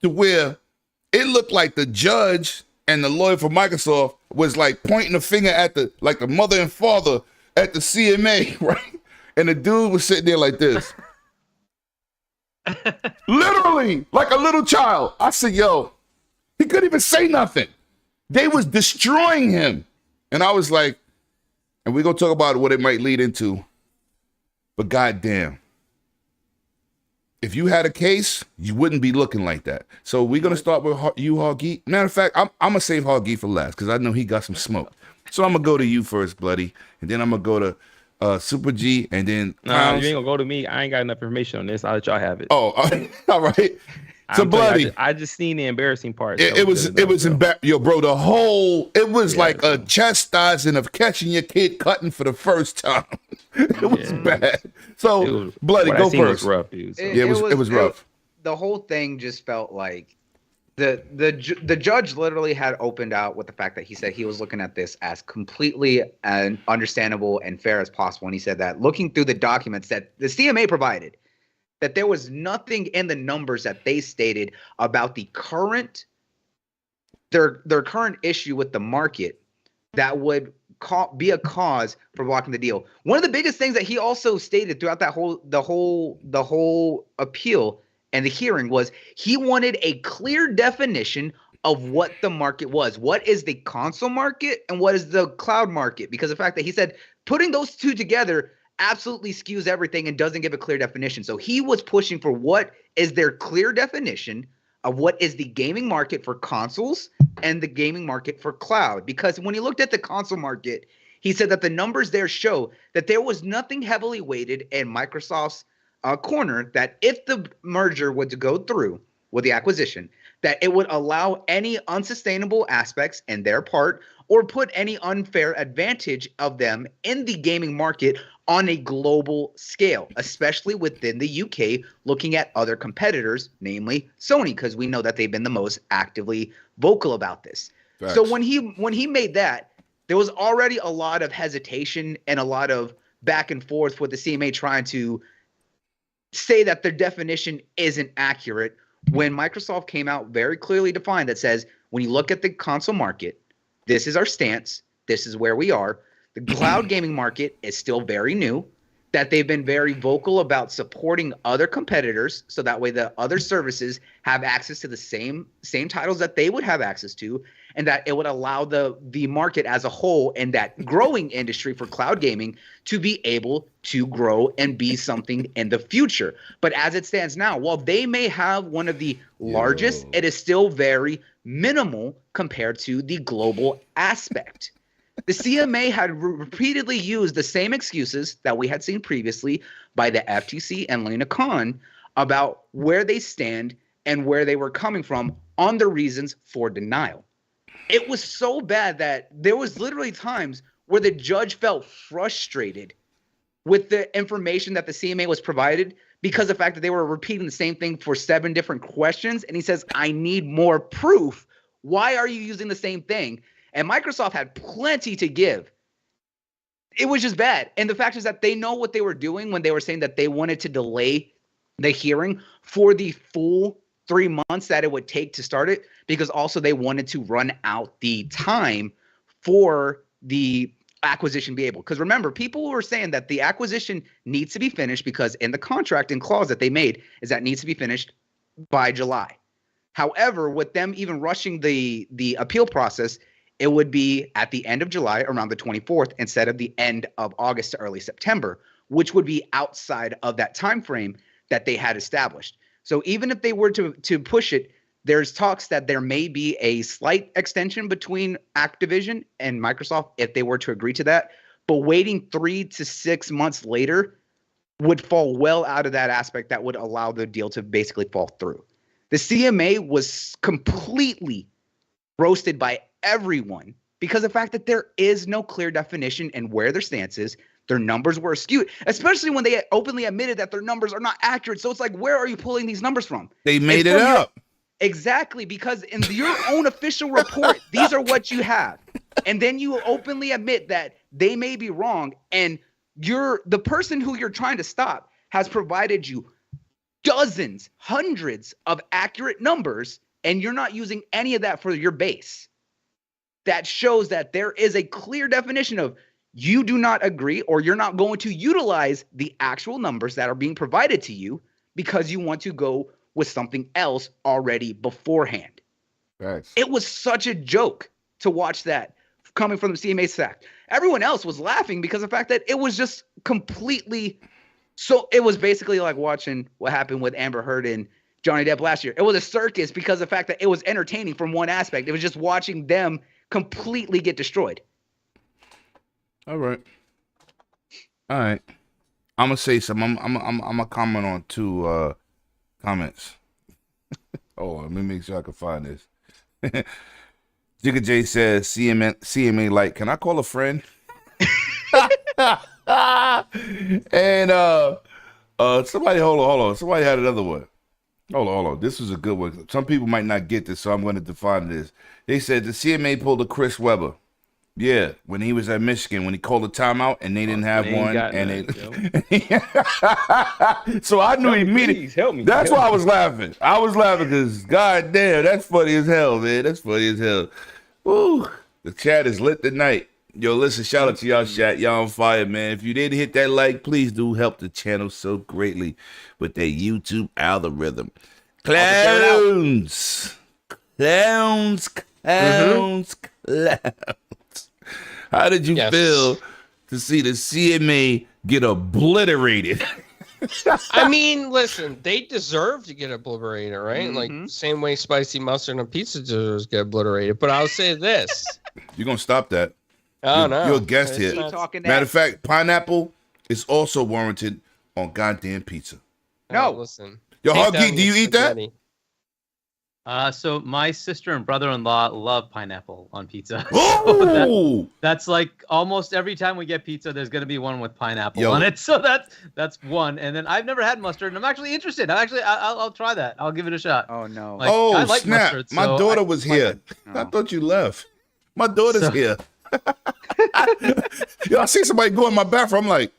to where it looked like the judge and the lawyer for Microsoft was like pointing a finger at the mother and father at the CMA, right? And the dude was sitting there like this. Literally, like a little child. I said, yo, he couldn't even say nothing. They was destroying him. And I was like, and we're going to talk about what it might lead into. But goddamn, if you had a case, you wouldn't be looking like that. So we're going to start with you, Hoggy. Matter of fact, I'm going to save Hoggy for last because I know he got some smoke. So I'm going to go to you first, Bloody. And then I'm going to go to Super G, and then nah, you ain't gonna go to me. I ain't got enough information on this. I'll let y'all have it. Oh, all right. So Bloody, I just seen the embarrassing part. It was yo, bro. It was like a chastising of catching your kid cutting for the first time. It was bad. So Bloody, go first. Was rough, dude. So. It was rough. The whole thing just felt like the judge literally had opened out with the fact that he said he was looking at this as completely understandable and fair as possible. And he said that looking through the documents that the CMA provided, that there was nothing in the numbers that they stated about the current their current issue with the market that would be a cause for blocking the deal. One of the biggest things that he also stated throughout that the whole appeal and the hearing was he wanted a clear definition of what the market was. What is the console market and what is the cloud market? Because the fact that he said putting those two together absolutely skews everything and doesn't give a clear definition. So he was pushing for what is their clear definition of what is the gaming market for consoles and the gaming market for cloud. Because when he looked at the console market, he said that the numbers there show that there was nothing heavily weighted in Microsoft's corner, that if the merger were to go through with the acquisition, that it would allow any unsustainable aspects in their part or put any unfair advantage of them in the gaming market on a global scale, especially within the UK, looking at other competitors, namely Sony, because we know that they've been the most actively vocal about this. Facts. So when he made that, there was already a lot of hesitation and a lot of back and forth with the CMA trying to say that their definition isn't accurate, when Microsoft came out very clearly defined that says when you look at the console market, this is our stance. This is where we are. The cloud gaming market is still very new, that they've been very vocal about supporting other competitors so that way the other services have access to the same titles that they would have access to, and that it would allow the market as a whole and that growing industry for cloud gaming to be able to grow and be something in the future. But as it stands now, while they may have one of the largest, it is still very minimal compared to the global aspect. The CMA had repeatedly used the same excuses that we had seen previously by the FTC and Lena Khan about where they stand and where they were coming from on the reasons for denial. It was so bad that there was literally times where the judge felt frustrated with the information that the CMA was provided because of the fact that they were repeating the same thing for 7 different questions. And he says, I need more proof. Why are you using the same thing? And Microsoft had plenty to give. It was just bad. And the fact is that they know what they were doing when they were saying that they wanted to delay the hearing for the full 3 months that it would take to start it, because also they wanted to run out the time for the acquisition be able. Because remember, people were saying that the acquisition needs to be finished because in the contract and clause that they made is that it needs to be finished by July. However, with them even rushing the appeal process, it would be at the end of July, around the 24th, instead of the end of August to early September, which would be outside of that time frame that they had established. So even if they were to push it, there's talks that there may be a slight extension between Activision and Microsoft if they were to agree to that. But waiting 3 to 6 months later would fall well out of that aspect that would allow the deal to basically fall through. The CMA was completely roasted by everyone because of the fact that there is no clear definition in where their stance is. Their numbers were skewed, especially when they openly admitted that their numbers are not accurate. So it's like, where are you pulling these numbers from? They made it up. Exactly, because in your own official report, these are what you have. And then you openly admit that they may be wrong, and the person who you're trying to stop has provided you dozens, hundreds of accurate numbers, and you're not using any of that for your base. That shows that there is a clear definition of you do not agree, or you're not going to utilize the actual numbers that are being provided to you because you want to go with something else already beforehand. Right. It was such a joke to watch that coming from the CMA fact. Everyone else was laughing because of the fact that it was just completely so it was basically like watching what happened with Amber Heard and Johnny Depp last year. It was a circus because of the fact that it was entertaining from one aspect. It was just watching them completely get destroyed. All right. I'm gonna say something. I'm gonna comment on 2 comments. Oh, let me make sure I can find this. Jigga J says CMA like, can I call a friend? And somebody hold on. Somebody had another one. Hold on. This was a good one. Some people might not get this, so I'm going to define this. They said the CMA pulled a Chris Webber. Yeah, when he was at Michigan, when he called a timeout and they didn't have one, so I knew immediately. Help me. That's why I was laughing. I was laughing because, goddamn, that's funny as hell, man. That's funny as hell. Woo, the chat is lit tonight. Yo, listen, shout out to y'all chat. Y'all on fire, man. If you didn't hit that like, please do help the channel so greatly with that YouTube algorithm. Clowns. How did you feel to see the CMA get obliterated? I mean, listen, they deserve to get obliterated, right? Like, same way spicy mustard and pizza deserves to get obliterated. But I'll say this. You're going to stop that. Oh, no. You're a guest here. Matter of fact, pineapple is also warranted on goddamn pizza. No. Listen. Yo, Huggy, do you eat that? So my sister and brother-in-law love pineapple on pizza. Oh! That's like almost every time we get pizza, there's gonna be one with pineapple on it. So that's one. And then I've never had mustard, and I'm actually interested. I'll try that. I'll give it a shot. Oh no! Like, I like snap! Mustard, My daughter was here. I thought you left. My daughter's here. Yo, I see somebody go in my bathroom. I'm like,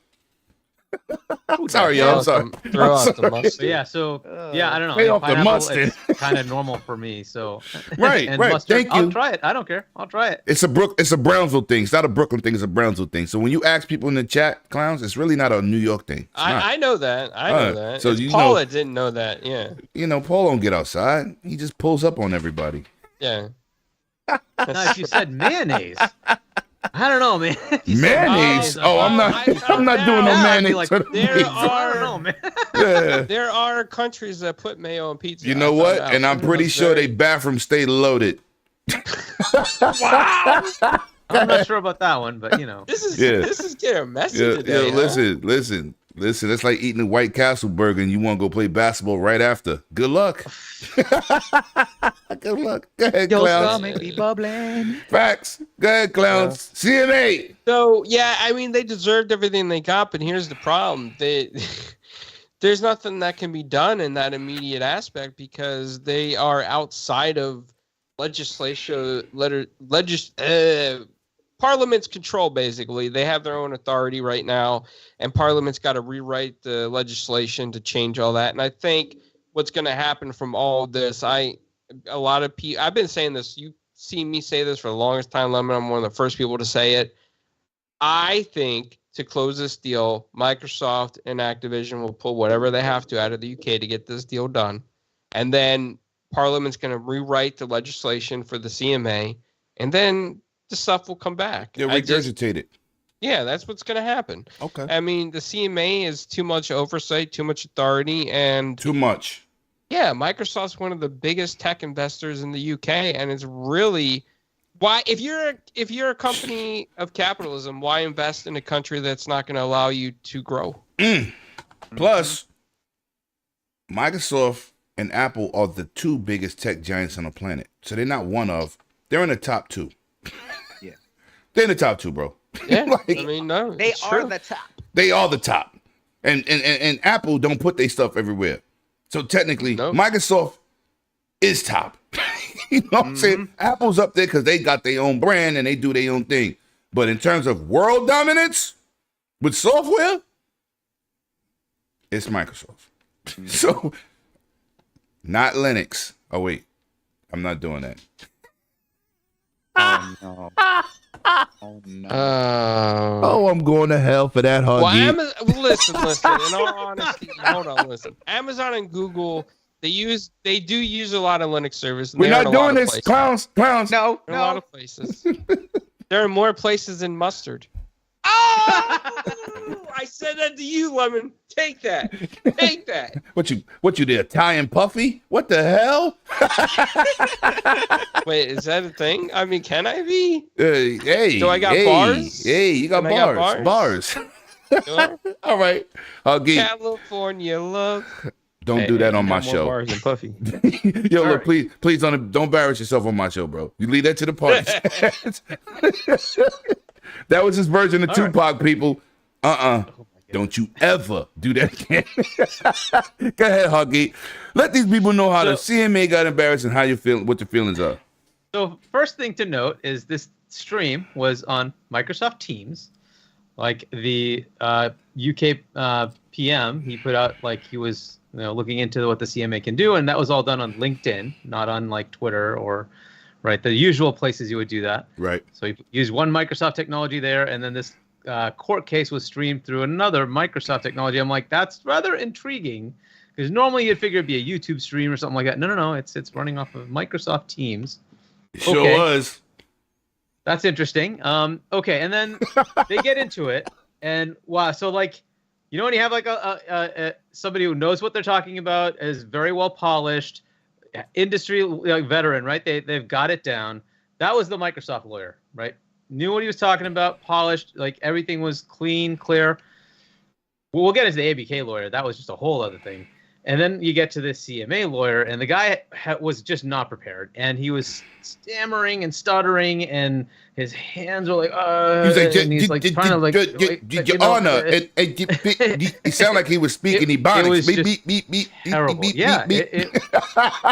Sorry, y'all. I'm sorry. Throw out the mustard. But yeah, so I don't know. Straight off the pineapple, mustard. It's kind of normal for me. So Right, and right. Mustard, Thank you. I'll try it. I don't care. I'll try it. It's a Brownsville thing. It's not a Brooklyn thing. It's a Brownsville thing. So when you ask people in the chat, clowns, it's really not a New York thing. I know that. I know that. So It's you Paul know- that didn't know that. Yeah. You know, Paul don't get outside. He just pulls up on everybody. Yeah. Now, if you said mayonnaise, I don't know, man. Mayonnaise? Oh, I'm not doing no Yeah, I'd be mayonnaise. like, for the there pizza. I don't know, man. Yeah. There are countries that put mayo on pizza. You know I what? found out. And I'm pretty That's sure very- they bathrooms stay loaded. I'm not sure about that one, but you know. This is Yeah. this is getting messy Yeah, today. yeah, listen. It's like eating a White Castle burger and you want to go play basketball right after. Good luck. Good luck. Go ahead, clowns. be bubbling. Facts. Go ahead, clowns. CMA. So yeah, I mean they deserved everything they got, but here's the problem: there's nothing that can be done in that immediate aspect because they are outside of Parliament's control. Basically, they have their own authority right now, and Parliament's got to rewrite the legislation to change all that. And I think what's going to happen from all this, a lot of people, I've been saying this. You see me say this for the longest time, Lemon. I'm one of the first people to say it. I think to close this deal, Microsoft and Activision will pull whatever they have to out of the UK to get this deal done. And then Parliament's going to rewrite the legislation for the CMA, and then the stuff will come back. Yeah, regurgitate it. Yeah, that's what's going to happen. Okay. I mean, the CMA is too much oversight, too much authority, and Too much. yeah, Microsoft's one of the biggest tech investors in the UK, and it's really why if you're a company of capitalism, why invest in a country that's not going to allow you to grow? Plus, Microsoft and Apple are the two biggest tech giants on the planet. So they're not one of. They're in the top two. Yeah. They're in the top two, bro. Yeah, Like, I mean, no, They it's are true. the top. They are the top. And Apple don't put their stuff everywhere. So technically, Nope. Microsoft is top. You know what I'm saying? Apple's up there because they got their own brand and they do their own thing. But in terms of world dominance with software, it's Microsoft. So, not Linux. Oh, wait. I'm not doing that. Oh no. Oh no. Oh, I'm going to hell for that, Huggy. Well, listen. In all honesty, hold on, listen. Amazon and Google, they do use a lot of Linux service. And We're they are not in a lot doing of this, places. clowns. No, In a lot no. of places. There are more places than mustard. Oh! I said that to you, Lemon. Take that. Take that. What you did? Italian puffy? What the hell? Wait, is that a thing? I mean, can I be? Hey, Do I got hey, bars? Hey, you got Can I got bars. bars? Bars. All right, Huggy. California love. Don't do that on my More show. bars than Puffy. Yo, look, please don't embarrass yourself on my show, bro. You leave that to the party. That was his version of Tupac, people. Don't you ever do that again. Go ahead, Huggy. Let these people know how the CMA got embarrassed and how you feel, what your feelings are. So first thing to note is this stream was on Microsoft Teams. Like the UK PM, he put out like he was looking into what the CMA can do, and that was all done on LinkedIn, not on like Twitter or the usual places you would do that. Right. So he used one Microsoft technology there, and then this court case was streamed through another Microsoft technology. I'm like, that's rather intriguing, because normally you'd figure it'd be a YouTube stream or something like that. No, it's running off of Microsoft Teams. It sure Okay. was. That's interesting. Okay, and then they get into it, and wow, so like, when you have like a somebody who knows what they're talking about, is very well polished, industry veteran, right? They've got it down. That was the Microsoft lawyer, right? Knew what he was talking about, polished, like everything was clean, clear. We'll get into the ABK lawyer. That was just a whole other thing. And then you get to this CMA lawyer, and the guy was just not prepared, and he was stammering and stuttering, and his hands were like, and he's like trying to like, Your Honor, it sounded like he was speaking Ebonics. It was Beep, just beep, beep, beep, beep, terrible. beep, Yeah, beep, beep.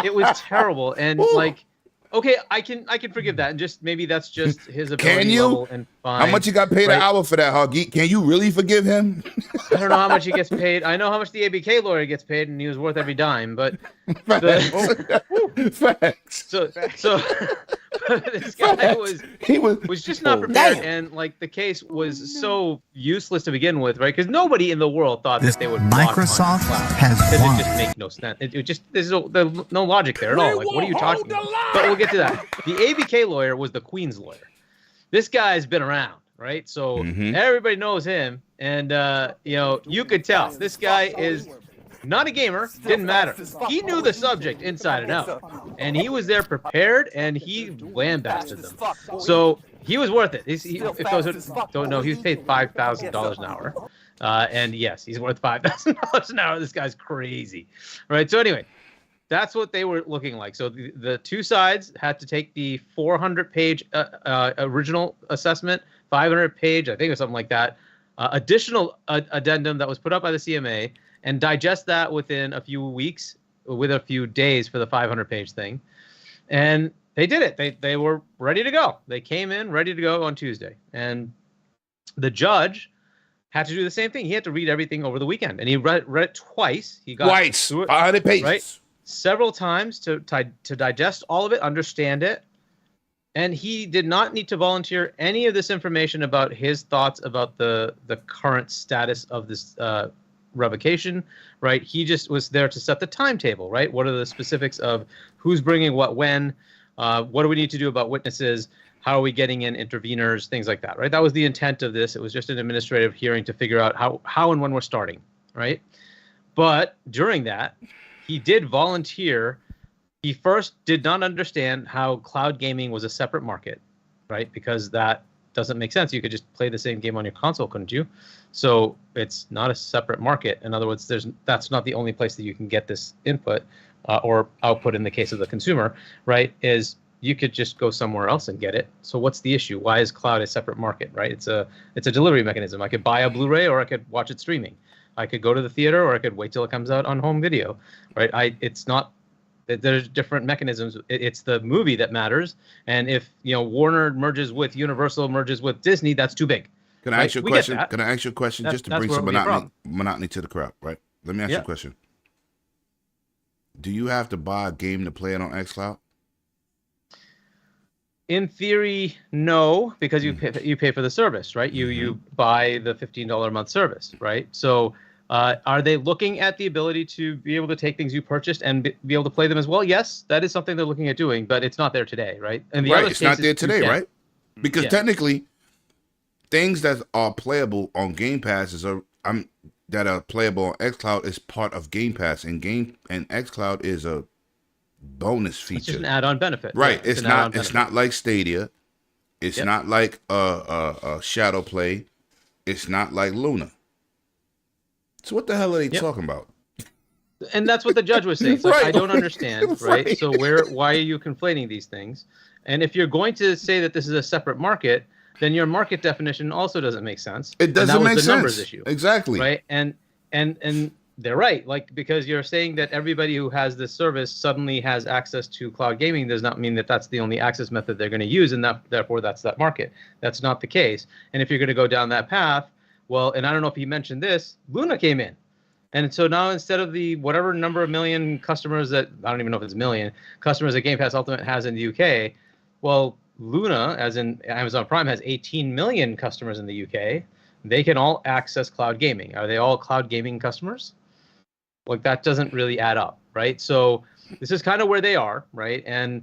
it was terrible, and like, Okay, I can forgive that, and just maybe that's just his ability Can you? level and fine. How much you got paid right? an hour for that, Huggy? Can you really forgive him? I don't know how much he gets paid. I know how much the ABK lawyer gets paid, and he was worth every dime. But Facts. So this guy was just not prepared, and like the case was so useless to begin with, right? Because nobody in the world thought that they would block Microsoft has won. It just makes no sense. It just there's no logic there at all. Like, what are you talking about? But we'll get to that. The ABK lawyer was the Queen's lawyer. This guy's been around, right? So everybody knows him, and you could tell this guy is not a gamer. Didn't matter. He knew the subject inside and out, and he was there prepared, and he lambasted them. So he was worth it. If those who don't know, he was paid $5,000 an hour, and yes, he's worth $5,000 an hour. This guy's crazy, right? So anyway, that's what they were looking like. So the two sides had to take the 400-page original assessment, 500-page, I think, or something like that, additional addendum that was put up by the CMA, and digest that within a few weeks, with a few days for the 500-page thing. And they did it. They were ready to go. They came in ready to go on Tuesday. And the judge had to do the same thing. He had to read everything over the weekend. And he read it twice. He got twice, 500 pages. Right? Several times to digest all of it, understand it. And he did not need to volunteer any of this information about his thoughts about the current status of this revocation, right? He just was there to set the timetable, right? What are the specifics of who's bringing what when? What do we need to do about witnesses? How are we getting in interveners? Things like that, right? That was the intent of this. It was just an administrative hearing to figure out how and when we're starting, right? But during that, he did volunteer. He first did not understand how cloud gaming was a separate market, right? Because that doesn't make sense. You could just play the same game on your console, couldn't you? So it's not a separate market. In other words, that's not the only place that you can get this input or output in the case of the consumer, right? Is you could just go somewhere else and get it. So what's the issue? Why is cloud a separate market, right? It's a delivery mechanism. I could buy a Blu-ray or I could watch it streaming. I could go to the theater or I could wait till it comes out on home video, right? It's not. There's different mechanisms. It's the movie that matters. And if Warner merges with Universal, merges with Disney, that's too big. Can I ask you a question? Can I ask you a question just to bring some monotony to the crowd, right? Let me ask you a question. Do you have to buy a game to play it on xCloud? In theory, no, because you pay for the service, right? You buy the $15 a month service, right? So are they looking at the ability to be able to take things you purchased and be able to play them as well? Yes, that is something they're looking at doing, but it's not there today, right? And the right, other it's not there today, right? Because technically, things that are playable on Game Pass that are playable on xCloud is part of Game Pass, and xCloud is a bonus feature. It's just an add-on benefit, right? Yeah, it's not. It's not like Stadia. It's not like Shadow Play. It's not like Luna. So what the hell are they talking about? And that's what the judge was saying. It's like, I don't understand, right? So why are you conflating these things? And if you're going to say that this is a separate market, then your market definition also doesn't make sense. It doesn't make sense. Numbers issue, exactly. Right? And they're right. Like, because you're saying that everybody who has this service suddenly has access to cloud gaming does not mean that that's the only access method they're going to use, and therefore that's that market. That's not the case. And if you're going to go down that path, well, and I don't know if he mentioned this, Luna came in. And so now instead of the whatever number of million customers that, I don't even know if it's a million, customers that Game Pass Ultimate has in the UK, well, Luna, as in Amazon Prime, has 18 million customers in the UK. They can all access cloud gaming. Are they all cloud gaming customers? Like, that doesn't really add up, right? So this is kind of where they are, right? And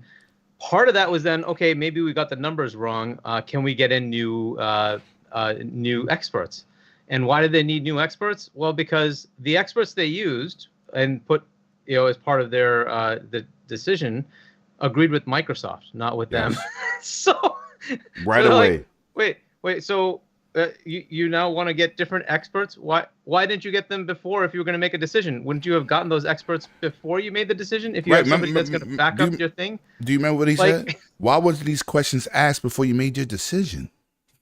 part of that was then, okay, maybe we got the numbers wrong. Can we get in new experts? And why did they need new experts? Well, because the experts they used and put, as part of their the decision, agreed with Microsoft, not with them. So right away. Like, wait. So you now want to get different experts? Why didn't you get them before? If you were going to make a decision, wouldn't you have gotten those experts before you made the decision? If you have somebody that's going to back up your thing. Do you remember what he said? Why wasn't these questions asked before you made your decision?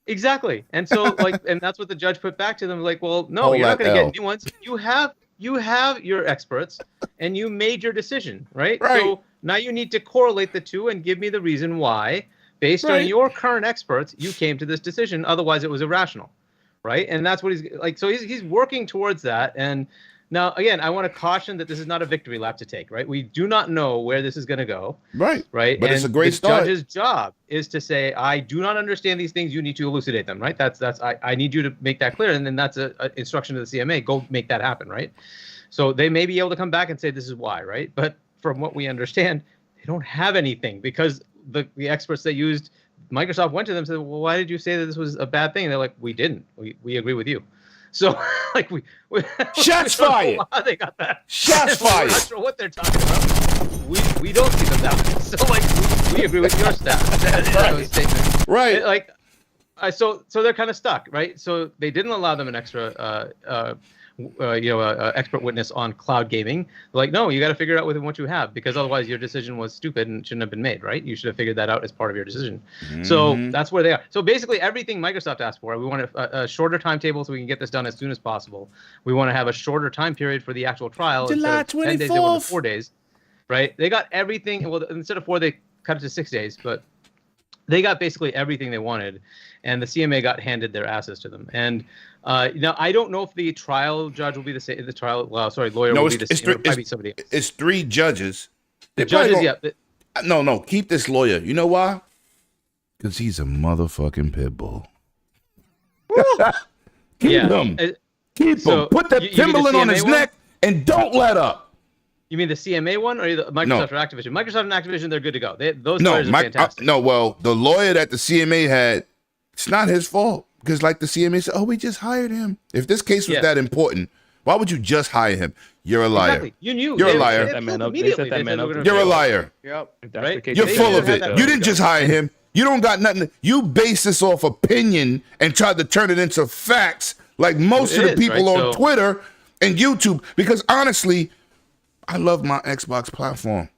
Exactly. And so and that's what the judge put back to them. Like, well, no, you're not going to get new ones. You have your experts and you made your decision, right? Right. So Now you need to correlate the two and give me the reason why, based on your current experts, you came to this decision. Otherwise, it was irrational, right? And that's what he's like. So he's working towards that. And now, again, I want to caution that this is not a victory lap to take, right? We do not know where this is going to go. Right. Right. But and it's a great the start. Judge's job is to say, I do not understand these things. You need to elucidate them, right? I need you to make that clear. And then that's an instruction to the CMA. Go make that happen, right? So they may be able to come back and say, this is why, right? But from what we understand, they don't have anything because the experts that used Microsoft went to them and said, well, why did you say that this was a bad thing? And they're like, we didn't. We agree with you. So, like, we shots fired. They got that. Shots fired. I'm not sure what they're talking about. We don't see them that way. So, like, we agree with your statement. Right. Like, so they're kind of stuck, right? So they didn't allow them an extra, expert witness on cloud gaming. Like, no, you got to figure it out within what you have, because otherwise your decision was stupid and shouldn't have been made, right? You should have figured that out as part of your decision. So that's where they are. So basically everything Microsoft asked for, we want a shorter timetable so we can get this done as soon as possible. We want to have a shorter time period for the actual trial. July instead of 10 days, they wanted 4 days, right? They got everything. Well, instead of 4, they cut it to 6 days, but they got basically everything they wanted, and the CMA got handed their asses to them. And now I don't know if the trial judge will be the same. The trial, lawyer will be the same. It'll probably be somebody else. It's 3 judges. The judges, No, keep this lawyer. You know why? Because he's a motherfucking pit bull. Keep him. Keep him. Put that Timberland on his neck and don't let up. You mean the CMA one or the Microsoft or Activision? Microsoft and Activision, they're good to go. Those lawyers are fantastic. The lawyer that the CMA had, it's not his fault. Because like the CMA said, we just hired him. If this case was that important, why would you just hire him? You're a liar. Exactly. You knew. You're a liar. You're a liar. Yep. Right? You're full of it. You didn't just hire him. You don't got nothing. You base this off opinion and tried to turn it into facts like most of the people on Twitter and YouTube. Because honestly, I love my Xbox platform.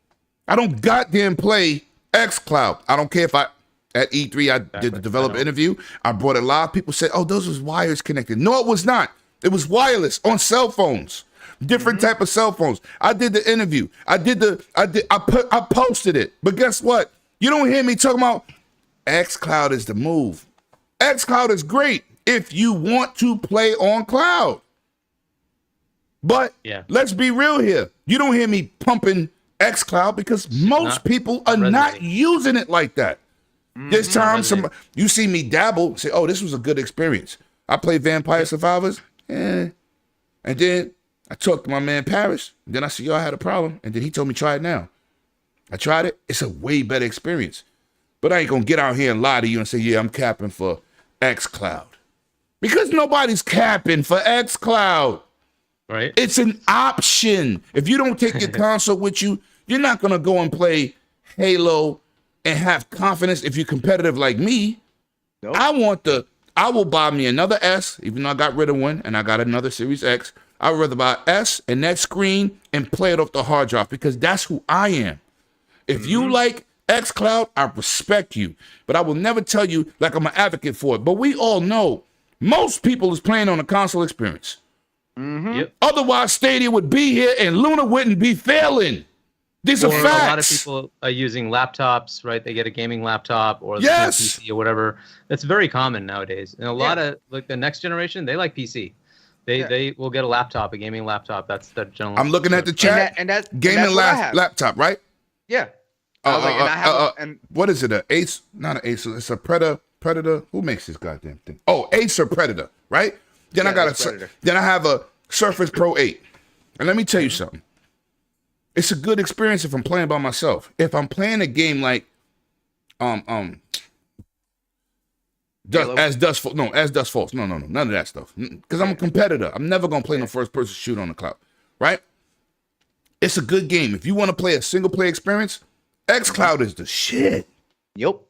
I don't goddamn play xCloud. I don't care if at E3 I did the developer interview. I brought it live. People said, those was wires connected. No, it was not. It was wireless on cell phones. Different type of cell phones. I did the interview. I posted it. But guess what? You don't hear me talking about xCloud is the move. xCloud is great if you want to play on cloud. But let's be real here. You don't hear me pumping xCloud because most people are not using it like that. This time, you see me dabble, say, this was a good experience. I played Vampire Survivors, and then I talked to my man Paris, and then I said, I had a problem, and then he told me, try it now. I tried it. It's a way better experience. But I ain't going to get out here and lie to you and say, I'm capping for xCloud. Because nobody's capping for xCloud. Right. It's an option. If you don't take your console with you, you're not going to go and play Halo and have confidence if you're competitive like me. Nope. I will buy me another S, even though I got rid of one and I got another Series X. I'd rather buy S and that screen and play it off the hard drive because that's who I am. If you like xCloud, I respect you. But I will never tell you like I'm an advocate for it. But we all know most people is playing on a console experience. Yep. Otherwise, Stadia would be here and Luna wouldn't be failing. These are facts. A lot of people are using laptops, right? They get a gaming laptop or PC or whatever. That's very common nowadays. And a lot of like the next generation, they like PC. They will get a laptop, a gaming laptop. That's the general. I'm looking at the chat. And that's gaming laptop, right? Yeah. What is it? An Ace? Not an Ace. It's a Predator. Who makes this goddamn thing? Acer Predator, right? Then I have a Surface Pro 8. And let me tell you something. It's a good experience if I'm playing by myself. If I'm playing a game like As Dusk Falls. No, none of that stuff. Because I'm a competitor. I'm never gonna play no first person shoot on the cloud. Right? It's a good game. If you want to play a single player experience, xCloud is the shit. Yep.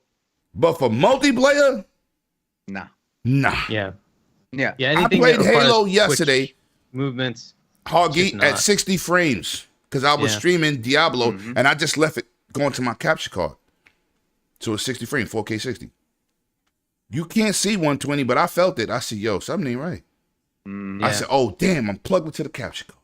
But for multiplayer, nah. Yeah. I played Halo yesterday. Movements. Hoggy at 60 frames. Because I was streaming Diablo and I just left it going to my capture card. So it's 60 frames, 4K 60. You can't see 120, but I felt it. I said, something ain't right. I said, damn, I'm plugged into the capture card.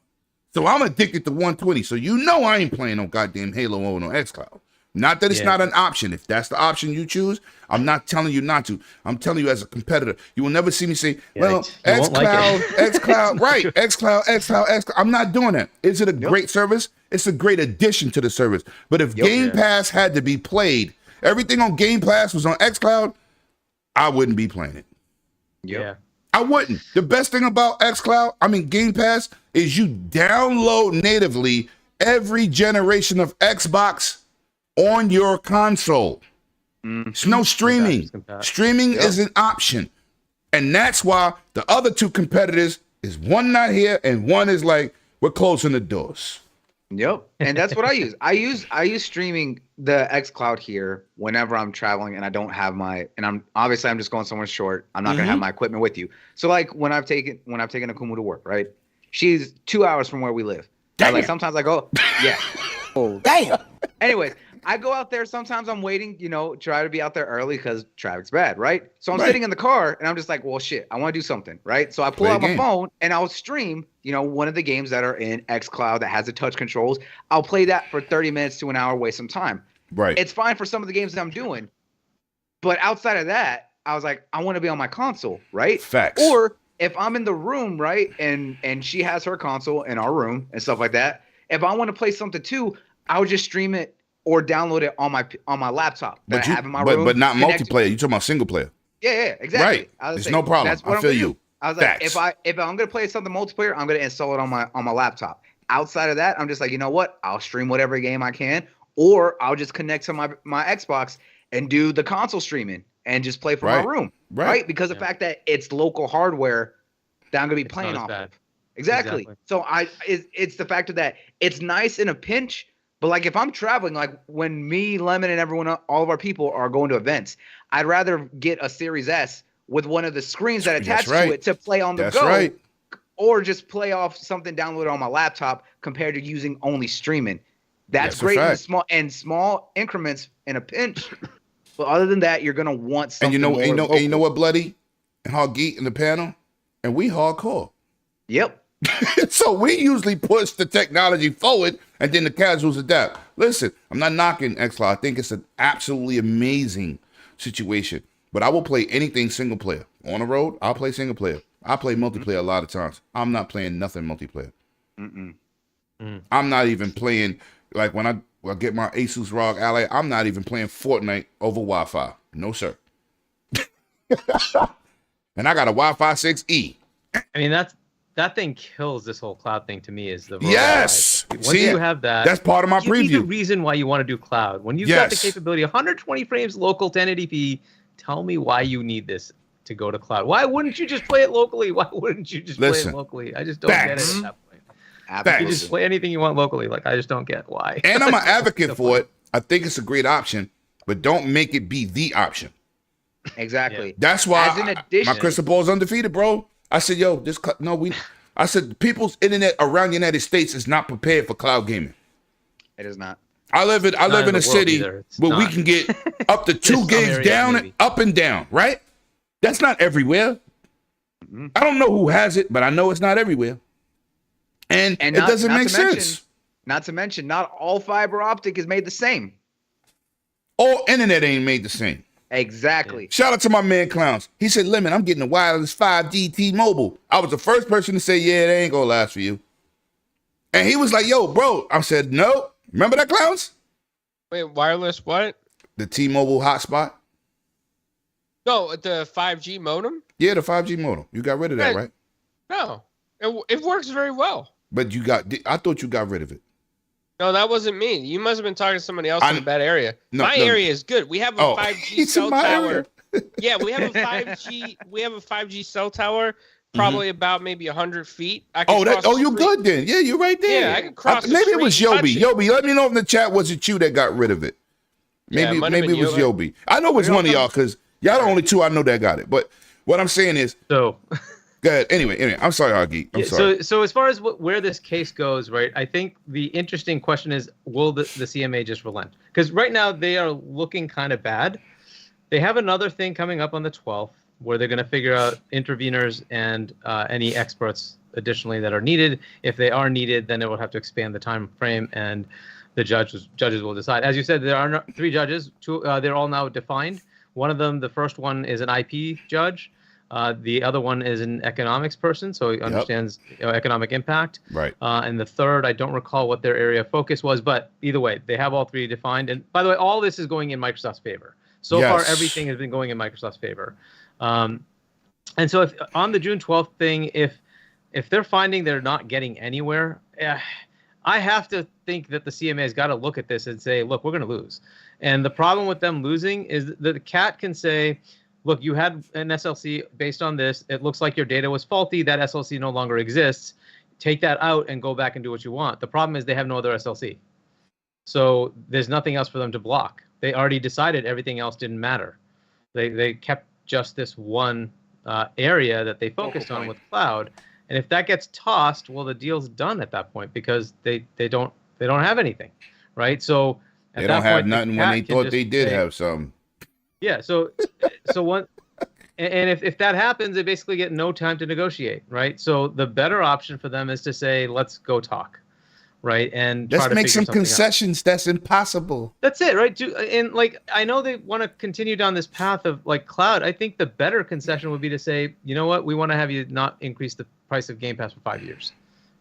So I'm addicted to 120. So you know I ain't playing no goddamn Halo on no xCloud. Not that it's not an option. If that's the option you choose, I'm not telling you not to. I'm telling you as a competitor. You will never see me say, well, xCloud, xCloud, right, xCloud. I'm not doing that. Is it a great service? It's a great addition to the service. But if Game Pass had to be played, everything on Game Pass was on xCloud, I wouldn't be playing it. Yeah. I wouldn't. The best thing about Game Pass, is you download natively every generation of Xbox on your console. It's no streaming. Streaming is an option. And that's why the other two competitors is one not here and one is like, we're closing the doors. Yep. And that's what I use. I use streaming the xCloud here whenever I'm traveling and I don't have I'm just going somewhere short. I'm not gonna have my equipment with you. So like when I've taken Akumu to work, right? She's 2 hours from where we live. Like sometimes I go, yeah. Oh, damn. Anyways, I go out there. Sometimes I'm waiting, try to be out there early because traffic's bad, right? So I'm sitting in the car and I'm just like, well, shit, I want to do something, right? So I pull out my phone and I'll stream, one of the games that are in xCloud that has the touch controls. I'll play that for 30 minutes to an hour, waste some time. Right. It's fine for some of the games that I'm doing. But outside of that, I was like, I want to be on my console, right? Facts. Or if I'm in the room, right, and she has her console in our room and stuff like that, if I want to play something too, I'll just stream it or download it on my laptop that I have in my room. But not multiplayer. You talking about single player? Yeah, exactly. Right. It's no problem. I feel you. I was like, if I'm gonna play something multiplayer, I'm gonna install it on my laptop. Outside of that, I'm just like, you know what? I'll stream whatever game I can, or I'll just connect to my Xbox and do the console streaming and just play from my room. Right? Because the fact that it's local hardware that I'm gonna be playing off of. Exactly. So it's the fact that it's nice in a pinch. But like if I'm traveling, like when me, Lemon, and everyone, all of our people are going to events, I'd rather get a Series S with one of the screens that attach to it to play on the go, or just play off something downloaded on my laptop compared to using only streaming. That's great in small increments in a pinch. But other than that, you're gonna want something. And you know what, Bloody and Hoggeet in the panel, and we hardcore. Yep. So we usually push the technology forward and then the casuals adapt. Listen, I'm not knocking xCloud. I think it's an absolutely amazing situation. But I will play anything single player. On the road, I'll play single player. I play multiplayer a lot of times. I'm not playing nothing multiplayer. I'm not even playing, like when I get my Asus ROG Ally, I'm not even playing Fortnite over Wi-Fi. No, sir. And I got a Wi-Fi 6E. I mean, that thing kills this whole cloud thing to me is the yes. Once you have that, that's part of my preview. Need the reason why you want to do cloud. When you've got the capability 120 frames local 1080p, tell me why you need this to go to cloud. Why wouldn't you just play it locally? Why wouldn't you just play it locally? I just don't get it at that point. You just play anything you want locally. Like I just don't get why. And I'm an advocate for it. I think it's a great option, but don't make it be the option. Exactly. That's why my crystal ball is undefeated, bro. I said, yo, I said, people's internet around the United States is not prepared for cloud gaming. It is not. I live in a city where we can get up to 2 gigs down, up and down, right? That's not everywhere. I don't know who has it, but I know it's not everywhere. And it doesn't make sense. Not to mention, not all fiber optic is made the same. All internet ain't made the same. Exactly. Shout out to my man Clowns. He said, Lemon, I'm getting a wireless 5G T-Mobile. I was the first person to say, yeah, it ain't gonna last for you. And he was like, yo, bro. I said, no. Remember that, Clowns? Wait, wireless what? The T-Mobile hotspot. No, the 5G modem? Yeah, the 5G modem. You got rid of that, right? No. It works very well. But I thought you got rid of it. No, that wasn't me. You must have been talking to somebody else in a bad area. My area is good. We have a 5G cell tower. Yeah, we have a 5G. We have a 5G cell tower, probably about maybe 100 feet. You good then? Yeah, you're right there. Yeah, I can cross. Maybe it was Yobi. Yobi, let me know in the chat. Was it you that got rid of it? Maybe it was Yobi. I know it's one of y'all because y'all the only two I know that got it. But what I'm saying is, so. Go ahead. Anyway, I'm sorry, Hoggy. I'm sorry. So as far as where this case goes, right? I think the interesting question is, will the CMA just relent? Because right now they are looking kind of bad. They have another thing coming up on the 12th where they're going to figure out interveners and any experts additionally that are needed. If they are needed, then it will have to expand the time frame, and the judges will decide. As you said, there are 3 judges. They're all now defined. One of them, the first one, is an IP judge. The other one is an economics person, so he understands economic impact. Right. And the third, I don't recall what their area of focus was, but either way, they have all 3 defined. And by the way, all this is going in Microsoft's favor. So far, everything has been going in Microsoft's favor. And so, if on the June 12th thing, if they're finding they're not getting anywhere, I have to think that the CMA has got to look at this and say, look, we're going to lose. And the problem with them losing is that the CAT can say, look, you had an SLC based on this. It looks like your data was faulty. That SLC no longer exists. Take that out and go back and do what you want. The problem is they have no other SLC. So there's nothing else for them to block. They already decided everything else didn't matter. They kept just this one area that they focused on with cloud. And if that gets tossed, well, the deal's done at that point because they don't have anything, right? So at they that don't have point, nothing when they thought they did have some. Yeah. So one, and if that happens, they basically get no time to negotiate, right? So the better option for them is to say, let's go talk, right? And let's try to make some figure something out. concessions. That's impossible. That's it, right? And like, I know they want to continue down this path of like cloud. I think the better concession would be to say, you know what, we want to have you not increase the price of Game Pass for 5 years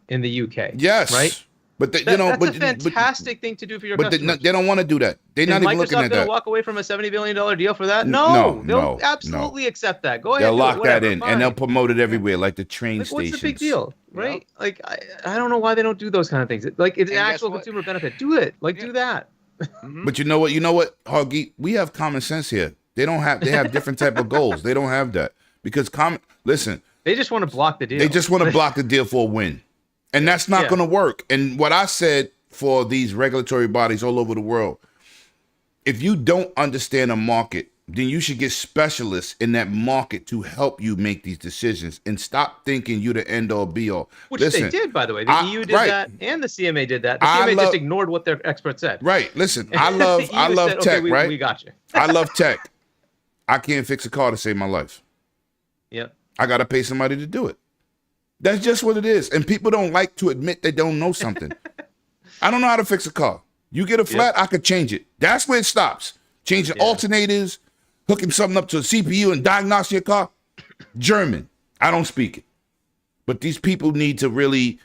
in the UK. Yes. Right. But that's a fantastic thing to do for your customers. They don't want to do that. They're not even looking at that. Microsoft gonna walk away from a $70 billion deal for that? No, they'll absolutely accept that. Go ahead. They'll lock that in, and they'll promote it everywhere, like the train stations. What's the big deal, right? Yep. Like I don't know why they don't do those kind of things. Like it's an actual consumer benefit. Do it. Like do that. But you know what, Huggy? We have common sense here. They have different type of goals. They don't have that because listen. They just want to block the deal. They just want to block the deal for a win, and that's not going to work. And what I said for these regulatory bodies all over the world, if you don't understand a market, then you should get specialists in that market to help you make these decisions and stop thinking you're the end all be all. Which they did, by the way. The EU did that and the CMA did that. The CMA just ignored what their experts said. Right. Listen, I love said, tech, okay, right? We got you. I love tech. I can't fix a car to save my life. Yep. I got to pay somebody to do it. That's just what it is. And people don't like to admit they don't know something. I don't know how to fix a car. You get a flat, I could change it. That's where it stops. Changing alternators, hooking something up to a CPU and diagnose your car. German. I don't speak it. But these people need to really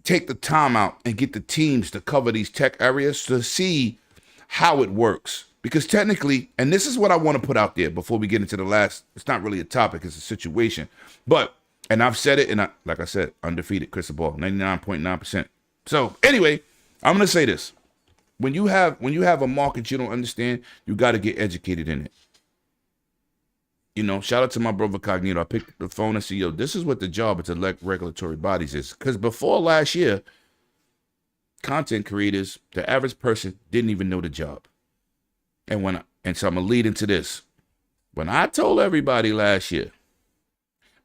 take the time out and get the teams to cover these tech areas to see how it works. Because technically, and this is what I want to put out there before we get into the last, it's not really a topic, it's a situation. But, and I've said it, and like I said, undefeated, crystal ball, 99.9%. So anyway, I'm going to say this. When you have a market you don't understand, you got to get educated in it. You know, shout out to my brother Cognito. I picked up the phone and said, yo, this is what the job of the regulatory bodies is. Because before last year, content creators, the average person didn't even know the job. And so I'm going to lead into this. When I told everybody last year,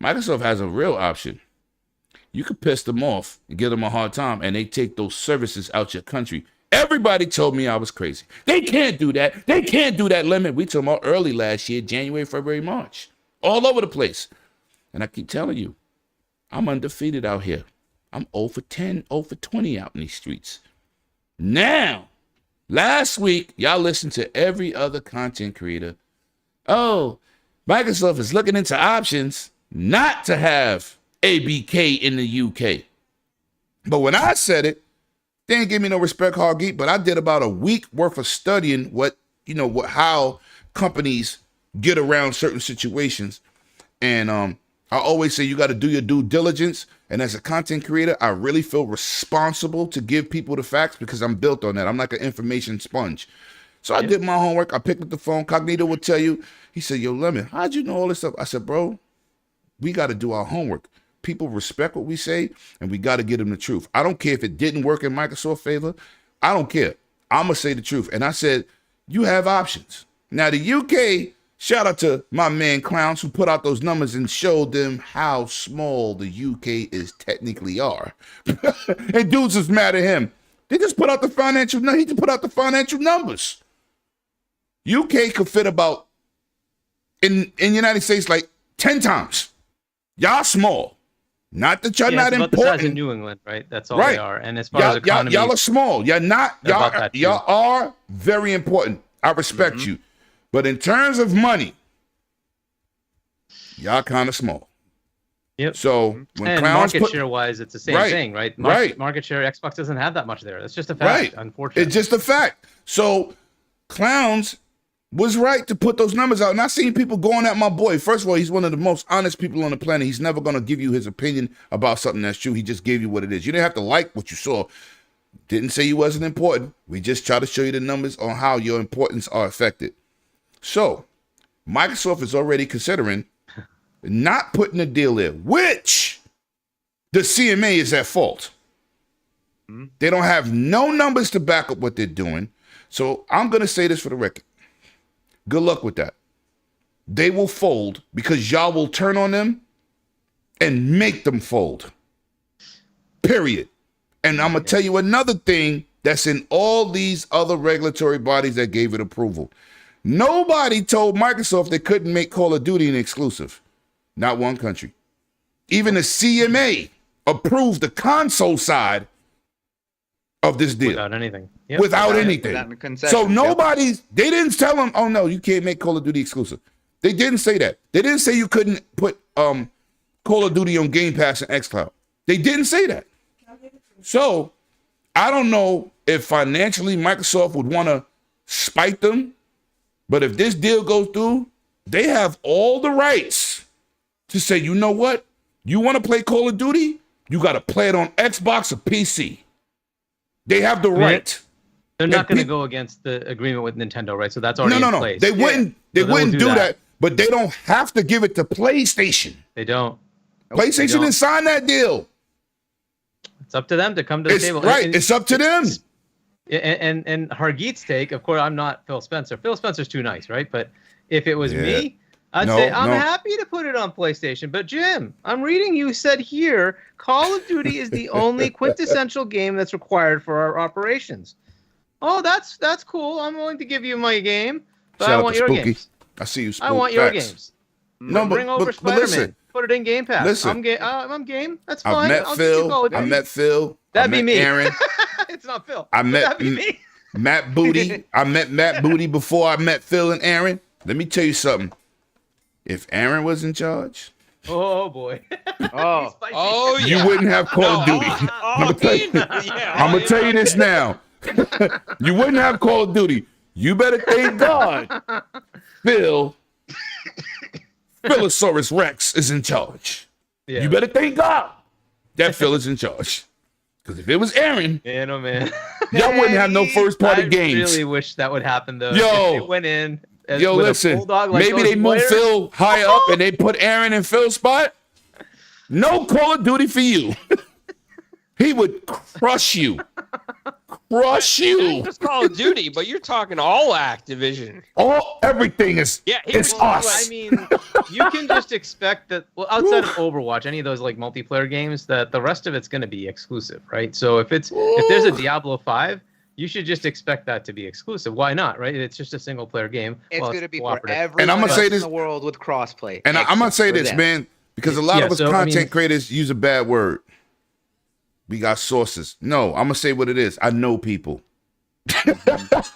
Microsoft has a real option. You could piss them off and give them a hard time, and they take those services out your country. Everybody told me I was crazy. They can't do that. They can't do that limit. We talking about early last year, January, February, March. All over the place. And I keep telling you, I'm undefeated out here. I'm 0 for 10, 0 for 20 out in these streets. Now, last week, y'all listened to every other content creator. Oh, Microsoft is looking into options not to have ABK in the UK. But when I said it, they didn't give me no respect, hard geek, but I did about a week worth of studying how companies get around certain situations. And I always say you got to do your due diligence. And as a content creator, I really feel responsible to give people the facts because I'm built on that. I'm like an information sponge. So I did my homework. I picked up the phone. Cognito would tell you. He said, yo, Lemon, how'd you know all this stuff? I said, bro, we got to do our homework. People respect what we say, and we got to give them the truth. I don't care if it didn't work in Microsoft's favor. I don't care. I'm going to say the truth. And I said, you have options. Now, the UK, shout out to my man Clowns who put out those numbers and showed them how small the UK is technically are. And dudes is mad at him. They just put out the financial, he just put out the financial numbers. UK could fit about, in the United States, like 10 times. Y'all small. Not that y'all Yeah, not it's about important. the size of New England, right? That's all Right. they are. And as far as economy, y'all are small. Y'all not. They're about that too. Y'all are very important. I respect you, but in terms of money, y'all kind of small. Yep. So when and clowns market share wise, it's the same Right. thing, right? Right. Market share, Xbox doesn't have that much there. That's just a fact, Right. unfortunately. It's just a fact. So clowns was right to put those numbers out. And I seen people going at my boy. First of all, he's one of the most honest people on the planet. He's never going to give you his opinion about something that's true. He just gave you what it is. You didn't have to like what you saw. Didn't say you wasn't important. We just try to show you the numbers on how your importance are affected. So Microsoft is already considering not putting a deal there, which the CMA is at fault. They don't have no numbers to back up what they're doing. So I'm going to say this for the record. Good luck with that. They will fold because y'all will turn on them and make them fold. Period. And I'm going to tell you another thing that's in all these other regulatory bodies that gave it approval. Nobody told Microsoft they couldn't make Call of Duty an exclusive. Not one country. Even the CMA approved the console side of this deal. Without anything. Yep. Without anything. Without concessions, So nobody's, they didn't tell them, oh no, you can't make Call of Duty exclusive. They didn't say that. They didn't say you couldn't put Call of Duty on Game Pass and xCloud. They didn't say that. So I don't know if financially Microsoft would want to spite them, but if this deal goes through, they have all the rights to say, you know what? You want to play Call of Duty? You got to play it on Xbox or PC. They have the right. They're not going to go against the agreement with Nintendo, right? So that's already in place. They wouldn't. They So wouldn't they'll do do that. But they don't have to give it to PlayStation. They don't. PlayStation didn't sign that deal. It's up to them to come to the table. Right. It's up to them. And Hargeet's take, of course, I'm not Phil Spencer. Phil Spencer's too nice, right? But if it was me, I'd say I'm happy to put it on PlayStation. But Jim, I'm reading you said here, Call of Duty is the only quintessential game that's required for our operations. Oh, that's cool. I'm willing to give you my game, but I want your games. I see you. I want your games. No, bring over Spider-Man. Listen, put it in Game Pass. Listen. I'm game. That's fine. I met Phil. That'd be me. Aaron. It's not Phil. That'd be me. Matt Booty. I met Matt Booty before I met Phil and Aaron. Let me tell you something. If Aaron was in charge, oh boy. Oh yeah. You wouldn't have Call of Duty. I'm gonna tell you this now. You wouldn't have Call of Duty. You better thank God Philosaurus Rex is in charge. Yeah. You better thank God that Phil is in charge. Because if it was Aaron, man, oh man, y'all wouldn't have no first party games. I really wish that would happen though. Yo, if it went in. Listen. Maybe they move Phil high up and they put Aaron in Phil's spot. No Call of Duty for you. He would crush you. Crush you. Just Call of Duty, but you're talking all Activision. Everything is. It's us. I mean, you can just expect that. Well, outside of Overwatch, any of those like multiplayer games, that the rest of it's going to be exclusive, right? So if there's a Diablo 5. You should just expect that to be exclusive. Why not, right? It's just a single player game. It's going to be for everyone and I'm gonna say this in the world with crossplay. And I'm going to say this, man, because a lot of us content creators use a bad word. We got sources. No, I'm going to say what it is. I know people. I'm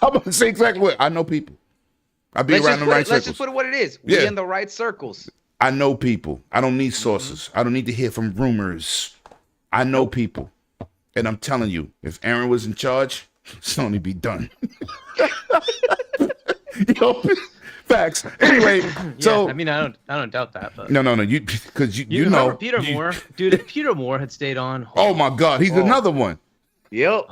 going to say exactly what I know people. I be around the right circles. Let's just put it what it is. We're in the right circles. I know people. I don't need sources. I don't need to hear from rumors. I know people. And I'm telling you, if Aaron was in charge, Sony be done. Yo, facts. Anyway, so I mean, I don't doubt that. But. No. You because you know Peter Moore, dude. If Peter Moore had stayed on. Oh my God, he's another one. Yep.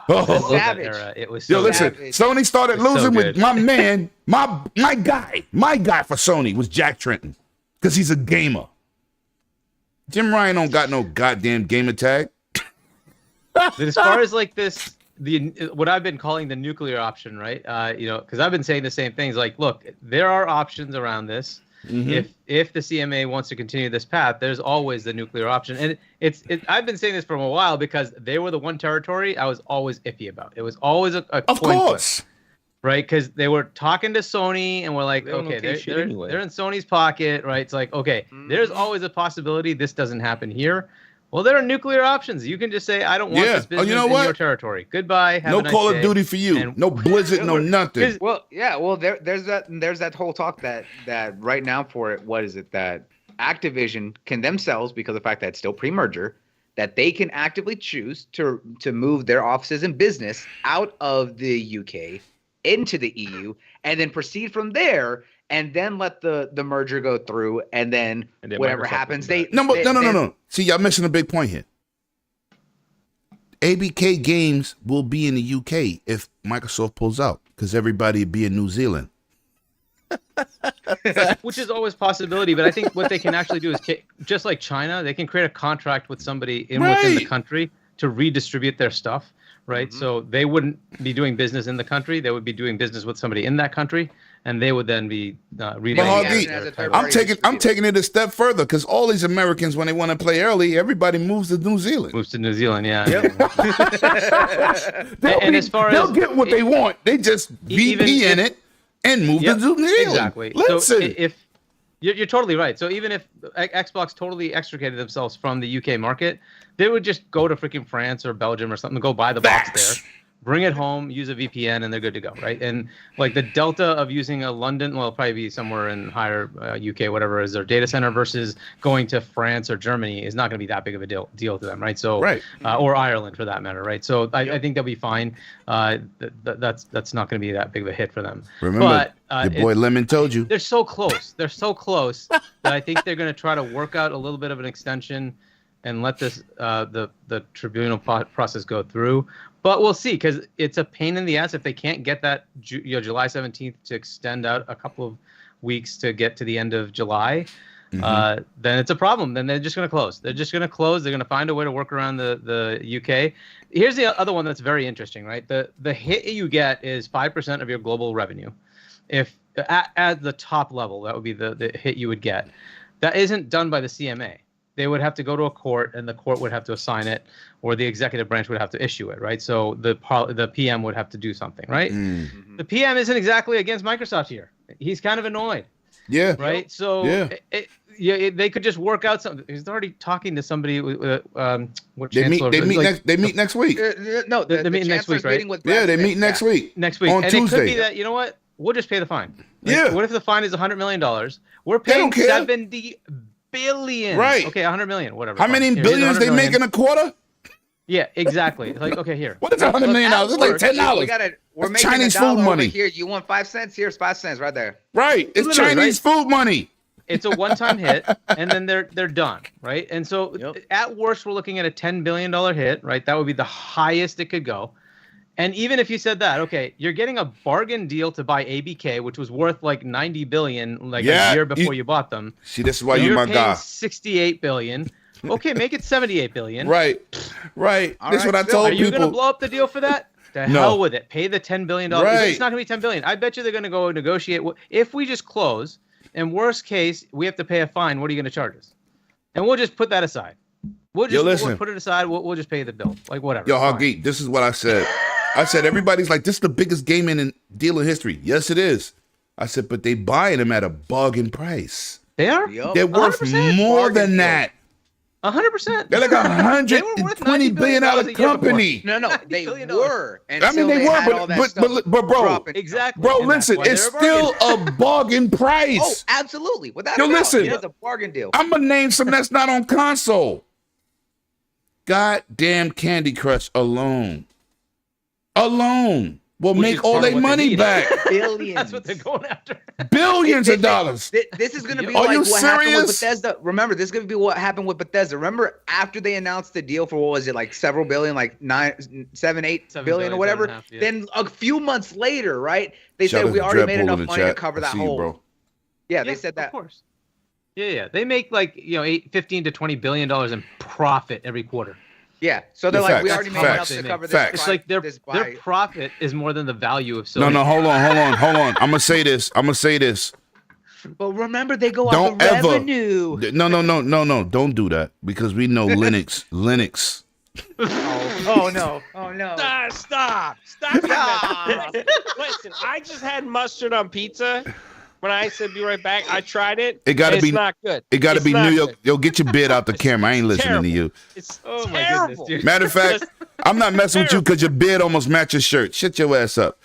Savage. It was so listen. savage. Sony started losing so with my man, my guy for Sony was Jack Trenton because he's a gamer. Jim Ryan don't got no goddamn gamer tag. But as far as like this. What I've been calling the nuclear option, right? Because I've been saying the same things. Like, look, there are options around this. Mm-hmm. If the CMA wants to continue this path, there's always the nuclear option. And I've been saying this for a while because they were the one territory I was always iffy about. It was always a of course. right? Because they were talking to Sony, and we're like, okay, they're in Sony's pocket, right? It's like, okay, there's always a possibility this doesn't happen here. Well, there are nuclear options. You can just say, I don't want this business in your territory. Goodbye. Have a nice Call day. of Duty for you. No Blizzard, no nothing. Well, yeah. Well, there's that whole talk that right now for it. What is it that Activision can themselves, because of the fact that it's still pre-merger, that they can actively choose to move their offices and business out of the UK into the EU, and then proceed from there. And then let the merger go through, and then whatever happens, No. See, y'all missing a big point here. ABK games will be in the UK if Microsoft pulls out, because everybody would be in New Zealand. Which is always a possibility, but I think what they can actually do is, just like China, they can create a contract with somebody within the country to redistribute their stuff, right? So they wouldn't be doing business in the country; they would be doing business with somebody in that country, and they would then be I'm taking it a step further, because all these Americans, when they want to play early, everybody moves to New Zealand. Yeah. They'll get what they want. They just VP in it and move to New Zealand. Exactly. Listen. So if you're totally right. So even if Xbox totally extricated themselves from the UK market, they would just go to freaking France or Belgium or something, go buy the box there, bring it home, use a VPN, and they're good to go, right? And like the delta of using a London, well, probably be somewhere in higher UK, whatever is their data center, versus going to France or Germany is not going to be that big of a deal to them, right? So, or Ireland for that matter, right? So I think they'll be fine. That's not going to be that big of a hit for them. Remember, your boy Lemon told you. They're so close. They're so close that I think they're going to try to work out a little bit of an extension and let this the tribunal process go through. But we'll see, because it's a pain in the ass if they can't get that July 17th to extend out a couple of weeks to get to the end of July. Then it's a problem. Then they're just going to close. They're going to find a way to work around the UK. Here's the other one that's very interesting, right? The hit you get is 5% of your global revenue. If at the top level, that would be the hit you would get. That isn't done by the CMA. They would have to go to a court, and the court would have to assign it, or the executive branch would have to issue it, right? So the PM would have to do something, right? The PM isn't exactly against Microsoft here. He's kind of annoyed. Yeah. Right. So they could just work out something. He's already talking to somebody. What they meet next week. No, they meet next week, right? They meet next week. Next week on and Tuesday. It could be that, you know what? We'll just pay the fine. What if the fine is $100 million? We're paying $70 billion. Right. Okay, 100 million, whatever. How many billions they make in a quarter? Yeah, exactly. It's like, okay, here. What is $100 million? It's like $10. We're making Chinese food money. Here, you want 5 cents? Here's 5 cents right there. Right. It's Chinese food money. It's a one-time hit, and then they're done, right? And so at worst, we're looking at a $10 billion hit, right? That would be the highest it could go. And even if you said that, okay, you're getting a bargain deal to buy ABK, which was worth like $90 billion a year before you bought them. See, this is why you're my guy. $68 billion. Okay, make it $78 billion. Right. This is what I told people. Are you going to blow up the deal for that? The hell with it. Pay the $10 billion. Right. It's not going to be $10 billion. I bet you they're going to go negotiate. If we just close, and worst case, we have to pay a fine, what are you going to charge us? And we'll just put that aside. We'll put it aside. We'll just pay the bill. Like, whatever. Yo, Huggy, this is what I said. I said, everybody's like, this is the biggest gaming deal in history. Yes, it is. I said, but they buying them at a bargain price. They are? They're worth more than that. 100%. They're like $120 billion company. No, they were. I mean, they were, but bro, exactly. Bro, listen, it's still a bargain price. Oh, absolutely. Without a doubt, listen, it's a bargain deal. I'm gonna name some that's not on console. Goddamn Candy Crush alone will make all their money back. Billions. That's what they're going after. Billions of dollars. This is going to be Are like you what happened with serious? Bethesda. Remember, this is going to be what happened with Bethesda. Remember, after they announced the deal for, what was it, like several billion, like 7 billion or whatever. Then a few months later, right? They said we already made enough money to cover that hole. Bro. Yeah, they said that. Of course. Yeah. They make like, $15 to $20 billion in profit every quarter. Yeah, so they're like, we already made enough to cover this. It's like their profit is more than the value of Sony. No, hold on. I'm gonna say this. But remember, they go off the revenue. No. Don't do that, because we know Linux Oh no! Oh no! Stop! Being messy. Listen, I just had mustard on pizza. When I said be right back, I tried it. It gotta be It's not good. It gotta It's be not New York. good. Yo, get your beard out the camera. I ain't listening terrible. to you. It's Oh my terrible. goodness, dude. Matter of fact, I'm not messing with you because your beard almost matches your shirt. Shut your ass up.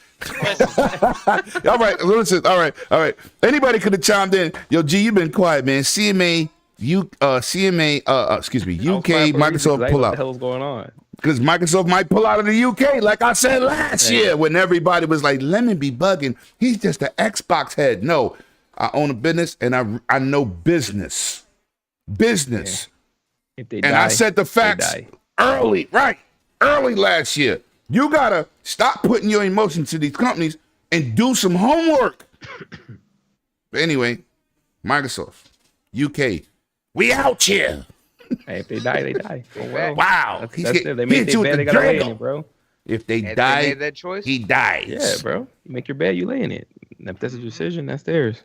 All right, listen. All right. Anybody could have chimed in. Yo, G, you been quiet, man. Excuse me, UK, Microsoft pull What the out. hell's going on? Because Microsoft might pull out of the UK, like I said last year, when everybody was like, "Lemon be bugging. He's just an Xbox head." No, I own a business and I know business. If they And die, I said the facts early last year. You gotta stop putting your emotions to these companies and do some homework. But anyway, Microsoft, UK, we out here. Hey, if they die, they die. Oh, well. Wow. That's He's it. getting- They he made hit you their with bed. They the gotta lay in Drago. it, bro. If they They die, made that choice. he dies. Yeah, bro. You make your bed, you lay in it. And if that's a decision, that's theirs.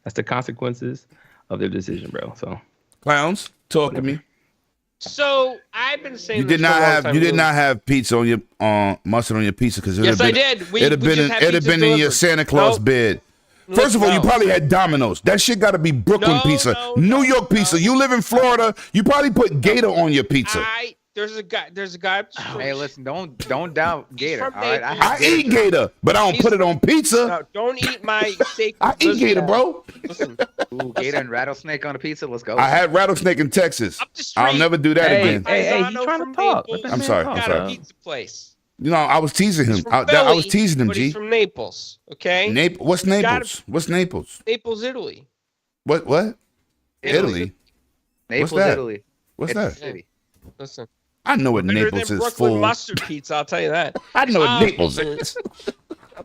That's the consequences of their decision, bro. So Clowns, talk to me. So I've been saying You this did for a not long have time. you did not have pizza on your mustard on your pizza because Yes, I did. It'd have been in your Santa Claus bed. First of all, you probably had Domino's. That shit got to be Brooklyn pizza, New York pizza. You live in Florida, you probably put Gator on your pizza. There's a guy. Hey, listen, don't doubt Gator. All right, I eat Gator, but I don't put it on pizza. No, don't eat my steak. I eat Gator, bro. Listen, Ooh, Gator and rattlesnake on a pizza. Let's go. I had rattlesnake in Texas. I'll never do that again. Hey, he's trying to talk. I'm sorry. Got a pizza place. You know, I was teasing him. He's from I was Philly, teasing him, but G. he's from Naples. Okay. What's Naples? What's Naples? Naples, Italy. What? Italy. Naples, What's that? Italy. What's It's that? a city. Listen. I know what Better Naples than is Brooklyn full. mustard pizza. I'll tell you that. I know what Naples is.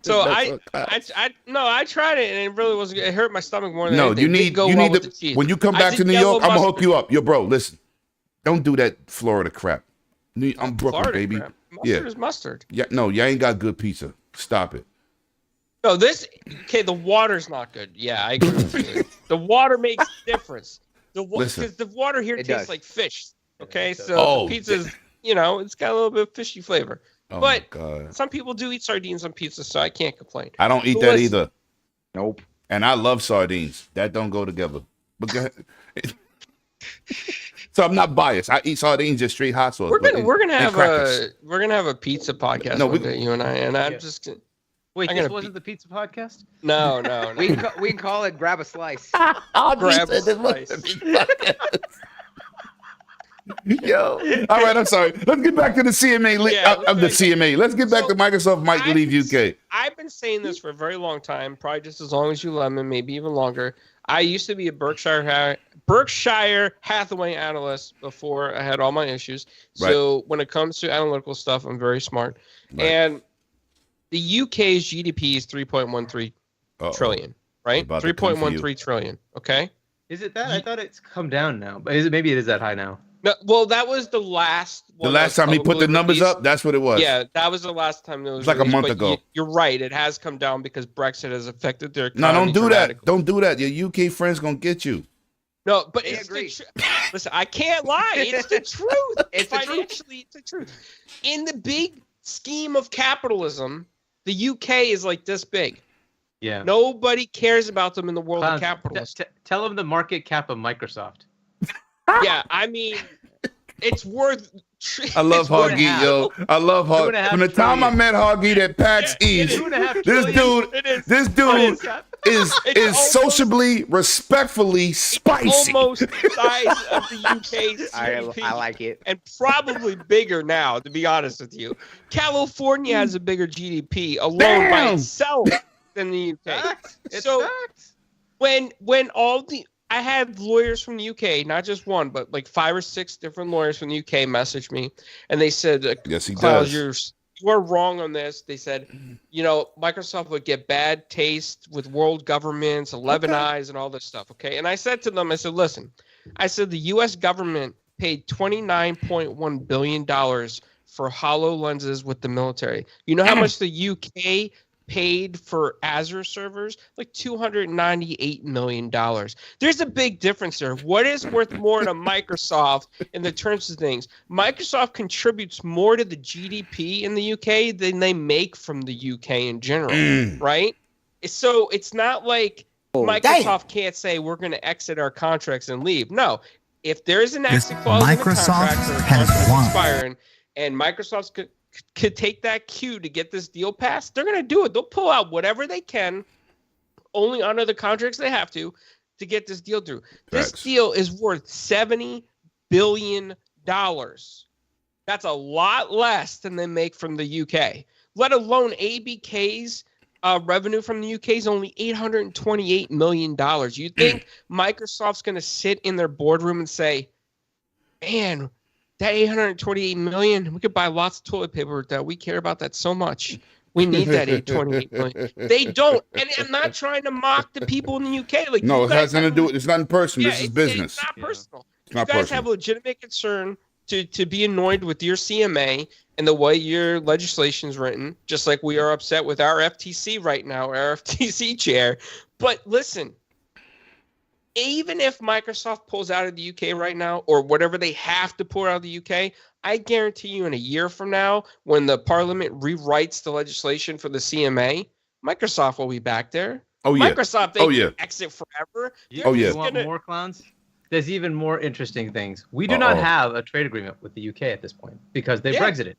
So I tried it and it really wasn't good. It hurt my stomach more than No, anything. you need with the to. cheese. When you come I back did to New yellow York, I'm gonna hook mustard. you up. Yo, bro, listen. Don't do that Florida crap. I'm Brooklyn, Florida baby. crap. Mustard Yeah. is mustard. Yeah. No, you ain't got good pizza. Stop it. No, the water's not good. Yeah, I agree with you. The water makes a difference. Listen. Because the water here It tastes does. like fish. Okay, so Oh, the pizza's, it's got a little bit of fishy flavor. Oh But my God. some people do eat sardines on pizza, so I can't complain. I don't eat But that listen, either. Nope. And I love sardines. That don't go together. But go ahead. So I'm not biased. I eat sardines just straight hot sauce. We're but gonna and have crackers. a pizza podcast No, one day, you and I, and I'm Yeah. just Wait, I'm this gonna wasn't the pizza podcast? no. We can call it grab a slice. Grab a Yo. All right, I'm sorry. Let's get back to the CMA. Yeah, The CMA. Let's get back So, to Microsoft might leave UK. I've been saying this for a very long time, probably just as long as you, Lemon, maybe even longer. I used to be a Berkshire Hathaway analyst before I had all my issues. So when it comes to analytical stuff, I'm very smart. Right. And the UK's GDP is 3.13 trillion, right? About to come for you. 3.13 trillion. Okay. Is it that? I thought it's come down now. But maybe it is that high now. No, well, that was the last. The last time he put the numbers up, that's what it was. Yeah, that was the last time it was. It's like a released, month but ago. You're right. It has come down because Brexit has affected their No, economy. don't do that. dramatically. Don't do that. Your UK friends gonna get you. No, but I it's agree. the truth. Listen, I can't lie. It's the truth. It's the truth. Financially, it's the truth. In the big scheme of capitalism, the UK is like this big. Yeah. Nobody cares about them in the world of Clowns, capitalism. tell them the market cap of Microsoft. Yeah, I mean, it's worth. I love it's worth Hoggy, half. yo. I love Hoggy. 2.5 From the time I met Hoggy at PAX East, this dude is It's sociably, respectfully spicy. almost the size of the UK's I GDP. like it. And probably bigger now, to be honest with you. California has a bigger GDP alone by Damn. itself than the UK. It's So facts. when I had lawyers from the UK, not just one, but like 5 or 6 different lawyers from the UK messaged me, and they said, Yes, he Klaus, does. you are wrong on this. They said, Microsoft would get bad taste with world governments, 11 eyes, and all this stuff. Okay. And I said to them, I said, listen, the US government paid $29.1 billion for HoloLenses with the military. You know how much the UK paid for Azure servers? Like $298 million. There's a big difference there. What is worth more to Microsoft in the terms of things? Microsoft contributes more to the GDP in the UK than they make from the UK in general, right? So it's not like Microsoft can't say we're going to exit our contracts and leave. No, if there's an exit clause in the contract or a contract expiring, and Microsoft could take that cue to get this deal passed, they're going to do it. They'll pull out whatever they can, only under the contracts they have to get this deal through. This deal is worth $70 billion. That's a lot less than they make from the UK, let alone ABK's revenue from the UK is only $828 million. You think Microsoft's going to sit in their boardroom and say, man, that $828 million, we could buy lots of toilet paper with that. We care about that so much. We need that $828 million. They don't. And I'm not trying to mock the people in the UK. Like, no, it has nothing to do with it's nothing personal. This is business. It's not personal. It's not you guys personal. have a legitimate concern to be annoyed with your CMA and the way your legislation's written, just like we are upset with our FTC right now, our FTC chair. But listen, even if Microsoft pulls out of the UK right now, or whatever they have to pull out of the UK, I guarantee you in a year from now, when the parliament rewrites the legislation for the CMA, Microsoft will be back there. Oh, yeah. Microsoft, they can exit forever. You want more clowns? There's even more interesting things. We do not have a trade agreement with the UK at this point because they Brexited.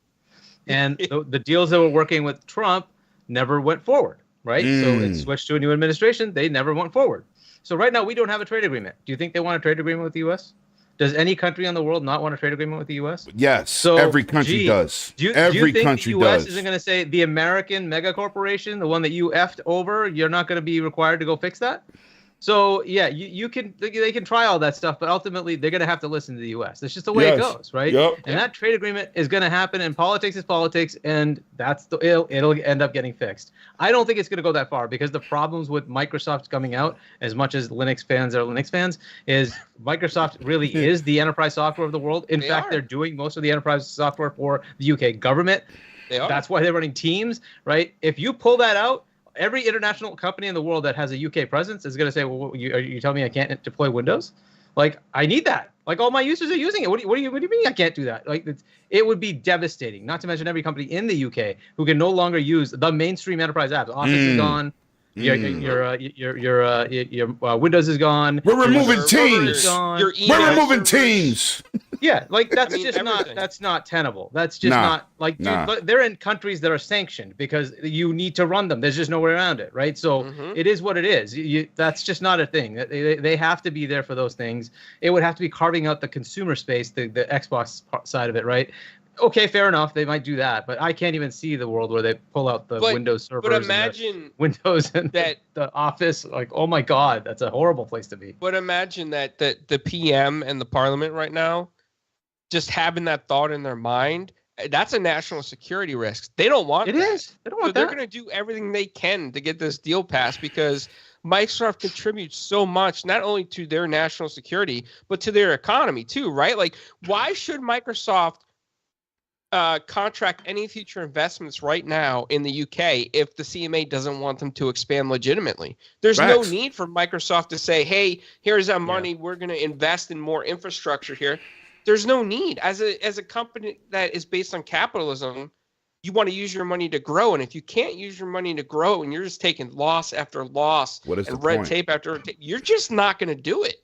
And the deals that were working with Trump never went forward, right? So it switched to a new administration. They never went forward. So right now, we don't have a trade agreement. Do you think they want a trade agreement with the U.S.? Does any country in the world not want a trade agreement with the U.S.? Yes, so, every country does. Do you think the U.S. isn't going to say the American mega corporation, the one that you effed over, you're not going to be required to go fix that? So yeah, they can try all that stuff, but ultimately they're going to have to listen to the U.S. That's just the way it goes, right? Yep. And that trade agreement is going to happen, and politics is politics, and it'll end up getting fixed. I don't think it's going to go that far because the problems with Microsoft coming out, as much as Linux fans are Linux fans, is Microsoft really is the enterprise software of the world. In fact, they're doing most of the enterprise software for the UK government. They are. That's why they're running Teams, right? If you pull that out, every international company in the world that has a UK presence is going to say, well, are you telling me I can't deploy Windows? Like, I need that. Like, all my users are using it. What do you mean I can't do that? Like, it would be devastating, not to mention every company in the UK who can no longer use the mainstream enterprise apps. Office is gone. Your Windows is gone. We're removing Teams. We're removing Teams. Yeah, like that's not tenable. That's just not like dude, they're in countries that are sanctioned because you need to run them. There's just no way around it, right? So it is what it is. That's just not a thing. They have to be there for those things. It would have to be carving out the consumer space, the Xbox side of it, right? Okay, fair enough. They might do that, but I can't even see the world where they pull out the Windows servers. But imagine Windows and the Office. Like, oh my God, that's a horrible place to be. But imagine that the PM and the Parliament right now, just having that thought in their mind, that's a national security risk. They don't want it. That. Is. They don't want that. They're going to do everything they can to get this deal passed because Microsoft contributes so much, not only to their national security, but to their economy too, right? Like, why should Microsoft contract any future investments right now in the UK if the CMA doesn't want them to expand legitimately? There's no need for Microsoft to say, hey, here's our money. We're going to invest in more infrastructure here. There's no need. As a company that is based on capitalism, you want to use your money to grow. And if you can't use your money to grow and you're just taking loss after loss and red tape after red tape, you're just not going to do it.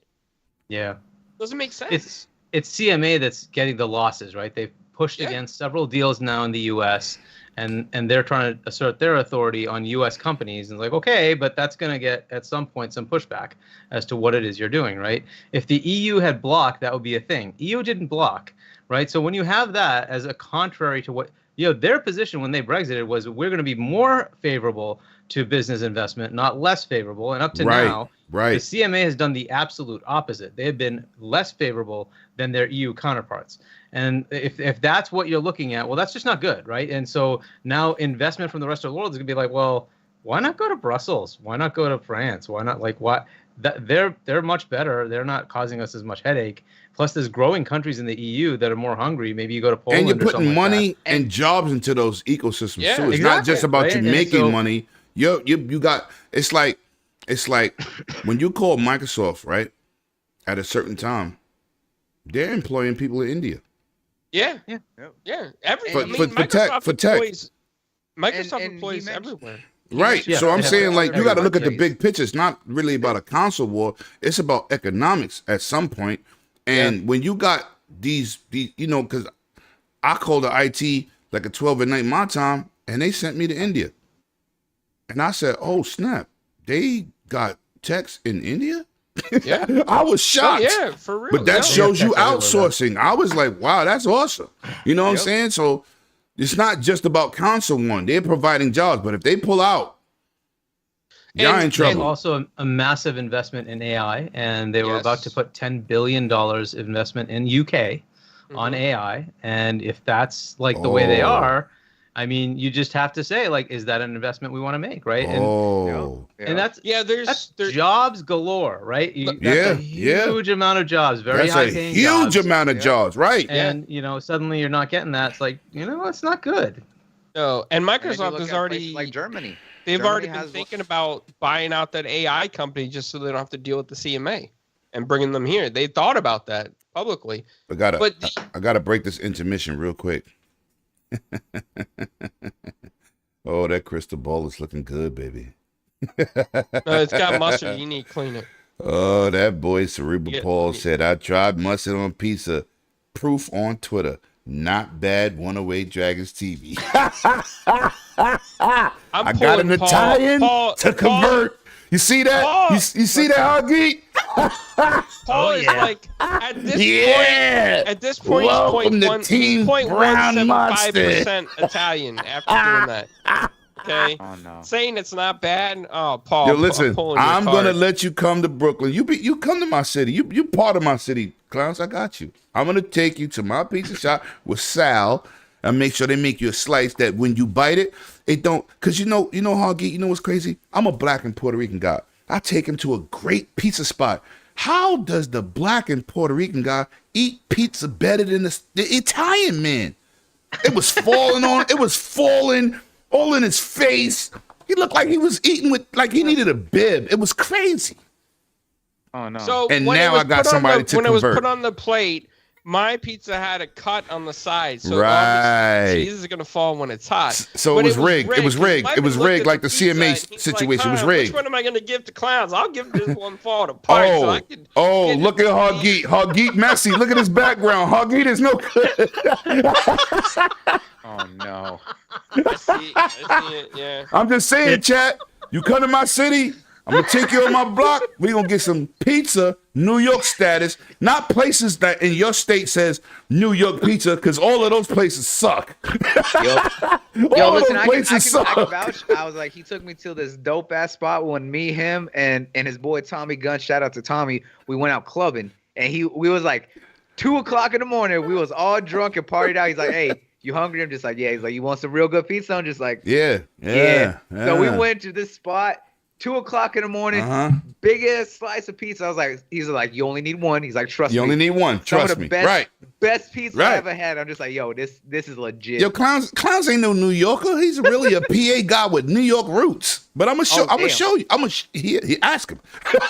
Yeah. Doesn't make sense. It's CMA that's getting the losses, right? They've pushed against several deals now in the U.S., and they're trying to assert their authority on U.S. companies. And like, okay, but that's going to get, at some point, some pushback as to what it is you're doing, right? If the EU had blocked, that would be a thing. EU didn't block, right? So when you have that as a contrary to what, their position when they Brexited was we're going to be more favorable to business investment, not less favorable. And up to now, the CMA has done the absolute opposite. They have been less favorable than their EU counterparts. And if that's what you're looking at, well, that's just not good, right? And so now investment from the rest of the world is going to be like, well, why not go to Brussels? Why not go to France? Why not, like, what? They're much better. They're not causing us as much headache. Plus, there's growing countries in the EU that are more hungry. Maybe you go to Poland. And you're putting money and jobs into those ecosystems too. It's not just about you making money. You got it's like when you call Microsoft, right? At a certain time, they're employing people in India. Yeah. For tech. Microsoft employs everywhere. Right. Yeah, so I'm saying, like, you got to look at the Yes. big picture. It's not really about a console war. It's about economics at some point. And when you got these, because I called the IT like at 12 at night my time, and they sent me to India. And I said, oh, snap. They got techs in India? Yeah. I was shocked. Oh, yeah, for real. But that Yeah. shows you Yeah, outsourcing. I was like, wow, that's awesome. You know what I'm saying? So it's not just about console one. They're providing jobs, but if they pull out, y'all in And trouble. also a massive investment in AI, and they were Yes. about to put $10 billion investment in UK on AI. And if that's like the way they Oh. are, I mean, you just have to say, like, is that an investment we want to make, right? And that's there's jobs galore, right? That's Yeah, a huge amount of jobs, very That's high a paying huge jobs. amount of jobs, right? And suddenly you're not getting that. It's like, it's not good. No, and And then you Microsoft look has at already places like Germany. they've Germany already been has- thinking about buying out that AI company just so they don't have to deal with the CMA and bringing them here. They thought about that publicly. I But gotta break this intermission real quick. Oh, that crystal ball is looking good, baby. It's got mustard. You need to clean it. Oh, that boy Cerebral Yeah. Paul said, I tried mustard on pizza. Proof on Twitter. Not bad. 108 Dragons TV. I got an Italian to convert. You see that? Paul. You see that, Huggy? Paul is like at this Yeah. point. At this point, Welcome he's to point Team Brown 0.175% Italian after doing that. Okay. Oh no. Saying it's not bad. Oh, Paul. Yo, listen, I'm pulling your I'm card. gonna let you come to Brooklyn. You come to my city. You part of my city, clowns. I got you. I'm gonna take you to my pizza shop with Sal and make sure they make you a slice that when you bite it, it don't. Cause you know, Hoggy. You know what's crazy? I'm a black and Puerto Rican guy. I take him to a great pizza spot. How does the black and Puerto Rican guy eat pizza better than the Italian man? It was falling on. It was falling all in his face. He looked like he was eating with, like he needed a bib. It was crazy. Oh no. So And when now it was I got put on somebody the, to when it was convert. put on the plate, my pizza had a cut on the side, so Right. obviously cheese is gonna fall when it's hot. So But it was rigged. It was rigged. It was Lyman looked rigged at like the pizza CMA and he's situation was "Huh, rigged. Which one am I gonna give to clowns? I'll give this one fall apart. So I can get Look at it. Hoggeet. Hoggeet messy. Look at his background. Hoggeet is no good. Oh no. I see it, yeah. I'm just saying, chat. You come to my city, I'm gonna take you on my block. We gonna get some pizza, New York status, not places that in your state says New York pizza, because all of those places suck. Yo, all of listen, those I places can suck. vouch. I was like, he took me to this dope ass spot when me, him, and his boy Tommy Gunn. Shout out to Tommy. We went out clubbing, and we was like 2:00 in the morning. We was all drunk and partied out. He's like, hey, you hungry? I'm just like, yeah. He's like, you want some real good pizza? I'm just like, Yeah. So we went to this spot, 2:00 in the morning, big ass slice of pizza. I was like, he's like, you only need one. He's like, trust me. You only need one. Some of Trust the me. best, Right. Best pizza Right. I ever had. I'm just like, yo, this is legit. Yo, clowns ain't no New Yorker. He's really a PA guy with New York roots. But I'm gonna show. I'm gonna damn. show you. He ask him. Well,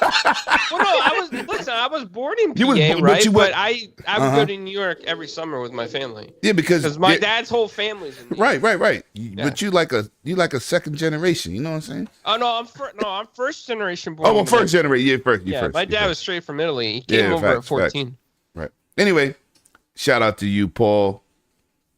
no, I was born in PA, You was- but right? you But went- I would go to New York every summer with my family. Yeah, because my dad's whole family's in New York. Right. But you like a second generation. You know what I'm saying? Oh no, I'm first generation born. Oh, well, in first generation. Yeah, first. You Yeah, first. my You dad first. was straight from Italy. He came over facts, at 14. Right. Anyway, shout out to you, Paul.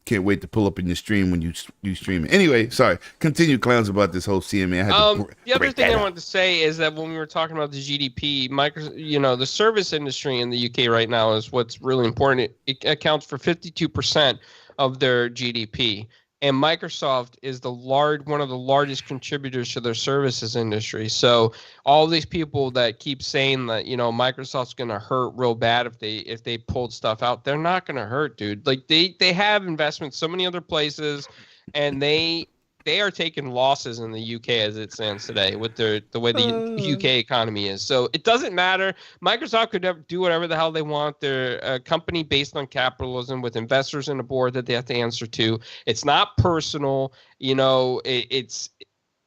Can't wait to pull up in your stream when you stream it. Anyway, sorry. Continue, clowns, about this whole CMA. I had to The other break thing that I up. wanted to say is that when we were talking about the GDP, the service industry in the UK right now is what's really important. It accounts for 52% of their GDP. And Microsoft is one of the largest contributors to their services industry. So all these people that keep saying that, Microsoft's going to hurt real bad if they pulled stuff out, they're not going to hurt, dude. Like they have investments so many other places, and they are taking losses in the UK as it stands today with the way the UK economy is. So it doesn't matter. Microsoft could do whatever the hell they want. They're a company based on capitalism with investors in a board that they have to answer to. It's not personal. It's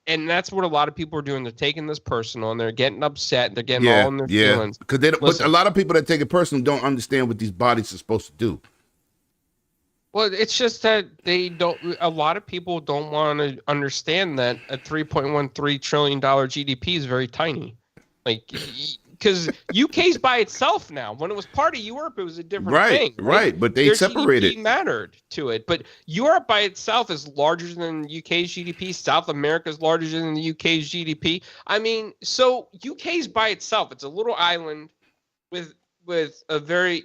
And that's what a lot of people are doing. They're taking this personal, and they're getting upset. And they're getting all in their feelings. Because but a lot of people that take it personal don't understand what these bodies are supposed to do. Well, it's just that they don't. A lot of people don't want to understand that a $3.13 trillion GDP is very tiny. Like, because UK's by itself now. When it was part of Europe, it was a different thing. Right. But they Their separated. GDP mattered to it. But Europe by itself is larger than UK's GDP. South America is larger than the UK's GDP. I mean, so UK's by itself. It's a little island with a very,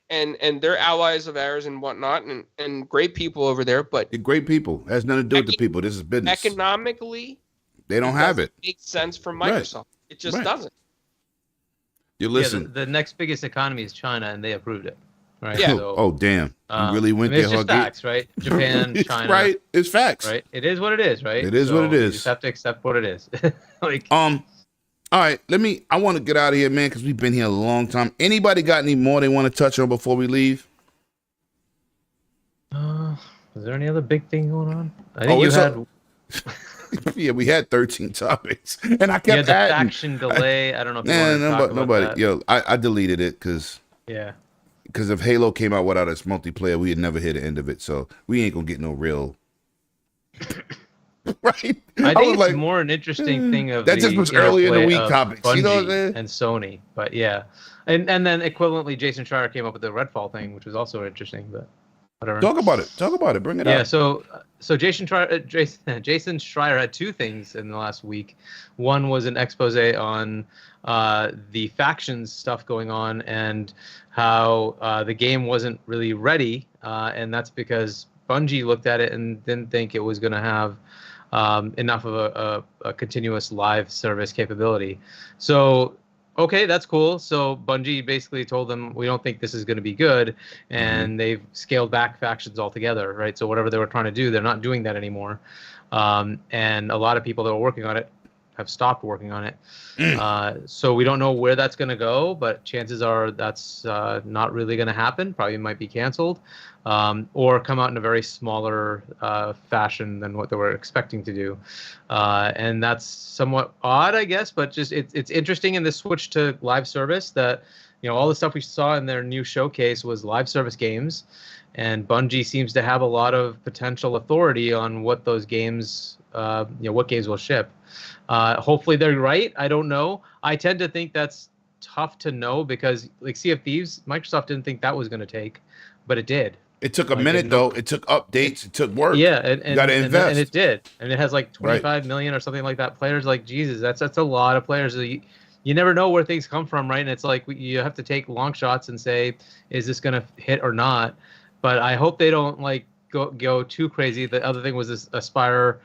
and they're allies of ours and whatnot, and great people over there. But great people. It has nothing to do with the people. This is business. Economically, they don't have it. Makes sense for Microsoft. Right. It just doesn't. You listen. The next biggest economy is China, and they approved it. Right. Yeah. So, damn. You really went there. It's just facts, right? Japan, China. Right. It's facts. Right. It is what it is, right? It is what it is. You just have to accept what it is. All right, I want to get out of here, man, because we've been here a long time. Anybody got any more they want to touch on before we leave? Is there any other big thing going on? I think you had. Yeah, we had 13 topics, and I kept the adding. Faction delay. I don't know if you want to talk about nobody. that. Yo, I deleted it because if Halo came out without its multiplayer, we would never hear the end of it. So we ain't gonna get no real. Right. I think it's more an interesting thing of that just was early in the week topics. Bungie, you know what I'm saying? And Sony, but yeah, and then equivalently, Jason Schreier came up with the Redfall thing, which was also interesting. But whatever. Talk about it. Bring it up. Yeah. So Jason Schreier had two things in the last week. One was an expose on the factions stuff going on and how the game wasn't really ready, and that's because Bungie looked at it and didn't think it was going to have enough of a continuous live service capability. So, okay, that's cool. So Bungie basically told them, we don't think this is going to be good, and they've scaled back factions altogether, right? So whatever they were trying to do, they're not doing that anymore. And a lot of people that were working on it have stopped working on it. So we don't know where that's going to go, but chances are that's not really going to happen. Probably might be canceled, or come out in a very smaller fashion than what they were expecting to do. And that's somewhat odd, I guess, but just it's interesting in this switch to live service that, all the stuff we saw in their new showcase was live service games, and Bungie seems to have a lot of potential authority on what those games, what games will ship. Hopefully they're right. I don't know. I tend to think that's tough to know because, like Sea of Thieves, Microsoft didn't think that was going to take, but it did. It took a minute though. It took updates. It took work. Yeah, and you got to invest, and it did. And it has like 25 million or something like that players. Like Jesus, that's a lot of players. You never know where things come from, right? And it's like you have to take long shots and say, is this going to hit or not? But I hope they don't like go too crazy. The other thing was this Aspire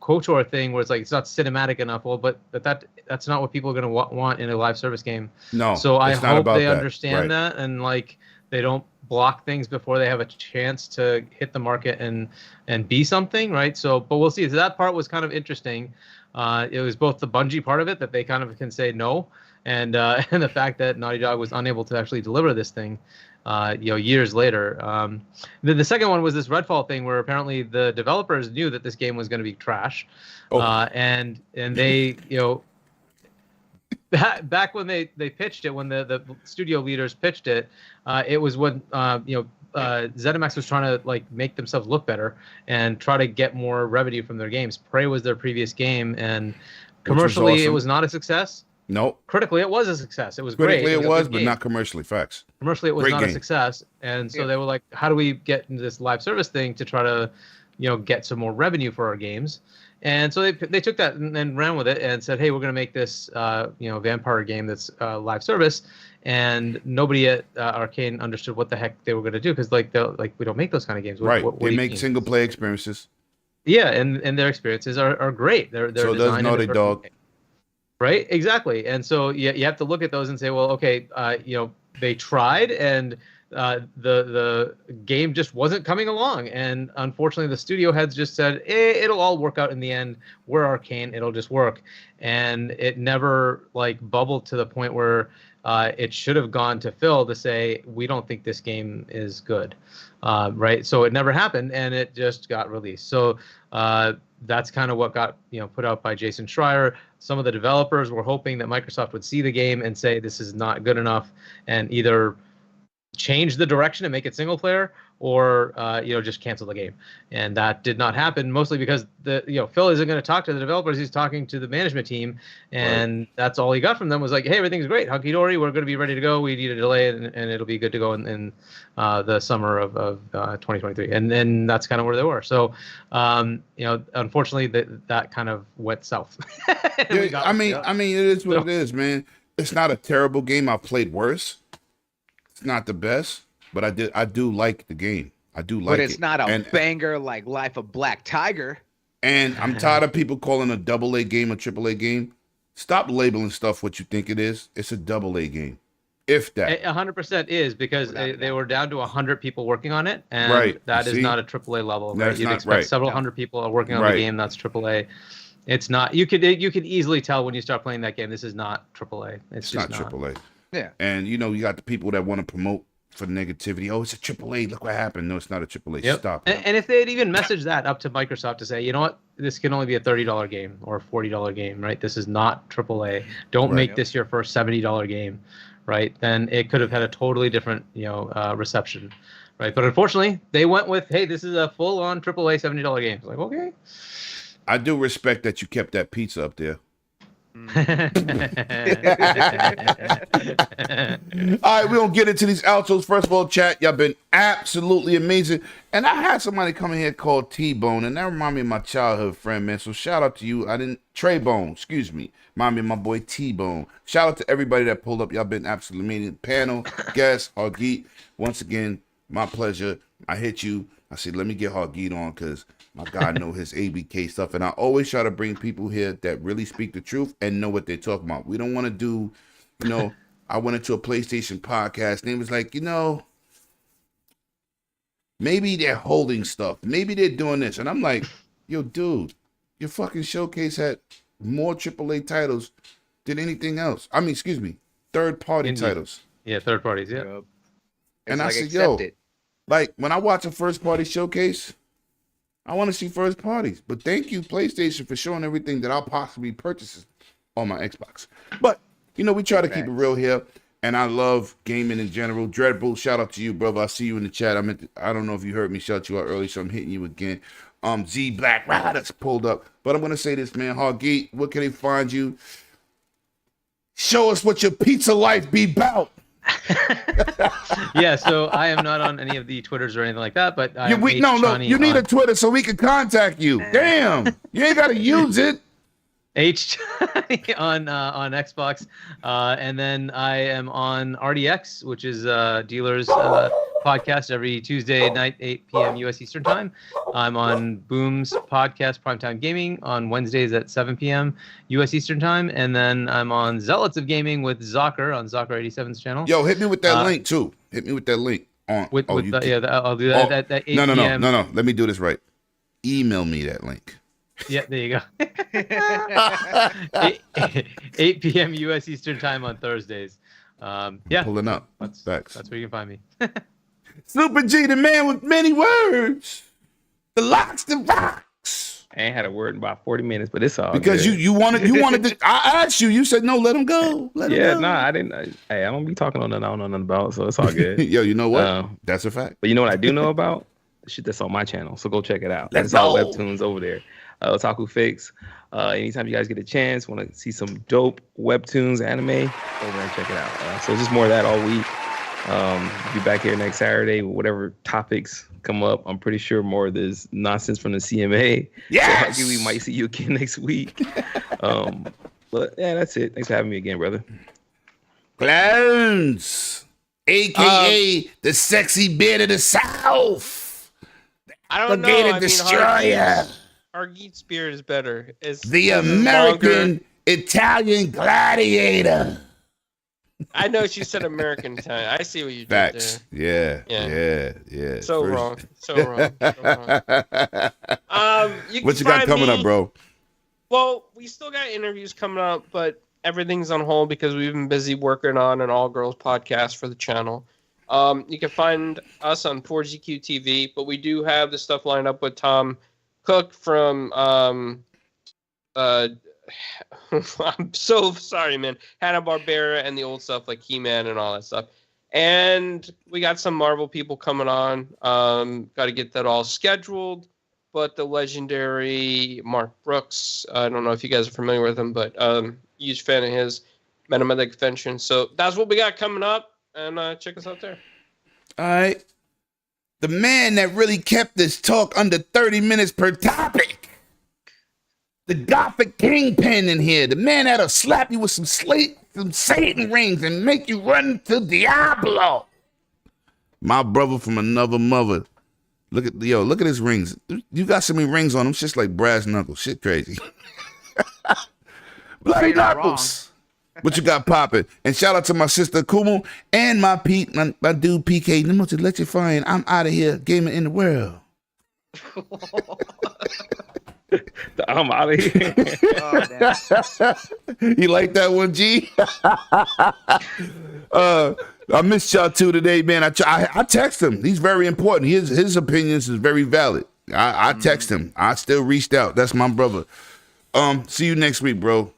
KOTOR thing where it's like it's not cinematic enough. Well, but that's not what people are going to want in a live service game. No. So I hope they understand right. that and like they don't block things before they have a chance to hit the market and be something, right? So, but we'll see. So that part was kind of interesting. It was both the Bungie part of it that they kind of can say no, and the fact that Naughty Dog was unable to actually deliver this thing. Years later. The second one was this Redfall thing where apparently the developers knew that this game was going to be trash. And they, back when they pitched it, when the studio leaders pitched it, it was when, ZeniMax was trying to like make themselves look better and try to get more revenue from their games. Prey was their previous game, and commercially it was not a success. Nope. Critically, it was a success. It was Critically, great. it was, but not commercially. Facts. Commercially, it was not a success, and so they were like, "How do we get into this live service thing to try to, get some more revenue for our games?" And so they took that and ran with it and said, "Hey, we're going to make this, vampire game that's live service." And nobody at Arcane understood what the heck they were going to do because we don't make those kind of games. Right. They make single player experiences. Yeah, and their experiences are great. They're so does Naughty Dog. Right, exactly. And so you have to look at those and say, well, okay, they tried and the game just wasn't coming along. And unfortunately, the studio heads just said, it'll all work out in the end. We're Arcane, it'll just work. And it never bubbled to the point where it should have gone to Phil to say, we don't think this game is good. Right. So it never happened and it just got released. So that's kind of what got put out by Jason Schreier. Some of the developers were hoping that Microsoft would see the game and say this is not good enough, and either change the direction and make it single player, or just cancel the game. And that did not happen, mostly because Phil isn't going to talk to the developers. He's talking to the management team, and that's all he got from them was like, hey, everything's great, hunky dory, we're going to be ready to go, we need a delay, and it'll be good to go in the summer of 2023. And then that's kind of where they were. So unfortunately that kind of went south. I mean it is what it is, man. It's not a terrible game. I've played worse. It's not the best, but I do like the game. I do like it. But it's not a banger like Life of Black Tiger. And I'm tired of people calling a AA game a AAA game. Stop labeling stuff what you think it is. It's a AA game, if that. 100% is, because they were down to 100 people working on it, and that is not a AAA level. Right? You'd expect several hundred people are working on the game. That's AAA. It's not. You could easily tell when you start playing that game. This is not AAA. It's just not AAA. Yeah. And you got the people that want to promote for negativity. Oh, it's a AAA. Look what happened. No, it's not a AAA. Yep. Stop. And if they had even messaged that up to Microsoft to say, you know what, this can only be a $30 game or a $40 game, right? This is not AAA. Don't make this your first $70 game, right? Then it could have had a totally different, reception, right? But unfortunately, they went with, hey, this is a full-on AAA $70 game. It's like, okay. I do respect that you kept that pizza up there. All right, we're gonna get into these outros. First of all, chat, y'all been absolutely amazing. And I had somebody come in here called T-Bone, and that reminded me of my childhood friend, man. So shout out to you. Trey-Bone, excuse me. Remind me of my boy T-Bone. Shout out to everybody that pulled up. Y'all been absolutely amazing. Panel, guests, Hargeet. Once again, my pleasure. I hit you. I said, let me get Hargeet on because my guy know his ABK stuff. And I always try to bring people here that really speak the truth and know what they're talking about. We don't want to do, I went into a PlayStation podcast and it was like, maybe they're holding stuff. Maybe they're doing this. And I'm like, yo, dude, your fucking showcase had more AAA titles than anything else. I mean, excuse me, third-party titles. Yeah, third parties, yeah. And I said, yo, like when I watch a first-party showcase, I want to see first parties. But thank you, PlayStation, for showing everything that I'll possibly purchase on my Xbox. But, we try to keep it real here. And I love gaming in general. Dreadbull, shout out to you, brother. I see you in the chat. I don't know if you heard me shout you out early, so I'm hitting you again. Z Black Riders pulled up. But I'm going to say this, man. Hargeet, where can they find you? Show us what your pizza life be about. Yeah, so I am not on any of the Twitters or anything like that, but you need a Twitter so we can contact you. Damn, you ain't got to use it. H on Xbox, and then I am on RDX, which is Dealer's podcast every Tuesday night, 8 p.m. U.S. Eastern Time. I'm on Boom's podcast, Primetime Gaming, on Wednesdays at 7 p.m. U.S. Eastern Time, and then I'm on Zealots of Gaming with Zocker on Zocker87's channel. Yo, hit me with that link too. Hit me with that link. I'll do that at 8 p.m. No. Let me do this right. Email me that link. Yeah, there you go. 8 p.m. U.S. Eastern Time on Thursdays. Pulling up. That's where you can find me. Super G, the man with many words. The locks, the rocks. I ain't had a word in about 40 minutes, but it's all because good. you wanted to. I asked you. You said no. Let him go. I didn't. I don't be talking on nothing I don't know nothing about, so it's all good. Yo, you know what? That's a fact. But you know what I do know about? The shit that's on my channel. So go check it out. That's all webtoons over there. Otaku Fix. Anytime you guys get a chance, want to see some dope webtoons, anime, over and check it out. So just more of that all week. Be back here next Saturday with whatever topics come up. I'm pretty sure more of this nonsense from the CMA. Yes! So we might see you again next week. But yeah, that's it. Thanks for having me again, brother. Clowns, aka the sexy bit of the South. I don't know. Destroyer. Hargeet Spirit is better. It's the American Italian gladiator. I know she said American Italian. I see what you did Facts. there. Yeah. So wrong. What you got coming up, bro? Well, we still got interviews coming up, but everything's on hold because we've been busy working on an all-girls podcast for the channel. You can find us on 4GQ TV, but we do have the stuff lined up with Tom Cook from I'm so sorry, man. Hanna-Barbera and the old stuff like He-Man and all that stuff. And we got some Marvel people coming on. Got to get that all scheduled. But the legendary Mark Brooks, I don't know if you guys are familiar with him, but huge fan of his. Met him at the convention. So that's what we got coming up. And check us out there. All right. The man that really kept this talk under 30 minutes per topic. The Gothic Kingpin in here. The man that'll slap you with some Satan rings and make you run to Diablo. My brother from another mother. Look at his rings. You got so many rings on them, just like brass knuckles. Shit crazy. Bloody knuckles. What you got popping? And shout out to my sister Kumo and my dude PK. To let you find I'm out of here, gaming in the world. I'm out of here. You like that one, G? I missed y'all too today, man. I text him. He's very important. His opinions is very valid. I text him. I still reached out. That's my brother. See you next week, bro.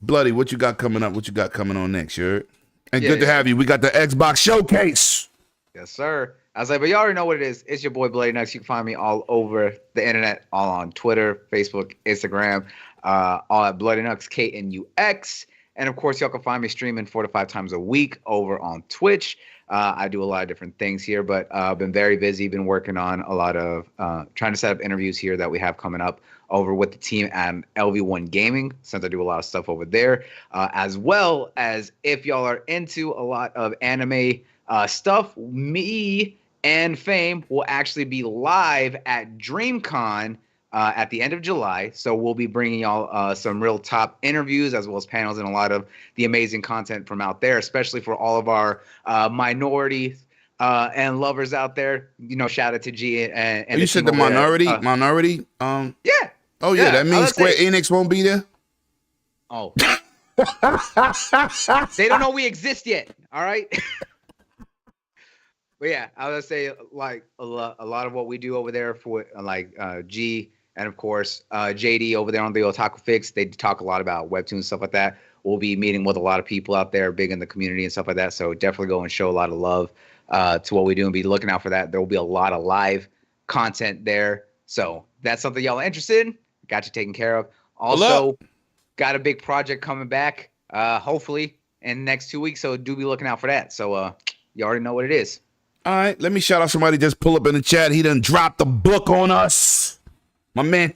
Bloody, what you got coming up? What you got coming on next, you heard? And good to have you. We got the Xbox Showcase. Yes, sir. I was like, but you already know what it is. It's your boy Bloody Nuts. You can find me all over the internet, all on Twitter, Facebook, Instagram, all at Bloody Nuts, KNUX. And of course, y'all can find me streaming 4 to 5 times a week over on Twitch. I do a lot of different things here, but I've been very busy. Been working on a lot of trying to set up interviews here that we have coming up over with the team at LV1 Gaming, since I do a lot of stuff over there, as well as if y'all are into a lot of anime stuff, me and Fame will actually be live at DreamCon at the end of July. So we'll be bringing y'all some real top interviews as well as panels and a lot of the amazing content from out there, especially for all of our minorities and lovers out there. You know, shout out to G and you said the minority. Yeah. Oh yeah, that means Square Enix won't be there. Oh. They don't know we exist yet. All right. But yeah, I would say like a lot of what we do over there for like G and of course JD over there on the Otaku Fix. They talk a lot about webtoons and stuff like that. We'll be meeting with a lot of people out there, big in the community and stuff like that. So definitely go and show a lot of love to what we do and be looking out for that. There will be a lot of live content there. So that's something y'all are interested in. Got you taken care of. Also, got a big project coming back, hopefully in the next 2 weeks. So do be looking out for that. So you already know what it is. All right, let me shout out somebody just pull up in the chat. He done dropped the book on us. My man,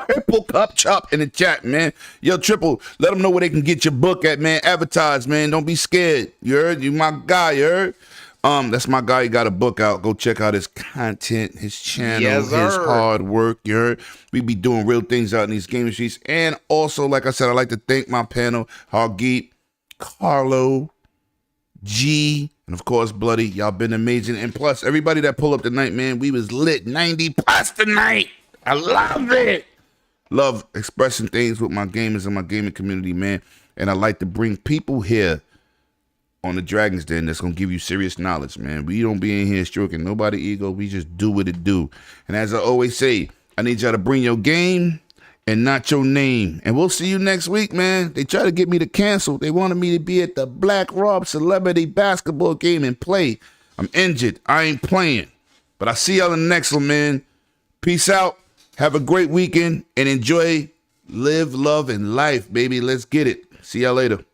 Triple Cup Chop in the chat, man. Yo, Triple, let them know where they can get your book at, man. Advertise, man. Don't be scared. You heard? You my guy, you heard? That's my guy. He got a book out. Go check out his content, his channel, his hard work, you heard? We be doing real things out in these gaming streets. And also, like I said, I'd like to thank my panel, Hargeet, Carlo, G, and of course, Bloody. Y'all been amazing. And plus, everybody that pull up tonight, man, we was lit 90 plus tonight. I love it. Love expressing things with my gamers and my gaming community, man. And I like to bring people here on the Dragon's Den that's going to give you serious knowledge, man. We don't be in here stroking nobody's ego. We just do what it do. And as I always say, I need y'all to bring your game and not your name. And we'll see you next week, man. They try to get me to cancel. They wanted me to be at the Black Rob Celebrity Basketball game and play. I'm injured. I ain't playing. But I see y'all in the next one, man. Peace out. Have a great weekend and enjoy, live, love, and life, baby. Let's get it. See y'all later.